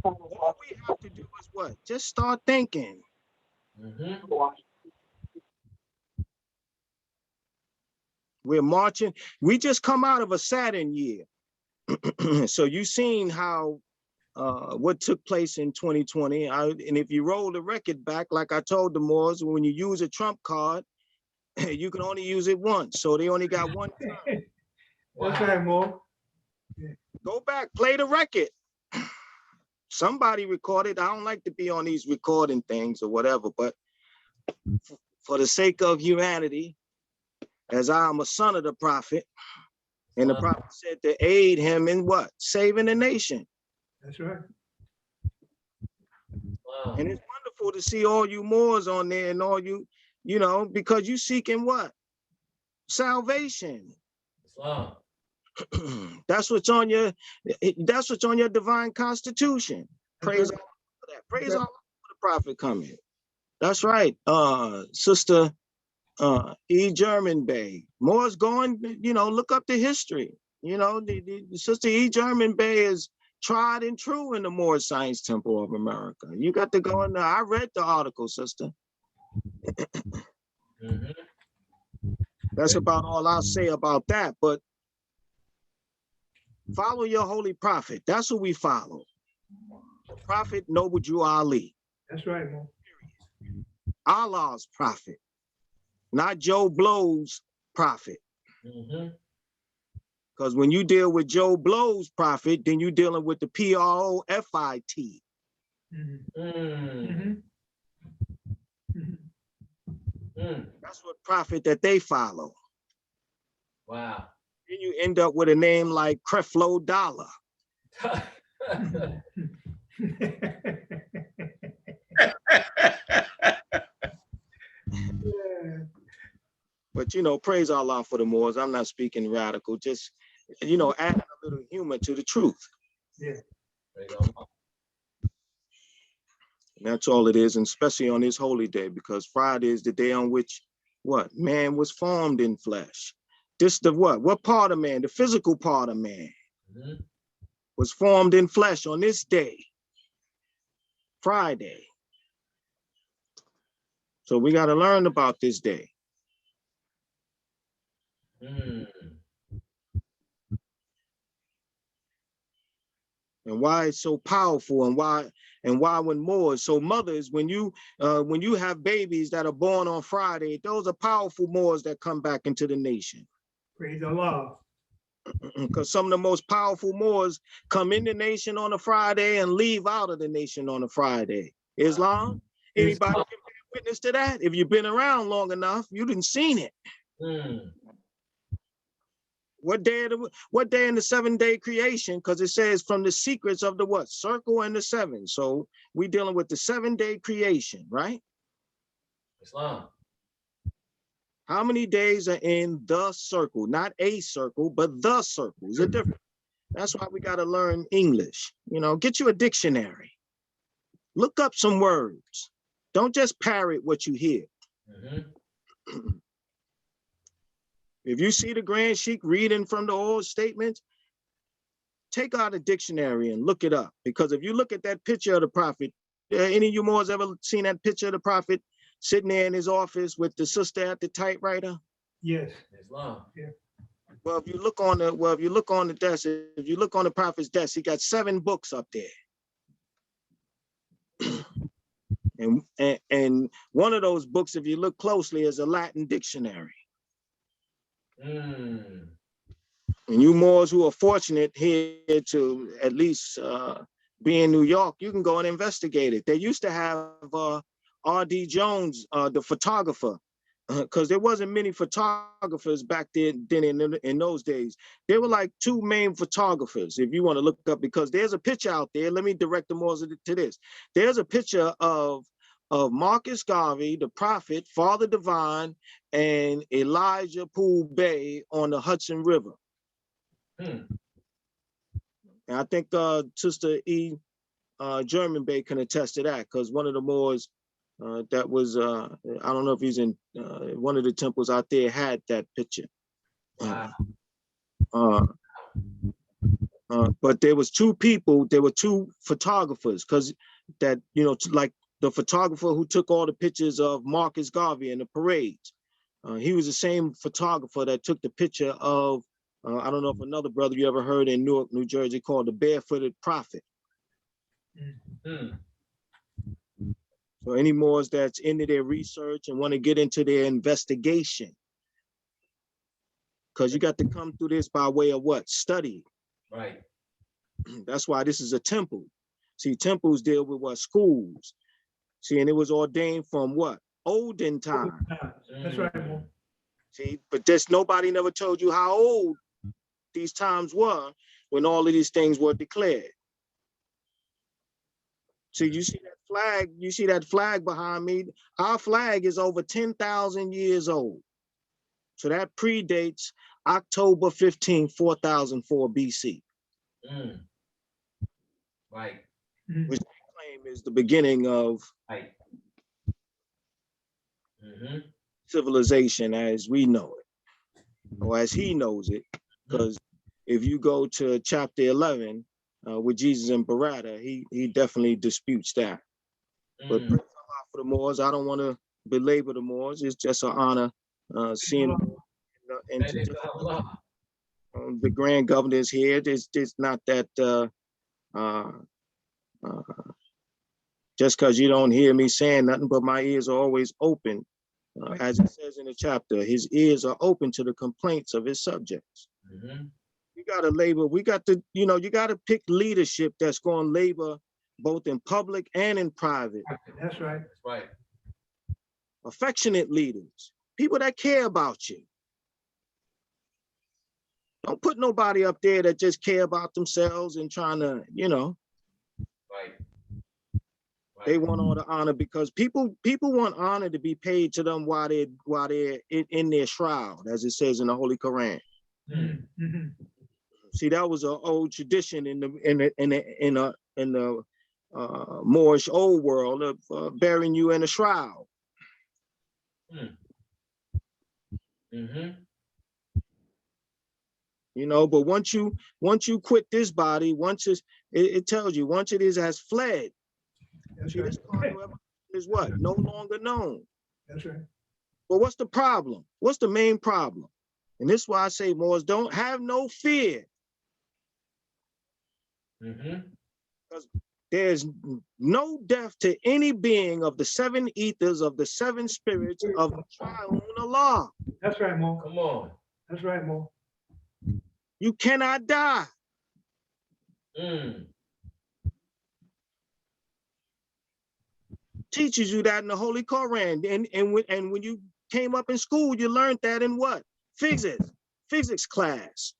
Speaker 11: All we have to do is what? Just start thinking. We're marching. We just come out of a Saturn year. So you've seen how what took place in 2020. And if you roll the record back, like I told the Moors, when you use a Trump card, you can only use it once. So they only got one term.
Speaker 1: That's right, Moore.
Speaker 11: Go back, play the record. Somebody recorded. I don't like to be on these recording things or whatever, but for the sake of humanity,
Speaker 16: as I am a son of the prophet. And the prophet said to aid him in what? Saving the nation.
Speaker 1: That's right.
Speaker 12: Wow.
Speaker 16: And it's wonderful to see all you Moors on there and all you, because you seeking what? Salvation.
Speaker 12: Islam.
Speaker 16: That's what's on your divine constitution. Praise Allah for that. Praise Allah for the prophet coming. That's right. Sister E. German-Bey. Moors going, look up the history. The Sister E. German-Bey is tried and true in the Moorish Science Temple of America. You got to go in there. I read the article, sister. That's about all I'll say about that. But follow your holy prophet. That's who we follow. Prophet Noble Drew Ali.
Speaker 1: That's right, man.
Speaker 16: Allah's prophet, not Joe Blow's prophet. Because when you deal with Joe Blow's prophet, then you're dealing with the P-R-O-F-I-T. That's what prophet that they follow.
Speaker 12: Wow.
Speaker 16: Then you end up with a name like Creflo Dollar. But praise Allah for the Moors. I'm not speaking radical, just adding a little humor to the truth.
Speaker 1: Yeah.
Speaker 16: And that's all it is, and especially on this holy day, because Friday is the day on which man was formed in flesh. This the what part of man? The physical part of man was formed in flesh on this day, Friday. So we got to learn about this day. And why it's so powerful, and why when Moors, so mothers, when you have babies that are born on Friday, those are powerful Moors that come back into the nation.
Speaker 1: Praise Allah.
Speaker 16: Because some of the most powerful Moors come in the nation on a Friday and leave out of the nation on a Friday. Islam? Anybody can be a witness to that? If you've been around long enough, you didn't seen it. What day in the 7-day creation? Because it says from the secrets of the what? Circle and the 7. So we dealing with the 7-day creation, right?
Speaker 12: Islam.
Speaker 16: How many days are in the circle? Not a circle, but the circle. Is it different? That's why we got to learn English. Get you a dictionary. Look up some words. Don't just parrot what you hear. If you see the Grand Sheikh reading from the old statements, take out a dictionary and look it up. Because if you look at that picture of the prophet, any of you Moors ever seen that picture of the prophet sitting there in his office with the sister at the typewriter?
Speaker 1: Yes.
Speaker 12: Islam.
Speaker 1: Yeah.
Speaker 16: Well, if you look on the desk, if you look on the prophet's desk, he got 7 books up there. And one of those books, if you look closely, is a Latin dictionary. And you Moors who are fortunate here to at least be in New York, you can go and investigate it. They used to have R.D. Jones, the photographer, because there wasn't many photographers back then in those days. There were like 2 main photographers, if you want to look up, because there's a picture out there. Let me direct the Moors to this. There's a picture of Marcus Garvey, the prophet, Father Divine, and Elijah Poole Bey on the Hudson River. And I think Sister E. German-Bey can attest to that, because one of the Moors that was, I don't know if he's in one of the temples out there, had that picture. But there was 2 people, there were 2 photographers, because that, like the photographer who took all the pictures of Marcus Garvey in the parades. He was the same photographer that took the picture of, I don't know if another brother you ever heard in Newark, New Jersey, called the Barefooted Prophet. So any Moors that's into their research and want to get into their investigation, because you got to come through this by way of what? Study.
Speaker 12: Right.
Speaker 16: That's why this is a temple. See, temples deal with what? Schools. See, and it was ordained from what? Olden time.
Speaker 1: That's right, man.
Speaker 16: See, but this nobody never told you how old these times were when all of these things were declared. So you see that flag, behind me. Our flag is over 10,000 years old. So that predates October 15, 4004 BC.
Speaker 8: Right.
Speaker 16: Which they claim is the beginning of civilization as we know it, or as he knows it. Because if you go to chapter 11 with Jesus and Beretta, he definitely disputes that. But praise Allah for the Moors. I don't want to belabor the Moors. It's just an honor seeing them. The grand governor is here. It's not that just because you don't hear me saying nothing, but my ears are always open. As it says in the chapter, his ears are open to the complaints of his subjects. You got to labor. We got to, you got to pick leadership that's going to labor both in public and in private.
Speaker 1: That's right.
Speaker 8: That's right.
Speaker 16: Affectionate leaders, people that care about you. Don't put nobody up there that just care about themselves and trying to,
Speaker 8: Right.
Speaker 16: They want all the honor because people want honor to be paid to them while they're in their shroud, as it says in the Holy Quran. See, that was an old tradition in the Moorish old world of burying you in a shroud. But once you quit this body, it tells you once it has fled. See, this is what? No longer known.
Speaker 1: That's right.
Speaker 16: But what's the problem? What's the main problem? And this is why I say, Moors, don't have no fear. Because there's no death to any being of the seven ethers, of the seven spirits of the triune Allah.
Speaker 1: That's right, Mo.
Speaker 8: Come on.
Speaker 1: That's right, Mo.
Speaker 16: You cannot die. Teaches you that in the Holy Quran. And when you came up in school, you learned that in what? Physics class.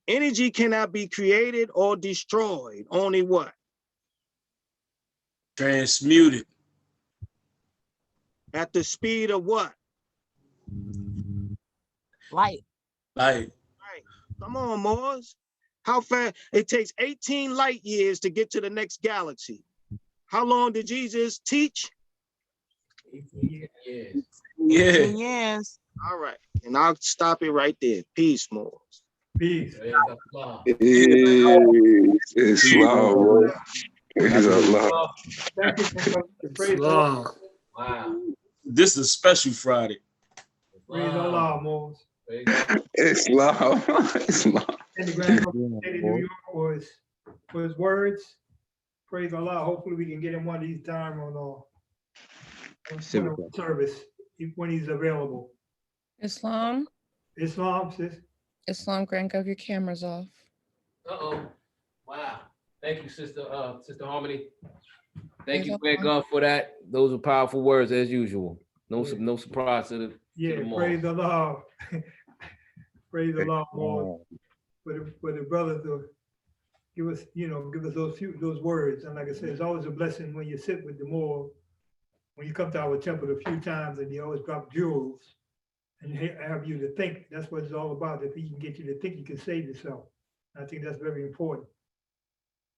Speaker 16: Energy cannot be created or destroyed. Only what?
Speaker 11: Transmuted.
Speaker 16: At the speed of what?
Speaker 3: Light.
Speaker 16: Right. Come on, Moors. How fast? It takes 18 light years to get to the next galaxy. How long did Jesus teach?
Speaker 8: 18 years.
Speaker 11: Yeah.
Speaker 3: Yes.
Speaker 16: All right. And I'll stop it right there. Peace, Moors.
Speaker 1: Peace.
Speaker 14: Islam, bro. Islam.
Speaker 1: Thank you so much. Praise Allah.
Speaker 8: Wow.
Speaker 11: This is a special Friday.
Speaker 1: Praise Allah, Mo.
Speaker 14: Islam. Islam.
Speaker 1: And the Grand State of New York for his words. Praise Allah. Hopefully we can get him one of these time on service when he's available.
Speaker 3: Islam.
Speaker 1: Islam, sis.
Speaker 3: Islam, Grand Gov, your camera's off.
Speaker 8: Wow. Thank you, Sister Harmony. Thank you, Greg, for that. Those are powerful words as usual. No surprise to the
Speaker 1: praise Allah. Praise Allah more for the brothers to give us those words. And like I said, it's always a blessing when you sit with the Moor, when you come to our temple a few times and they always drop jewels and have you to think. That's what it's all about. If he can get you to think, you can save yourself. I think that's very important.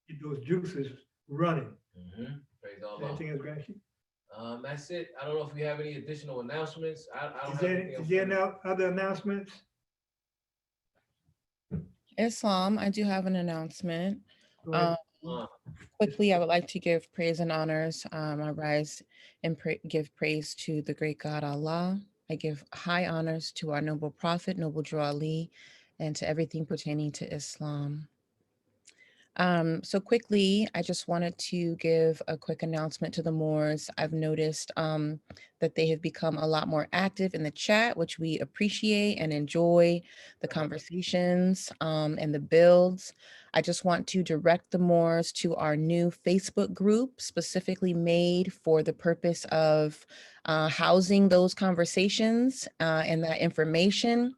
Speaker 1: Get those juices running.
Speaker 8: Praise Allah.
Speaker 1: Anything else, Grancy?
Speaker 8: That's it. I don't know if we have any additional announcements.
Speaker 1: Is there other announcements?
Speaker 3: Islam, I do have an announcement. Quickly, I would like to give praise and honors. I rise and give praise to the great God Allah. I give high honors to our noble prophet, Noble Drew Ali, and to everything pertaining to Islam. So quickly, I just wanted to give a quick announcement to the Moors. I've noticed that they have become a lot more active in the chat, which we appreciate and enjoy the conversations and the builds. I just want to direct the Moors to our new Facebook group specifically made for the purpose of housing those conversations and that information.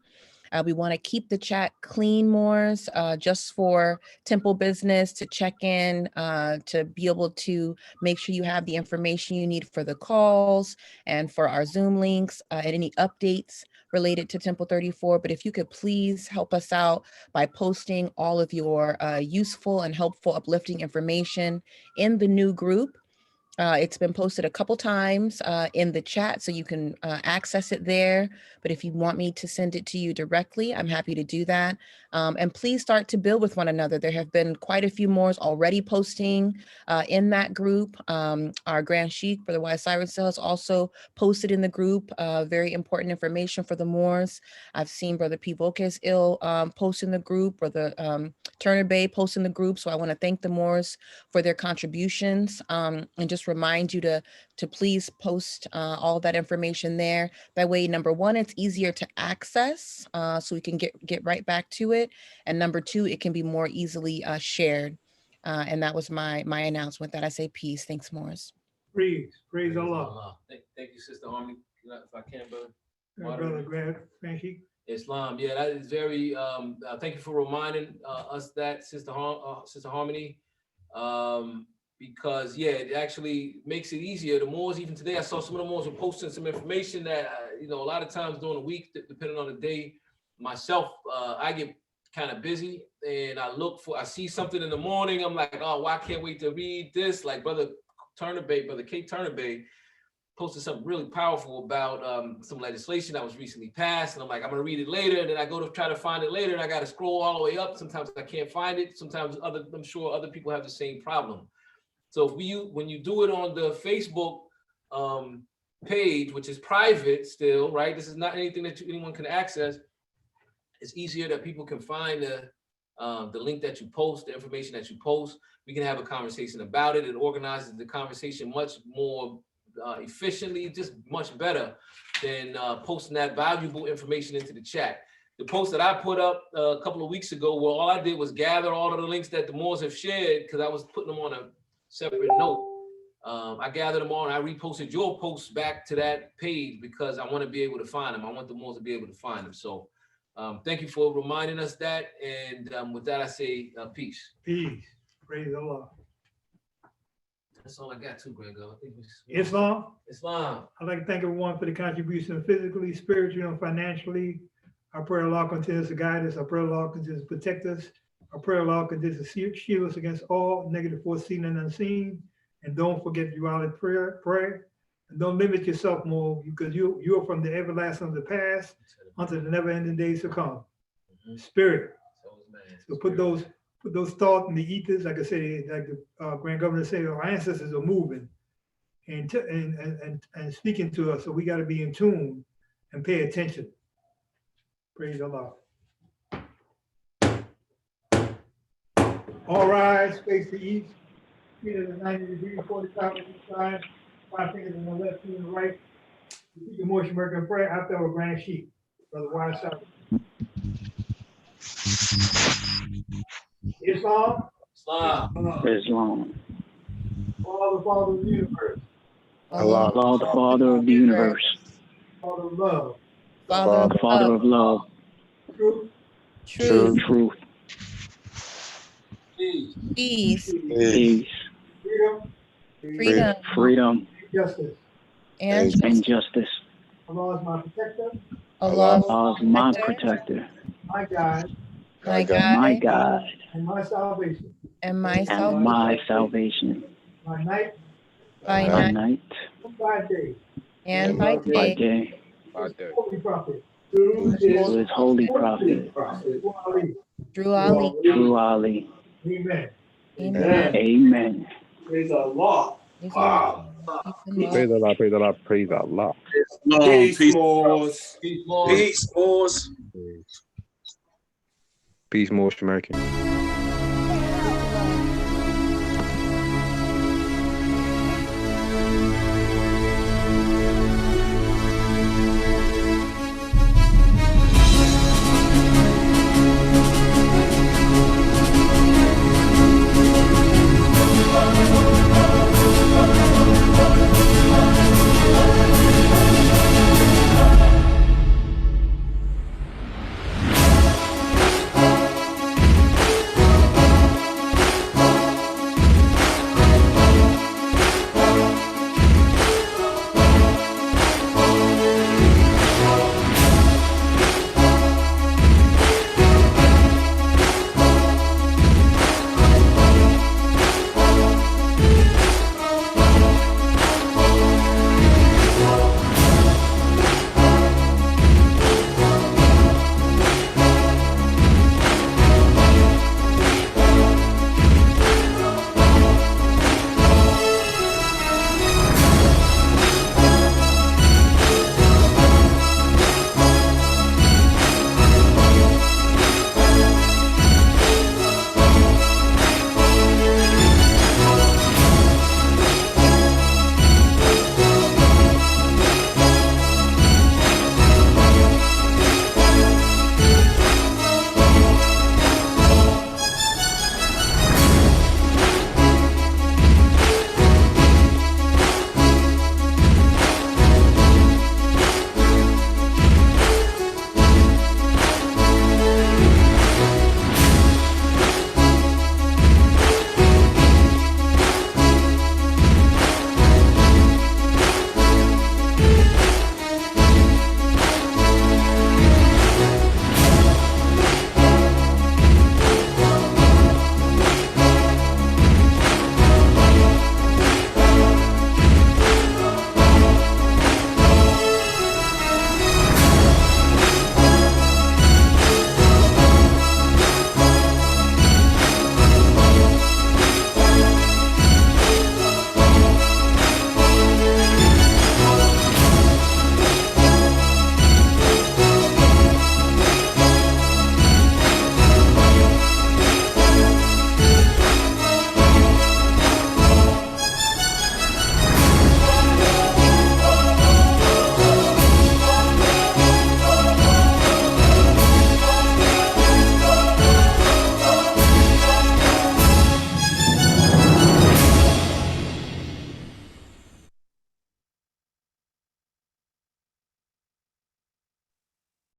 Speaker 3: We want to keep the chat clean, Moors, just for temple business, to check in, to be able to make sure you have the information you need for the calls and for our Zoom links and any updates related to Temple 34. But if you could please help us out by posting all of your useful and helpful uplifting information in the new group. It's been posted a couple times in the chat, so you can access it there. But if you want me to send it to you directly, I'm happy to do that. And please start to build with one another. There have been quite a few Moors already posting in that group. Our Grand Sheik, Brother Wise Cyrus, has also posted in the group very important information for the Moors. I've seen Brother P. Vocas post in the group, Brother Turner-Bey post in the group. So I want to thank the Moors for their contributions and just remind you to please post all that information there. That way, number one, it's easier to access so we can get right back to it. And number two, it can be more easily shared. And that was my announcement that I say peace. Thanks, Morris.
Speaker 1: Praise Allah.
Speaker 8: Thank you, Sister Harmony. If I can, brother.
Speaker 1: Brother Greg, thank you.
Speaker 8: Islam, yeah, that is very, thank you for reminding us that, Sister Harmony, because, yeah, it actually makes it easier. The Moors, even today, I saw some of the Moors were posting some information that, a lot of times during the week, depending on the day, myself, I get kind of busy, and I see something in the morning, I'm like, oh, why can't wait to read this? Like Brother K. Turner-Bey, posted something really powerful about some legislation that was recently passed. And I'm like, I'm gonna read it later. And then I go to try to find it later and I got to scroll all the way up. Sometimes I can't find it. Sometimes I'm sure other people have the same problem. So when you do it on the Facebook page, which is private still, right? This is not anything that anyone can access. It's easier that people can find the link that you post, the information that you post. We can have a conversation about it. It organizes the conversation much more efficiently, just much better than posting that valuable information into the chat. The post that I put up a couple of weeks ago, well, all I did was gather all of the links that the Moors have shared, because I was putting them on a separate note. I gathered them all and I reposted your posts back to that page because I want to be able to find them. I want the Moors to be able to find them. So thank you for reminding us that. And with that, I say peace.
Speaker 1: Peace. Praise Allah.
Speaker 8: That's all I got too, Gregor. I think
Speaker 1: Islam.
Speaker 8: I'd
Speaker 1: like to thank everyone for the contribution physically, spiritually, and financially. I pray Allah continues to guide us. I pray Allah continues to protect us. I pray Allah continues to shield us against all negative force seen and unseen. And don't forget duality prayer. And don't limit yourself more, because you are from the everlasting of the past unto the never-ending days to come. Spirit. So put those thoughts in the ethers, like I said, like the Grand Governor said, our ancestors are moving and speaking to us. So we got to be in tune and pay attention. Praise Allah. All rise, face to east. Feet at the 90 degrees, 45 on each side. 5 fingers on the left, 2 on the right. Repeat the Moorish American prayer after our Grand Sheik. Brother Wise Cyrus. Islam.
Speaker 2: Islam.
Speaker 1: Allah, the Father of the universe.
Speaker 2: Allah, the Father of the universe.
Speaker 1: Father of love.
Speaker 2: Father of love. Truth.
Speaker 3: Peace.
Speaker 2: Freedom.
Speaker 1: Justice.
Speaker 3: And
Speaker 2: justice.
Speaker 1: Allah is my protector.
Speaker 2: Allah is my protector.
Speaker 1: My guide.
Speaker 2: My God.
Speaker 1: And my salvation.
Speaker 3: And my
Speaker 2: salvation.
Speaker 1: By night.
Speaker 2: By night.
Speaker 1: By day.
Speaker 3: And by day.
Speaker 1: Holy prophet.
Speaker 2: Through his holy prophet.
Speaker 3: Through Ali.
Speaker 1: Amen.
Speaker 2: Amen.
Speaker 14: Praise Allah. Wow.
Speaker 15: Praise Allah, praise Allah, praise Allah.
Speaker 14: Peace, Moors. Peace, Moors.
Speaker 15: Peace, Moorish American.